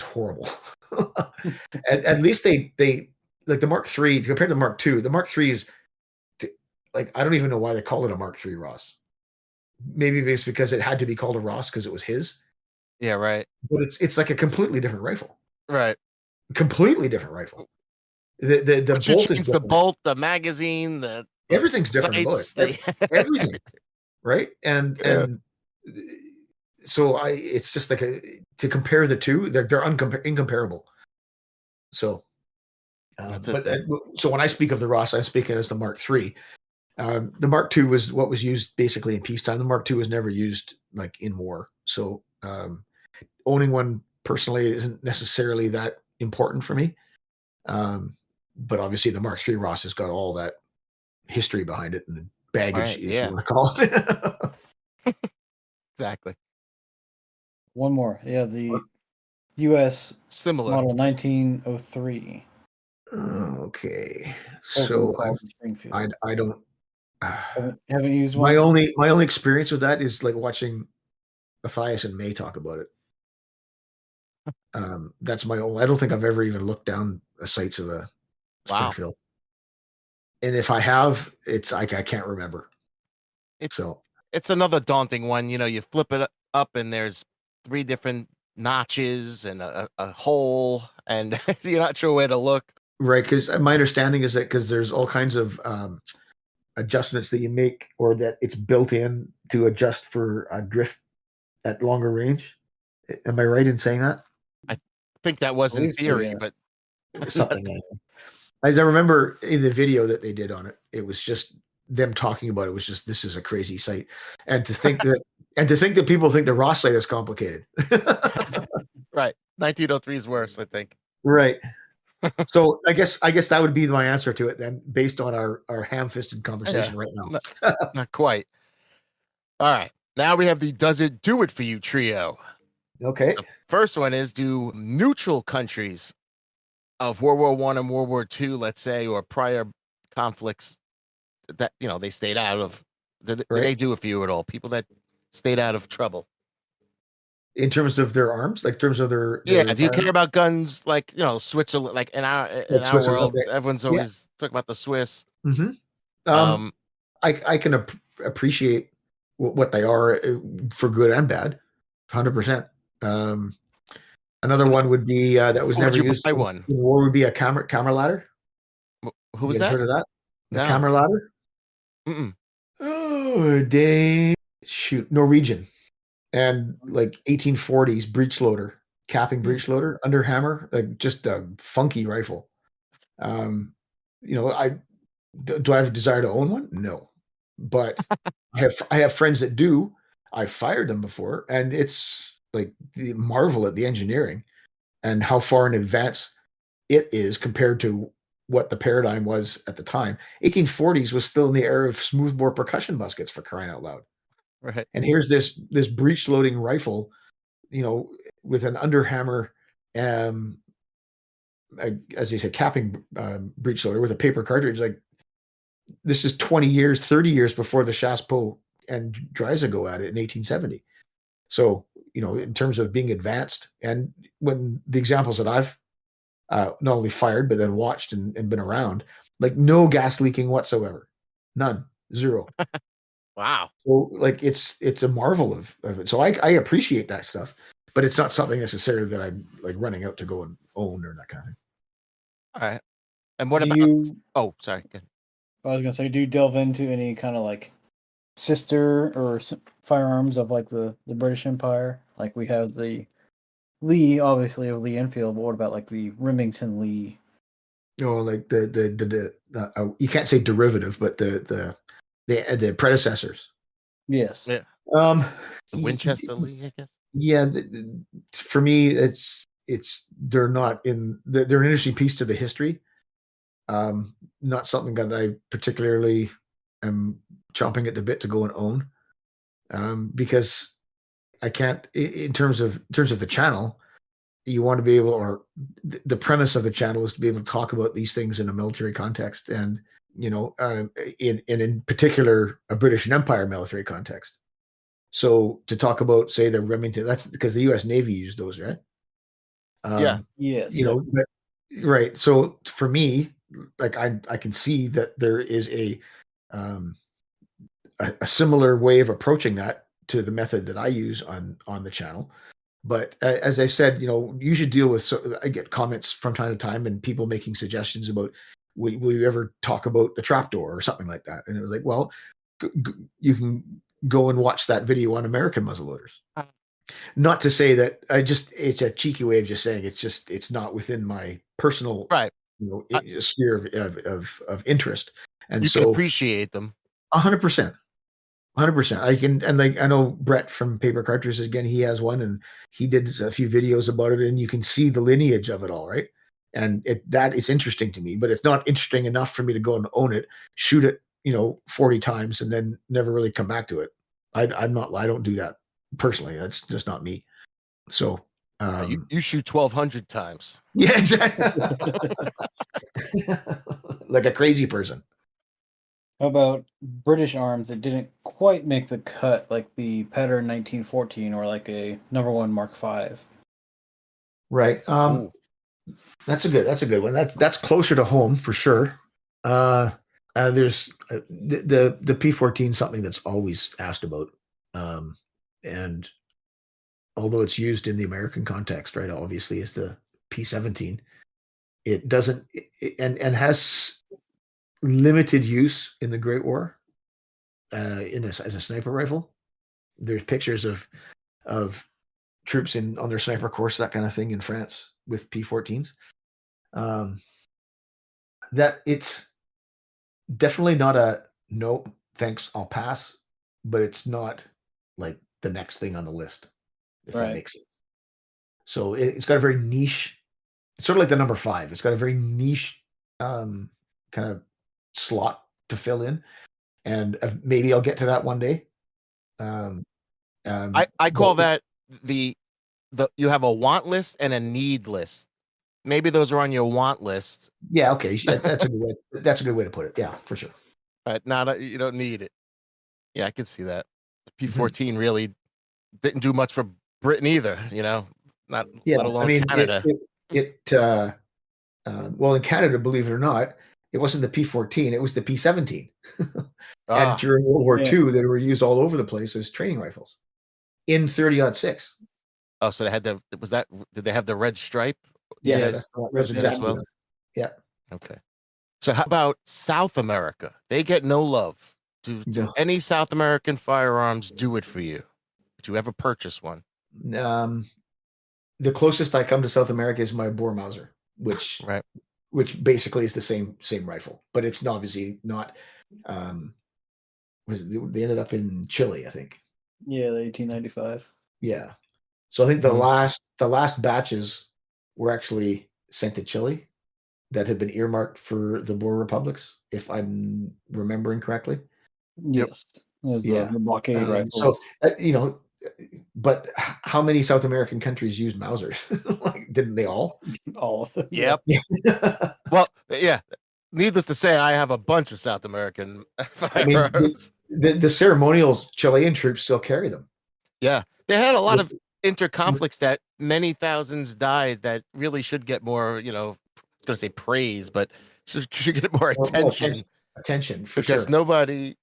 horrible. At least they like the Mark III compared to the Mark II. The Mark III is like, I don't even know why they call it a Mark III Ross. Maybe it's because it had to be called a Ross because it was his. Yeah, right. But it's like a completely different rifle. Right. Completely different rifle. The bolt is the bolt, the magazine, everything's different about it. Everything. Right. And so it's just like to compare the two, they're incomparable. So so when I speak of the Ross, I'm speaking as the Mark III. The Mark II was what was used basically in peacetime. The Mark II was never used like in war. So owning one personally isn't necessarily that important for me. But obviously the Mark III Ross has got all that history behind it and baggage, if you want to call it. Exactly. One more. Yeah, the US similar model 1903. Okay. So I don't haven't used one. My only experience with that is like watching Matthias and May talk about it. That's my only. I don't think I've ever even looked down the sights of a Springfield. And if I have, I can't remember. It's another daunting one. You flip it up and there's 3 different notches and a hole, and you're not sure where to look. Right, because my understanding is that because there's all kinds of adjustments that you make, or that it's built in to adjust for drift at longer range. Am I right in saying that? I think that was in believe so, theory, yeah. but Something like that. As I remember in the video that they did on it, it was just them talking about it. Was just, this is a crazy site, and to think that people think the raw site is complicated. right. 1903 is worse, I think. Right. So I guess that would be my answer to it then, based on our ham-fisted conversation right now. Not quite. All right. Now we have the Does It Do It For You trio. Okay. The first one is, do neutral countries of World War I and World War II, let's say, or prior conflicts that, they stayed out of, did they do it for you at all? People that stayed out of trouble. In terms of their arms, like in terms of their do you care firearms? about guns, like, Switzerland, like in our world, okay. everyone's always talking about the Swiss. Mm-hmm. I can appreciate what they are for good and bad, 100%. Another one would be that was never used in war would be a camera ladder. Who was that? Heard of that? The No. camera ladder? Mm-mm. Oh, shoot, Norwegian. And like 1840s breech loader, capping breech loader, under hammer, like just a funky rifle. Do I have a desire to own one? No, but I have friends that do. I fired them before, and it's like the marvel at the engineering and how far in advance it is compared to what the paradigm was at the time. 1840s was still in the era of smoothbore percussion muskets, for crying out loud. Right. And here's this breech loading rifle, with an underhammer, as they said, capping breech loader with a paper cartridge. Like, this is 20 years, 30 years before the Chassepot and Dreiser go at it in 1870. So, in terms of being advanced, and when the examples that I've not only fired but then watched and been around, like no gas leaking whatsoever, none, zero. Wow. So like it's a marvel of it. So I appreciate that stuff, but it's not something necessarily that I'm like running out to go and own or that kind of thing. All right. And what about oh, sorry. I was gonna say, do you delve into any kind of like sister or firearms of like the British Empire? Like we have the Lee, obviously, of Lee-Enfield, but what about like the Remington Lee? Like the you can't say derivative, but the predecessors. Yes. Yeah. The Winchester Lee, I guess. Yeah. For me, it's they're not they're an interesting piece to the history. Not something that I particularly am chomping at the bit to go and own, because I can't. In terms of the channel, you want to be able, or the premise of the channel is to be able to talk about these things in a military context, and in particular a British Empire military context. So to talk about, say, the Remington, that's because the U.S. Navy used those, right? Yes. Right. So for me, like I can see that there is a similar way of approaching that to the method that I use on the channel. But as I said, you should deal with. So I get comments from time to time and people making suggestions about, will you ever talk about the Trapdoor or something like that? And it was like, well, you can go and watch that video on American muzzleloaders. Not to say that it's a cheeky way of just saying it's not within my personal sphere of interest. And you can appreciate them 100%. 100%. I can, and like I know Brett from Paper Cartridges, again, he has one, and he did a few videos about it, and you can see the lineage of it all, right? And that is interesting to me, but it's not interesting enough for me to go and own it, shoot it, 40 times, and then never really come back to it. I don't do that personally. That's just not me. So you shoot 1,200 times. Yeah, exactly. Like a crazy person. How about British arms that didn't quite make the cut, like the Pattern 1914 or like a #1 Mark V? Right. That's a good one. That's closer to home for sure. There's the P14, something that's always asked about, and although it's used in the American context, right, obviously, is the P17. It doesn't, and has limited use in the Great War as a sniper rifle. There's pictures of troops on their sniper course, that kind of thing, in France with P14s. That it's definitely not a no thanks, I'll pass, but it's not like the next thing on the list, if that makes sense. So it's got a very niche, it's sort of like the number 5. It's got a very niche kind of slot to fill in, and maybe I'll get to that one day. I call that the you have a want list and a need list. Maybe those are on your want list. Yeah, okay, that's a good way. That's a good way to put it. Yeah, for sure. But you don't need it. Yeah, I can see that. The P14 really didn't do much for Britain either. Let alone Canada. Well, in Canada, believe it or not, it wasn't the P14; it was the P17. And during World War II, they were used all over the place as training rifles in 30-06. Oh, so they had did they have the red stripe? Yes, that's exactly well. Yeah. Okay. So how about South America? They get no love. Do any South American firearms do it for you? Did you ever purchase one? The closest I come to South America is my Boer Mauser, which basically is the same rifle, but it's obviously not. They ended up in Chile, I think. Yeah, the 1895. Yeah, so I think the last batches were actually sent to Chile that had been earmarked for the Boer republics, if I'm remembering correctly. Yes, the blockade rifles. So but how many South American countries used Mausers? Didn't they all? All of them. Yep. Well, yeah. Needless to say, I have a bunch of South American firearms. The ceremonial Chilean troops still carry them. Yeah, they had a lot of interconflicts that many thousands died that really should get more, I was going to say praise, but should get more attention. Attention, for because sure. Nobody,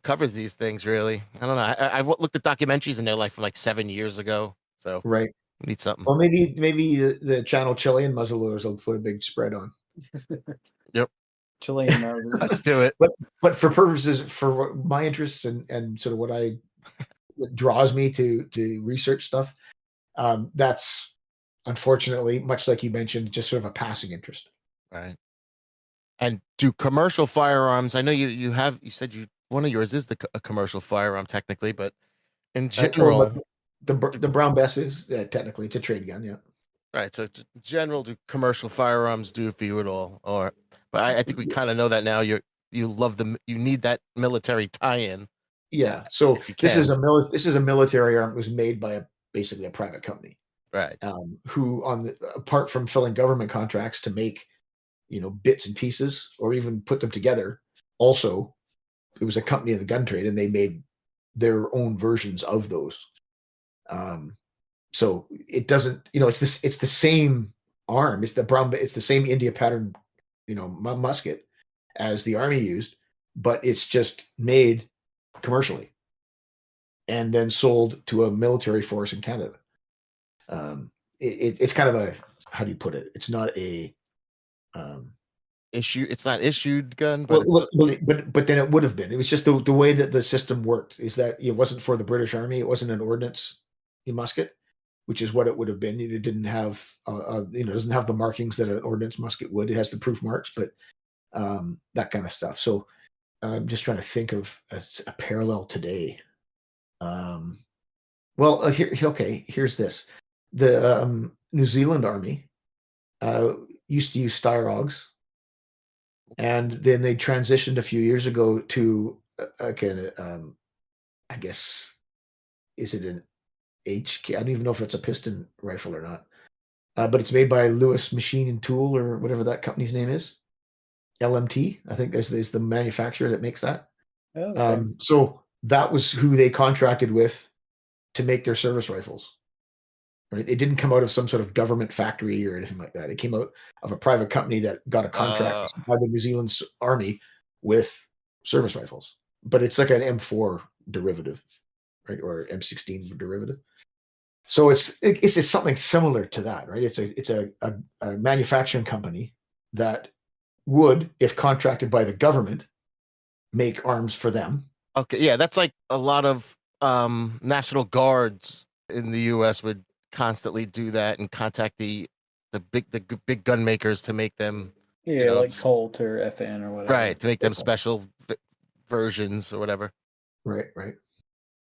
covers these things really. I don't know. I looked at documentaries in their life from like 7 years ago. So we need something. Well, maybe the channel Chilean muzzleloaders will put a big spread on. Yep. Chilean muzzleloaders. Let's do it. But for my interests and sort of what draws me to research stuff, that's unfortunately, much like you mentioned, just sort of a passing interest. Right. And do commercial firearms? I know you said one of yours is a commercial firearm technically, but in general, the Brown Bess is technically it's a trade gun. Yeah. Right. So in general, do commercial firearms do it for you at all? But I think we kind of know that now. You need that military tie-in. Yeah. So this is a military arm. It was made by basically a private company. Right. Who apart from filling government contracts to make, bits and pieces or even put them together, also it was a company in the gun trade and they made their own versions of those. So it doesn't, it's the same arm. It's the same India pattern, musket as the Army used, but it's just made commercially and then sold to a military force in Canada. It's kind of a, how do you put it? It's not a it's not issued gun, but but then it would have been. It was just the way that the system worked is that it wasn't for the British Army. It wasn't an ordnance musket, which is what it would have been. It didn't have doesn't have the markings that an ordnance musket would. It has the proof marks, but that kind of stuff. So I'm just trying to think of a parallel today. Here's this. The New Zealand Army used to use Styrogs, and then they transitioned a few years ago to I guess, is it an HK? I don't even know if it's a piston rifle or not, but it's made by Lewis Machine and Tool or whatever that company's name is. LMT, I think is the manufacturer that makes that. Oh, okay. So that was who they contracted with to make their service rifles. Right? It didn't come out of some sort of government factory or anything like that. It came out of a private company that got a contract by the New Zealand Army with service rifles. But it's like an M4 derivative, right, or M16 derivative. So it's something similar to that, right? It's a manufacturing company that would, if contracted by the government, make arms for them. Okay, yeah, that's like a lot of National Guards in the U.S. would constantly do that and contact the big gun makers to make them, Yeah, like Colt or FN or whatever. right, to make them special versions or whatever. Right, right.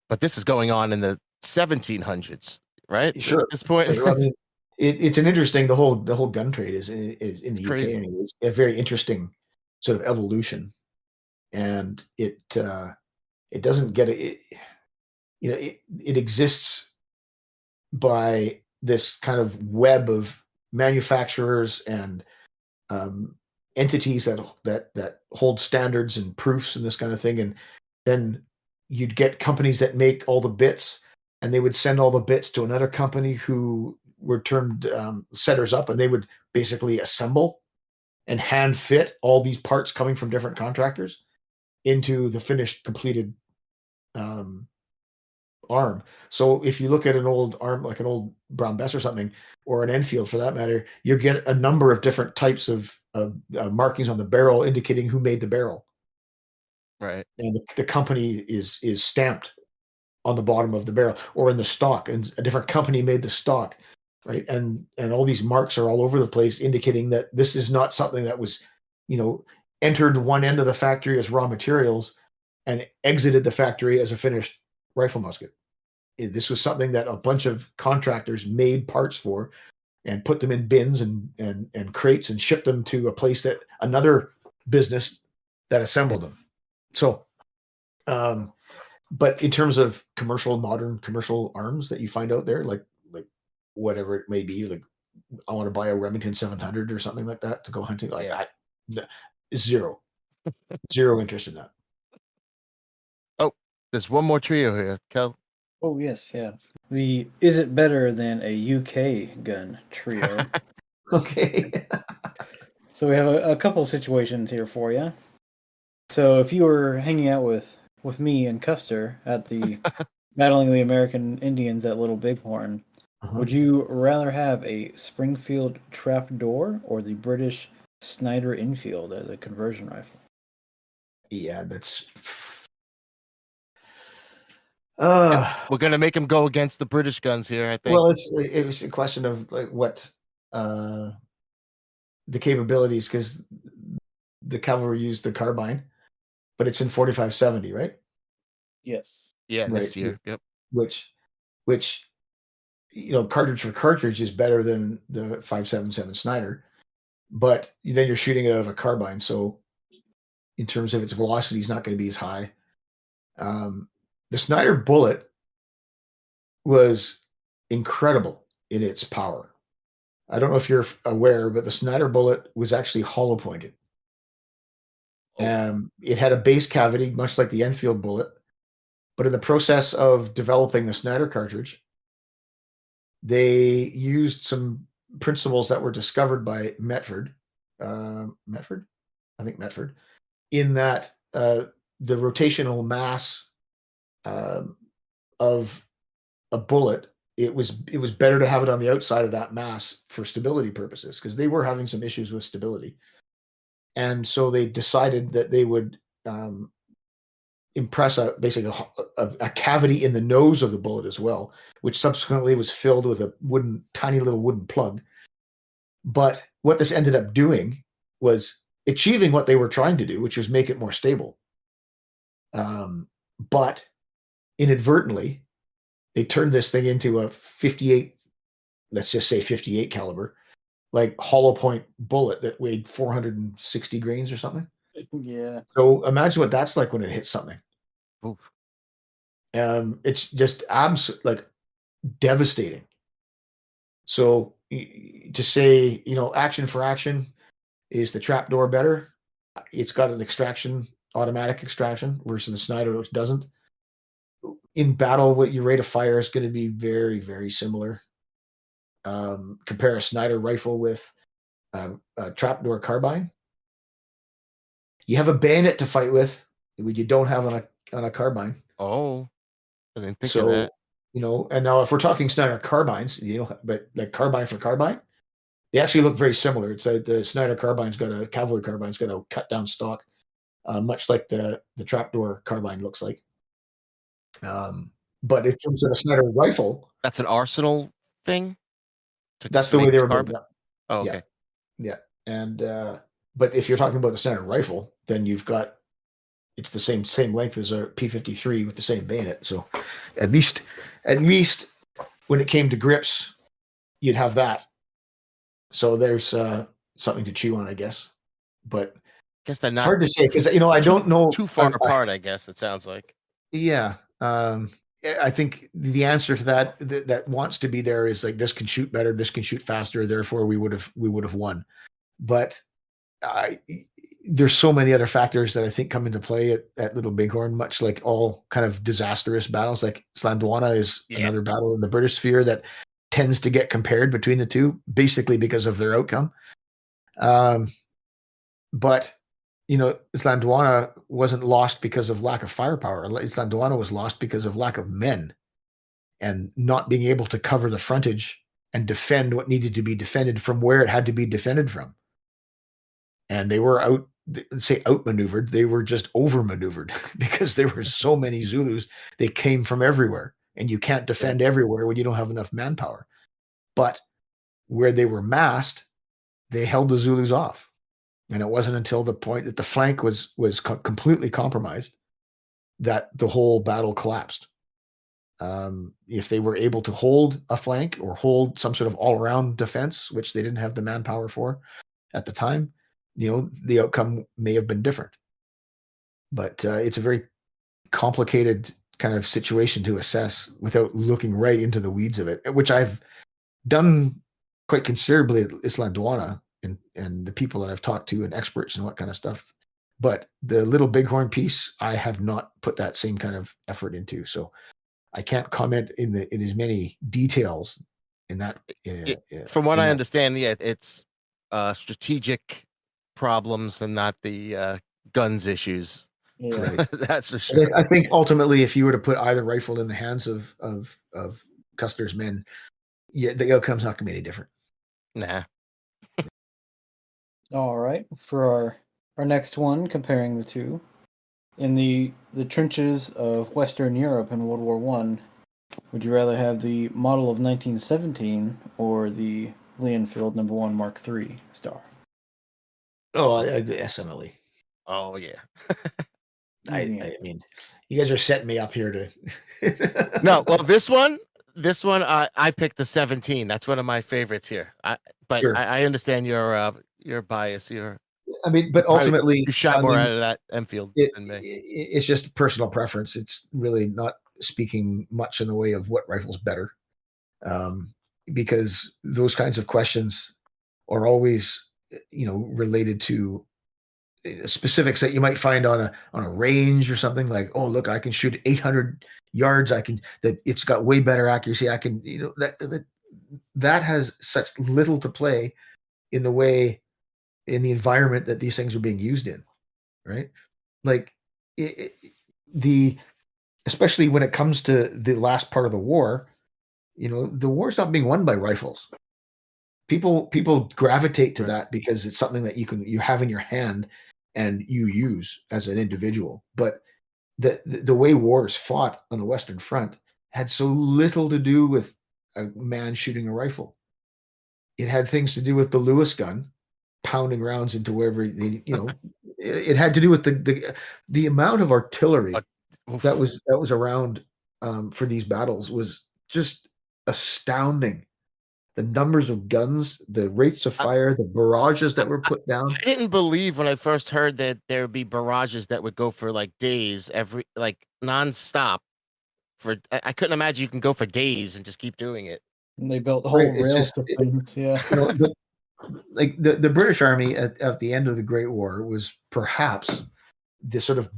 But this is going on in the 1700s, right? Sure. At this point, Sure. I mean, it's an interesting. The whole gun trade is in the UK. crazy. Anyway. It's a very interesting sort of evolution, and it doesn't get it. It exists by this kind of web of manufacturers and entities that hold standards and proofs and this kind of thing, and then you'd get companies that make all the bits, and they would send all the bits to another company who were termed setters up, and they would basically assemble and hand fit all these parts coming from different contractors into the finished completed arm. So if you look at an old arm, like an old Brown Bess or something, or an Enfield for that matter, you get a number of different types of markings on the barrel indicating who made the barrel. Right. And the company is stamped on the bottom of the barrel, or in the stock, and a different company made the stock, right? And all these marks are all over the place, indicating that this is not something that was, entered one end of the factory as raw materials and exited the factory as a finished rifle musket. This was something that a bunch of contractors made parts for and put them in bins and crates and shipped them to a place that another business that assembled them. So, but in terms of modern commercial arms that you find out there, like whatever it may be, like I want to buy a Remington 700 or something like that to go hunting, zero interest in that. Oh, there's one more trio here, Kel. Oh yes, yeah. Is it better than a UK gun trio? Okay. So we have a couple situations here for you. So if you were hanging out with me and Custer at the battling the American Indians at Little Bighorn, would you rather have a Springfield Trapdoor or the British Snider-Enfield as a conversion rifle? Yeah, that's. We're gonna make him go against the British guns here, I think. Well, it was a question of like what the capabilities, because the cavalry used the carbine, but it's in 45-70, right? Yes. Yeah, right. this year. Yep. Which cartridge for cartridge is better than the 5.77 Snider, but then you're shooting it out of a carbine, so in terms of its velocity, is not going to be as high. The Snider bullet was incredible in its power. I don't know if you're aware, but the Snider bullet was actually hollow pointed. It had a base cavity, much like the Enfield bullet, but in the process of developing the Snider cartridge, they used some principles that were discovered by Metford, in that the rotational mass of a bullet, it was better to have it on the outside of that mass for stability purposes, because they were having some issues with stability. And so they decided that they would impress basically a cavity in the nose of the bullet as well, which subsequently was filled with a tiny little wooden plug. But what this ended up doing was achieving what they were trying to do, which was make it more stable. But inadvertently, they turned this thing into a 58, let's just say 58 caliber, like hollow point bullet that weighed 460 grains or something. Yeah. So imagine what that's like when it hits something. Oof. It's just like devastating. So to say, action for action, is the Trapdoor better? It's got an automatic extraction, versus the Snider, which doesn't. In battle, what your rate of fire is going to be very, very similar. Compare a Snider rifle with a Trapdoor carbine. You have a bayonet to fight with, which you don't have on a carbine. Oh, I didn't think of that. And now if we're talking Snider carbines, but like carbine for carbine, they actually look very similar. It's the Snider cavalry carbine's got a cut down stock, much like the Trapdoor carbine looks like. But in terms of a Snider rifle, That's an Arsenal thing. That's the way they were built. Oh, okay. Yeah. And but if you're talking about the Snider rifle, then it's the same length as a P53 with the same bayonet. So at least when it came to grips, you'd have that. So there's something to chew on, I guess. But I guess they're not, it's hard to say because I don't know too far apart. I guess it sounds like. Yeah. I think the answer to that wants to be there is like, this can shoot better, this can shoot faster, therefore we would have won. But there's so many other factors that I think come into play at Little Bighorn, much like all kind of disastrous battles. Like Slandwana is another battle in the British sphere that tends to get compared between the two, basically because of their outcome. But Slandwana wasn't lost because of lack of firepower. Slandwana was lost because of lack of men and not being able to cover the frontage and defend what needed to be defended from where it had to be defended from. And they were outmaneuvered. They were just overmaneuvered because there were so many Zulus. They came from everywhere, and you can't defend everywhere when you don't have enough manpower. But where they were massed, they held the Zulus off. And it wasn't until the point that the flank was completely compromised that the whole battle collapsed. If they were able to hold a flank or hold some sort of all-around defense, which they didn't have the manpower for at the time, the outcome may have been different. But it's a very complicated kind of situation to assess without looking right into the weeds of it, which I've done quite considerably at Islandwana. And the people that I've talked to and experts and what kind of stuff. But the Little Bighorn piece, I have not put that same kind of effort into. So I can't comment in as many details in that. From what I understand, it's strategic problems and not the guns issues. Yeah. Right. That's for sure. I think ultimately, if you were to put either rifle in the hands of Custer's men, the outcome's not going to be any different. Nah. All right. For our next one, comparing the two, in the trenches of Western Europe in World War I, would you rather have the model of 1917 or the Lee-Enfield No. 1 Mark III star? Oh, SMLE. Oh yeah. I mean, you guys are setting me up here to. No, well, this one, I picked the 17. That's one of my favorites here. Sure. I understand your bias. But ultimately, you shot more out of that Enfield than me. It's just personal preference. It's really not speaking much in the way of what rifle's better, because those kinds of questions are always, related to specifics that you might find on a range or something. Like, oh, look, I can shoot 800 yards. It's got way better accuracy. I can, that has such little to play in the environment that these things are being used in, right? Like especially when it comes to the last part of the war, the war's not being won by rifles. People gravitate to that because it's something that you have in your hand and you use as an individual. But the way war is fought on the Western Front had so little to do with a man shooting a rifle. It had things to do with the Lewis gun pounding rounds into wherever it had to do with the amount of artillery that was around for these battles was just astounding. The numbers of guns, the rates of fire, the barrages that were put down. I didn't believe when I first heard that there would be barrages that would go for like days, nonstop. I couldn't imagine you can go for days and just keep doing it. And they built whole rail systems. Yeah. Like the British Army at the end of the Great War was perhaps the sort of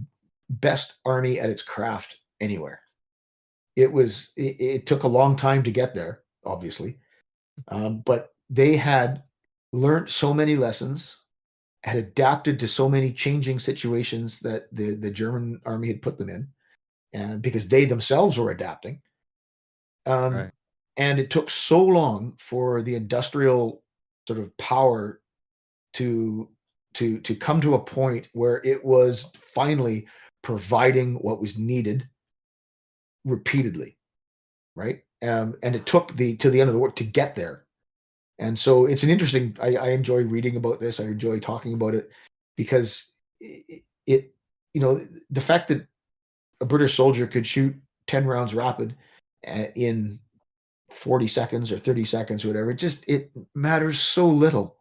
best army at its craft anywhere. It took a long time to get there, obviously. But they had learned so many lessons, had adapted to so many changing situations that the German army had put them in, and because they themselves were adapting. Right. And it took so long for the industrial sort of power to come to a point where it was finally providing what was needed repeatedly, right? And it took to the end of the work to get there. And so it's an interesting. I enjoy reading about this. I enjoy talking about it because it the fact that a British soldier could shoot 10 rounds rapid in 40 seconds or 30 seconds or whatever, it matters so little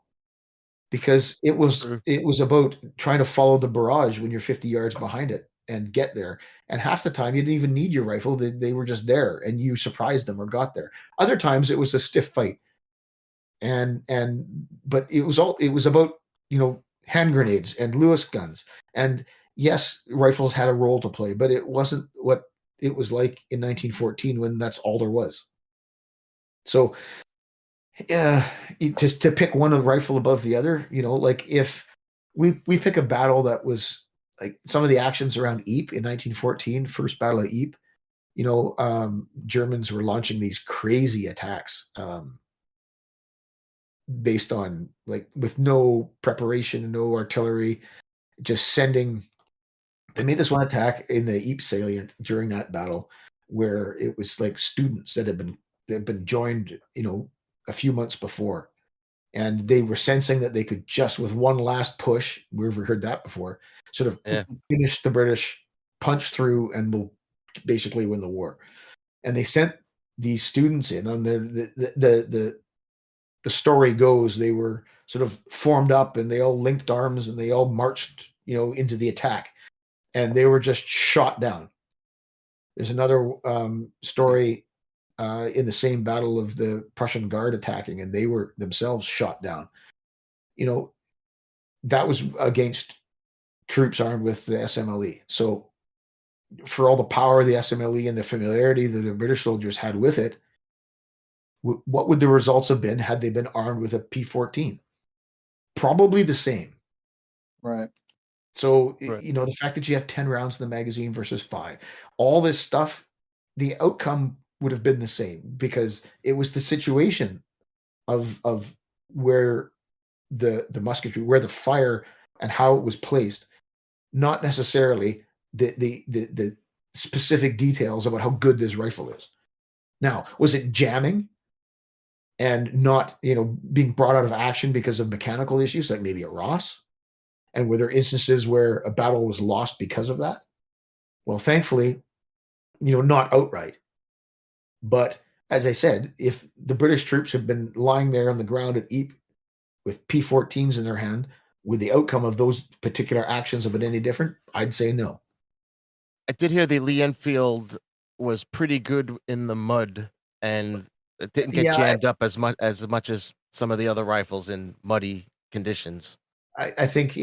because it True. was about trying to follow the barrage when you're 50 yards behind it and get there. And half the time you didn't even need your rifle. They were just there and you surprised them or got there. Other times it was a stiff fight. But it was about, hand grenades and Lewis guns. And yes, rifles had a role to play, but it wasn't what it was like in 1914 when that's all there was. So just to pick one rifle above the other, like if we pick a battle that was like some of the actions around Ypres in 1914, first battle of Ypres, Germans were launching these crazy attacks based on like with no preparation, no artillery, just sending. They made this one attack in the Ypres salient during that battle where it was like students that had been joined, a few months before, and they were sensing that they could just with one last push, we've heard that before, sort of finish the British, punch through, and will basically win the war. And they sent these students in on the story goes they were sort of formed up and they all linked arms and they all marched, into the attack, and they were just shot down. There's another story in the same battle of the Prussian Guard attacking, and they were themselves shot down. That was against troops armed with the SMLE. So for all the power of the SMLE and the familiarity that the British soldiers had with it, what would the results have been had they been armed with a P-14? Probably the same. Right. So, Right. The fact that you have 10 rounds in the magazine versus 5, all this stuff, the outcome would have been the same because it was the situation of where the musketry, where the fire and how it was placed, not necessarily the specific details about how good this rifle is. Now, was it jamming and not, being brought out of action because of mechanical issues like maybe at Ross? And were there instances where a battle was lost because of that? Well, thankfully, not outright. But as I said, if the British troops had been lying there on the ground at Ypres with P-14s in their hand, would the outcome of those particular actions have been any different? I'd say no. I did hear the Lee-Enfield was pretty good in the mud, and it didn't get jammed up as much as some of the other rifles in muddy conditions. I think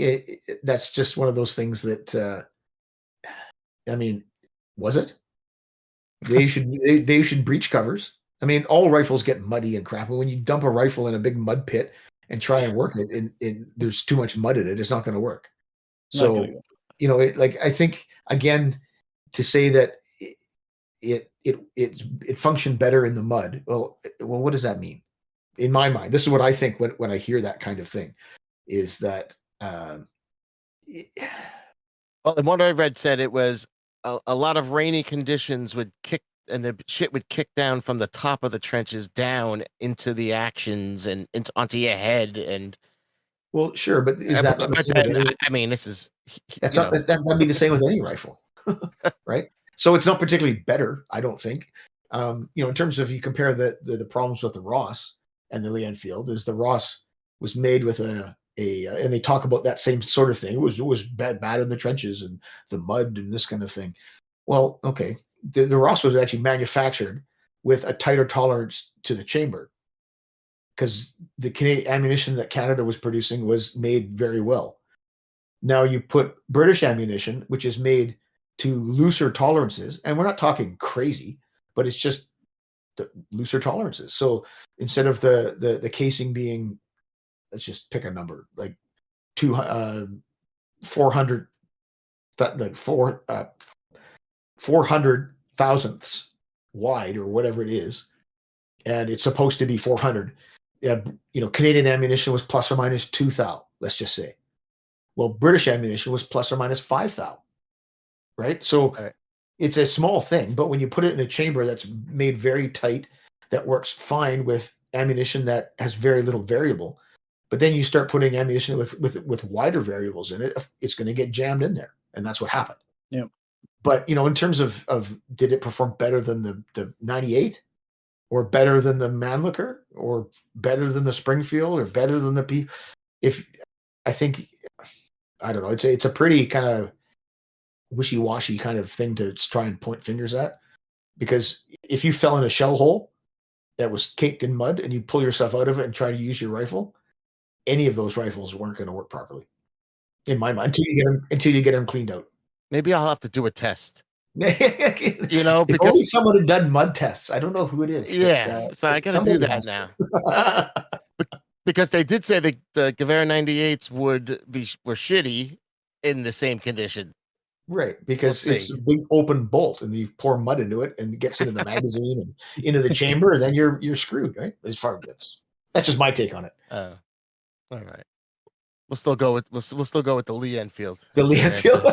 that's just one of those things that, was it? They should breach covers. I mean, all rifles get muddy and crap. And when you dump a rifle in a big mud pit and try and work it, and there's too much mud in it, it's not going to work. So, I think again, to say that it functioned better in the mud. Well, what does that mean? In my mind, this is what I think when I hear that kind of thing, is that. Well, and what I read said it was a lot of rainy conditions would kick, and the shit would kick down from the top of the trenches down into the actions and onto your head. And well, sure, but is that not the same with any? I mean, this is that'd be the same with any rifle, right? So it's not particularly better, I don't think. In terms of you compare the problems with the Ross and the Lee-Enfield, is the Ross was made with and they talk about that same sort of thing. It was bad in the trenches and the mud and this kind of thing. Well, okay, the Ross was actually manufactured with a tighter tolerance to the chamber because the Canadian ammunition that Canada was producing was made very well. Now you put British ammunition, which is made to looser tolerances, and we're not talking crazy, but it's just the looser tolerances. So instead of the casing being, let's just pick a number, like 400, like 400 thousandths wide or whatever it is, and it's supposed to be 400. Canadian ammunition was plus or minus 2 thou, let's just say. Well, British ammunition was plus or minus 5 thou, right? So it's a small thing, but when you put it in a chamber that's made very tight, that works fine with ammunition that has very little variable, but then you start putting ammunition with wider variables in it, it's going to get jammed in there, and that's what happened. Yeah. But in terms of did it perform better than the 98? Or better than the Mannlicher, or better than the Springfield, or better than the P? I don't know. It's a pretty kind of wishy-washy kind of thing to try and point fingers at, because if you fell in a shell hole that was caked in mud and you pull yourself out of it and try to use your rifle, any of those rifles weren't going to work properly, in my mind, until you get them cleaned out. Maybe I'll have to do a test. If because only someone had done mud tests. I don't know who it is. Yeah, so I got to do that now. Because they did say the Gewehr 98s were shitty in the same condition. Right, because it's a big open bolt, and you pour mud into it, and it gets into the magazine and into the chamber, and then you're screwed, right? As far as that's just my take on it. All right. We'll still go with the Lee-Enfield. The Lee-Enfield.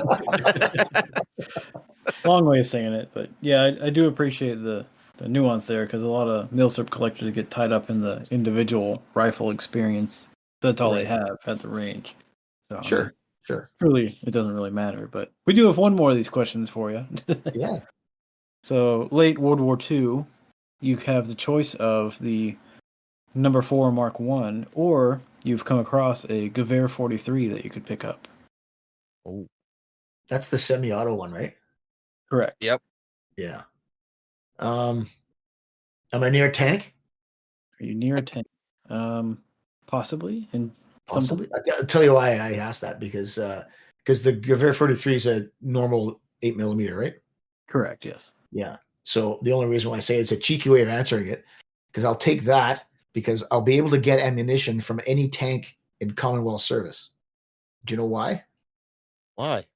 Long way of saying it, but yeah, I do appreciate the nuance there, because a lot of Milsurp collectors get tied up in the individual rifle experience. That's all they have at the range. So, sure. Really, it doesn't really matter. But we do have one more of these questions for you. Yeah. So late World War II, you have the choice of the number 4 Mark 1, or you've come across a Gewehr 43 that you could pick up. Oh, that's the semi-auto one, right? Correct. Yep. Yeah. Am I near a tank? Are you near a tank? Possibly. Possibly. I'll tell you why I asked that, because the Gewehr 43 is a normal 8mm, right? Correct. Yes. Yeah. So the only reason why I say it's a cheeky way of answering it, because I'll take that, because I'll be able to get ammunition from any tank in Commonwealth service. Do you know why? Why?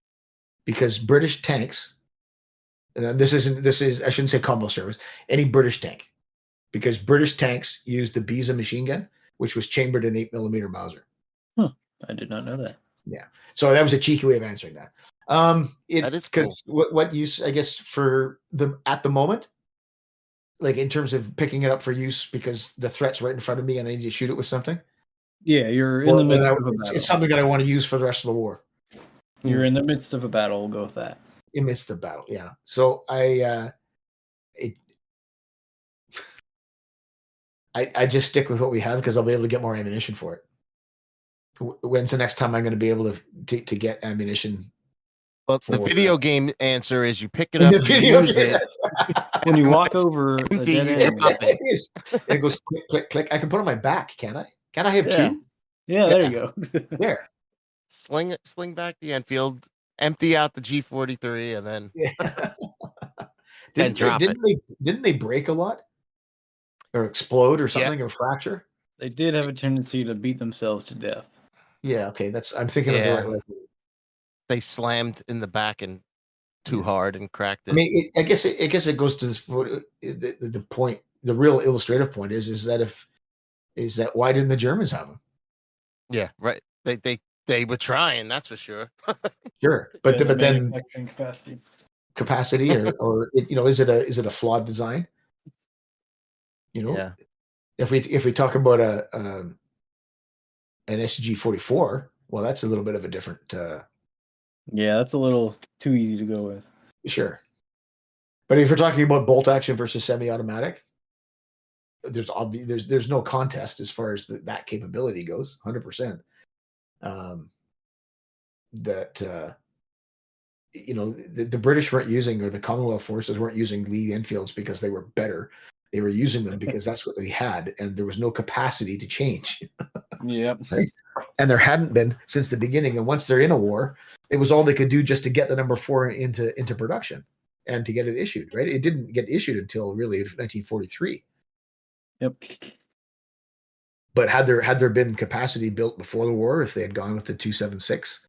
Because British tanks, and this is I shouldn't say Commonwealth service, any British tank, because British tanks use the Beza machine gun, which was chambered in 8mm Mauser. I did not know that. Yeah. So that was a cheeky way of answering that. That is because cool. what use, I guess, for the at the moment, like in terms of picking it up for use, because the threat's right in front of me and I need to shoot it with something. Yeah, you're in the midst of a battle. It's something that I want to use for the rest of the war. You're in the midst of a battle. We'll go with that. In midst of battle, yeah. So I just stick with what we have, because I'll be able to get more ammunition for it. When's the next time I'm going to be able to get ammunition? Well, the video game answer is you pick it up, the video use it. When you walk over a Empty, dead end. It goes click, click, click. I can put it on my back, can't I? Can I have two? Yeah, there you go. There. Sling back the Enfield, empty out the G43, and then Didn't they break a lot? Or explode or something, or fracture? They did have a tendency to beat themselves to death. Yeah, okay. I'm thinking of the right way. They slammed in the back and too hard and cracked it. I mean, I guess it goes to this, the point. The real illustrative point is that why didn't the Germans have them? Yeah, right. They were trying, that's for sure. Sure, but then capacity, or is it a flawed design? Yeah. If we talk about an SG-44, well, that's a little bit of a different. Yeah, that's a little too easy to go with. Sure, but if you're talking about bolt action versus semi-automatic, there's no contest as far as that capability goes. 100%. The British weren't using, or the Commonwealth forces weren't using Lee-Enfields because they were better. They were using them because that's what they had, and there was no capacity to change. Yep. Right? And there hadn't been since the beginning. And once they're in a war, it was all they could do just to get the number 4 into production and to get it issued. Right? It didn't get issued until really 1943. Yep. But had there been capacity built before the war, if they had gone with the 276,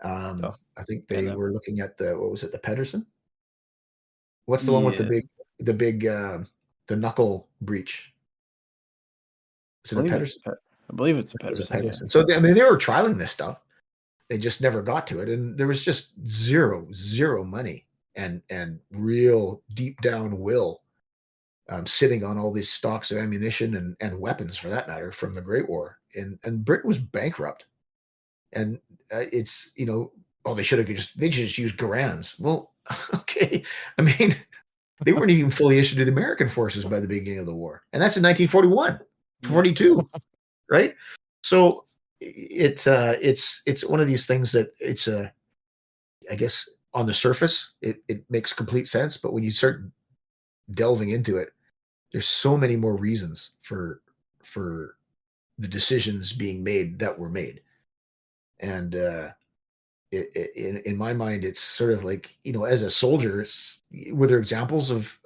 I think they were looking at the Pedersen. What's the one with the big? the big the knuckle breach. Was it a Pedersen? I believe it's a Pedersen. Yeah. So I mean, they were trialing this stuff. They just never got to it, and there was just zero money and real deep down will sitting on all these stocks of ammunition and weapons, for that matter, from the Great War. And Britain was bankrupt. And it's, they should have just used Garands. Well, okay. I mean, they weren't even fully issued to the American forces by the beginning of the war. And that's in 1941, 42, right? So it's one of these things that it's I guess on the surface, it makes complete sense. But when you start delving into it, there's so many more reasons for the decisions being made that were made. And in my mind, it's sort of like, as a soldier, were there examples of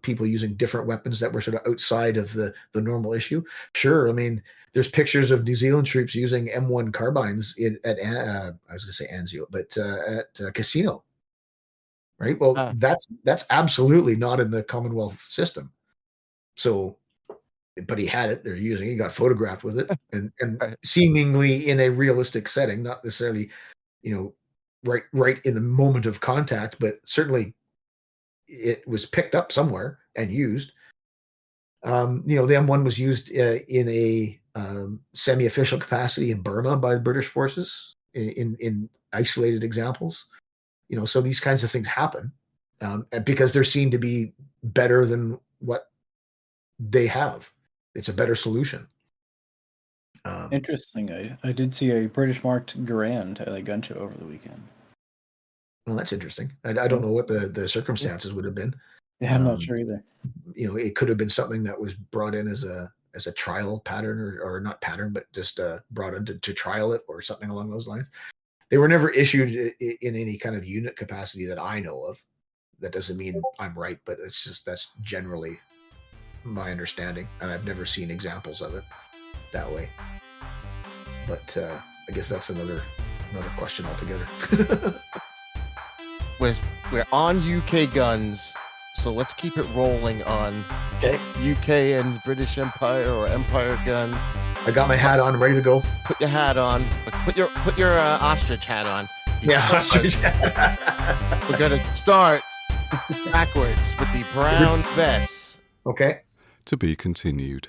people using different weapons that were sort of outside of the normal issue? Sure. I mean, there's pictures of New Zealand troops using M1 carbines I was going to say Anzio, but at Casino. Right. Well, that's absolutely not in the Commonwealth system. So, but he had it. They're using it. He got photographed with it, and seemingly in a realistic setting, not necessarily, right in the moment of contact, but certainly it was picked up somewhere and used. The M1 was used in a semi-official capacity in Burma by the British forces in isolated examples. So these kinds of things happen because they're seen to be better than what they have. It's a better solution. Interesting. I did see a British marked Garand at a gun show over the weekend. Well, that's interesting. I don't know what the circumstances would have been. Yeah, I'm not sure either. It could have been something that was brought in as a trial pattern or not pattern, but just brought in to trial it or something along those lines. They were never issued in any kind of unit capacity that I know of. That doesn't mean I'm right, but it's just that's generally my understanding, and I've never seen examples of it that way. But I guess that's another question altogether. We're on UK guns, so let's keep it rolling on UK and British Empire or Empire guns. I got my hat on, ready to go. Put your hat on. Put your ostrich hat on. Yeah, ostrich hat. We're gonna start backwards with the Brown Bess. Okay. To be continued.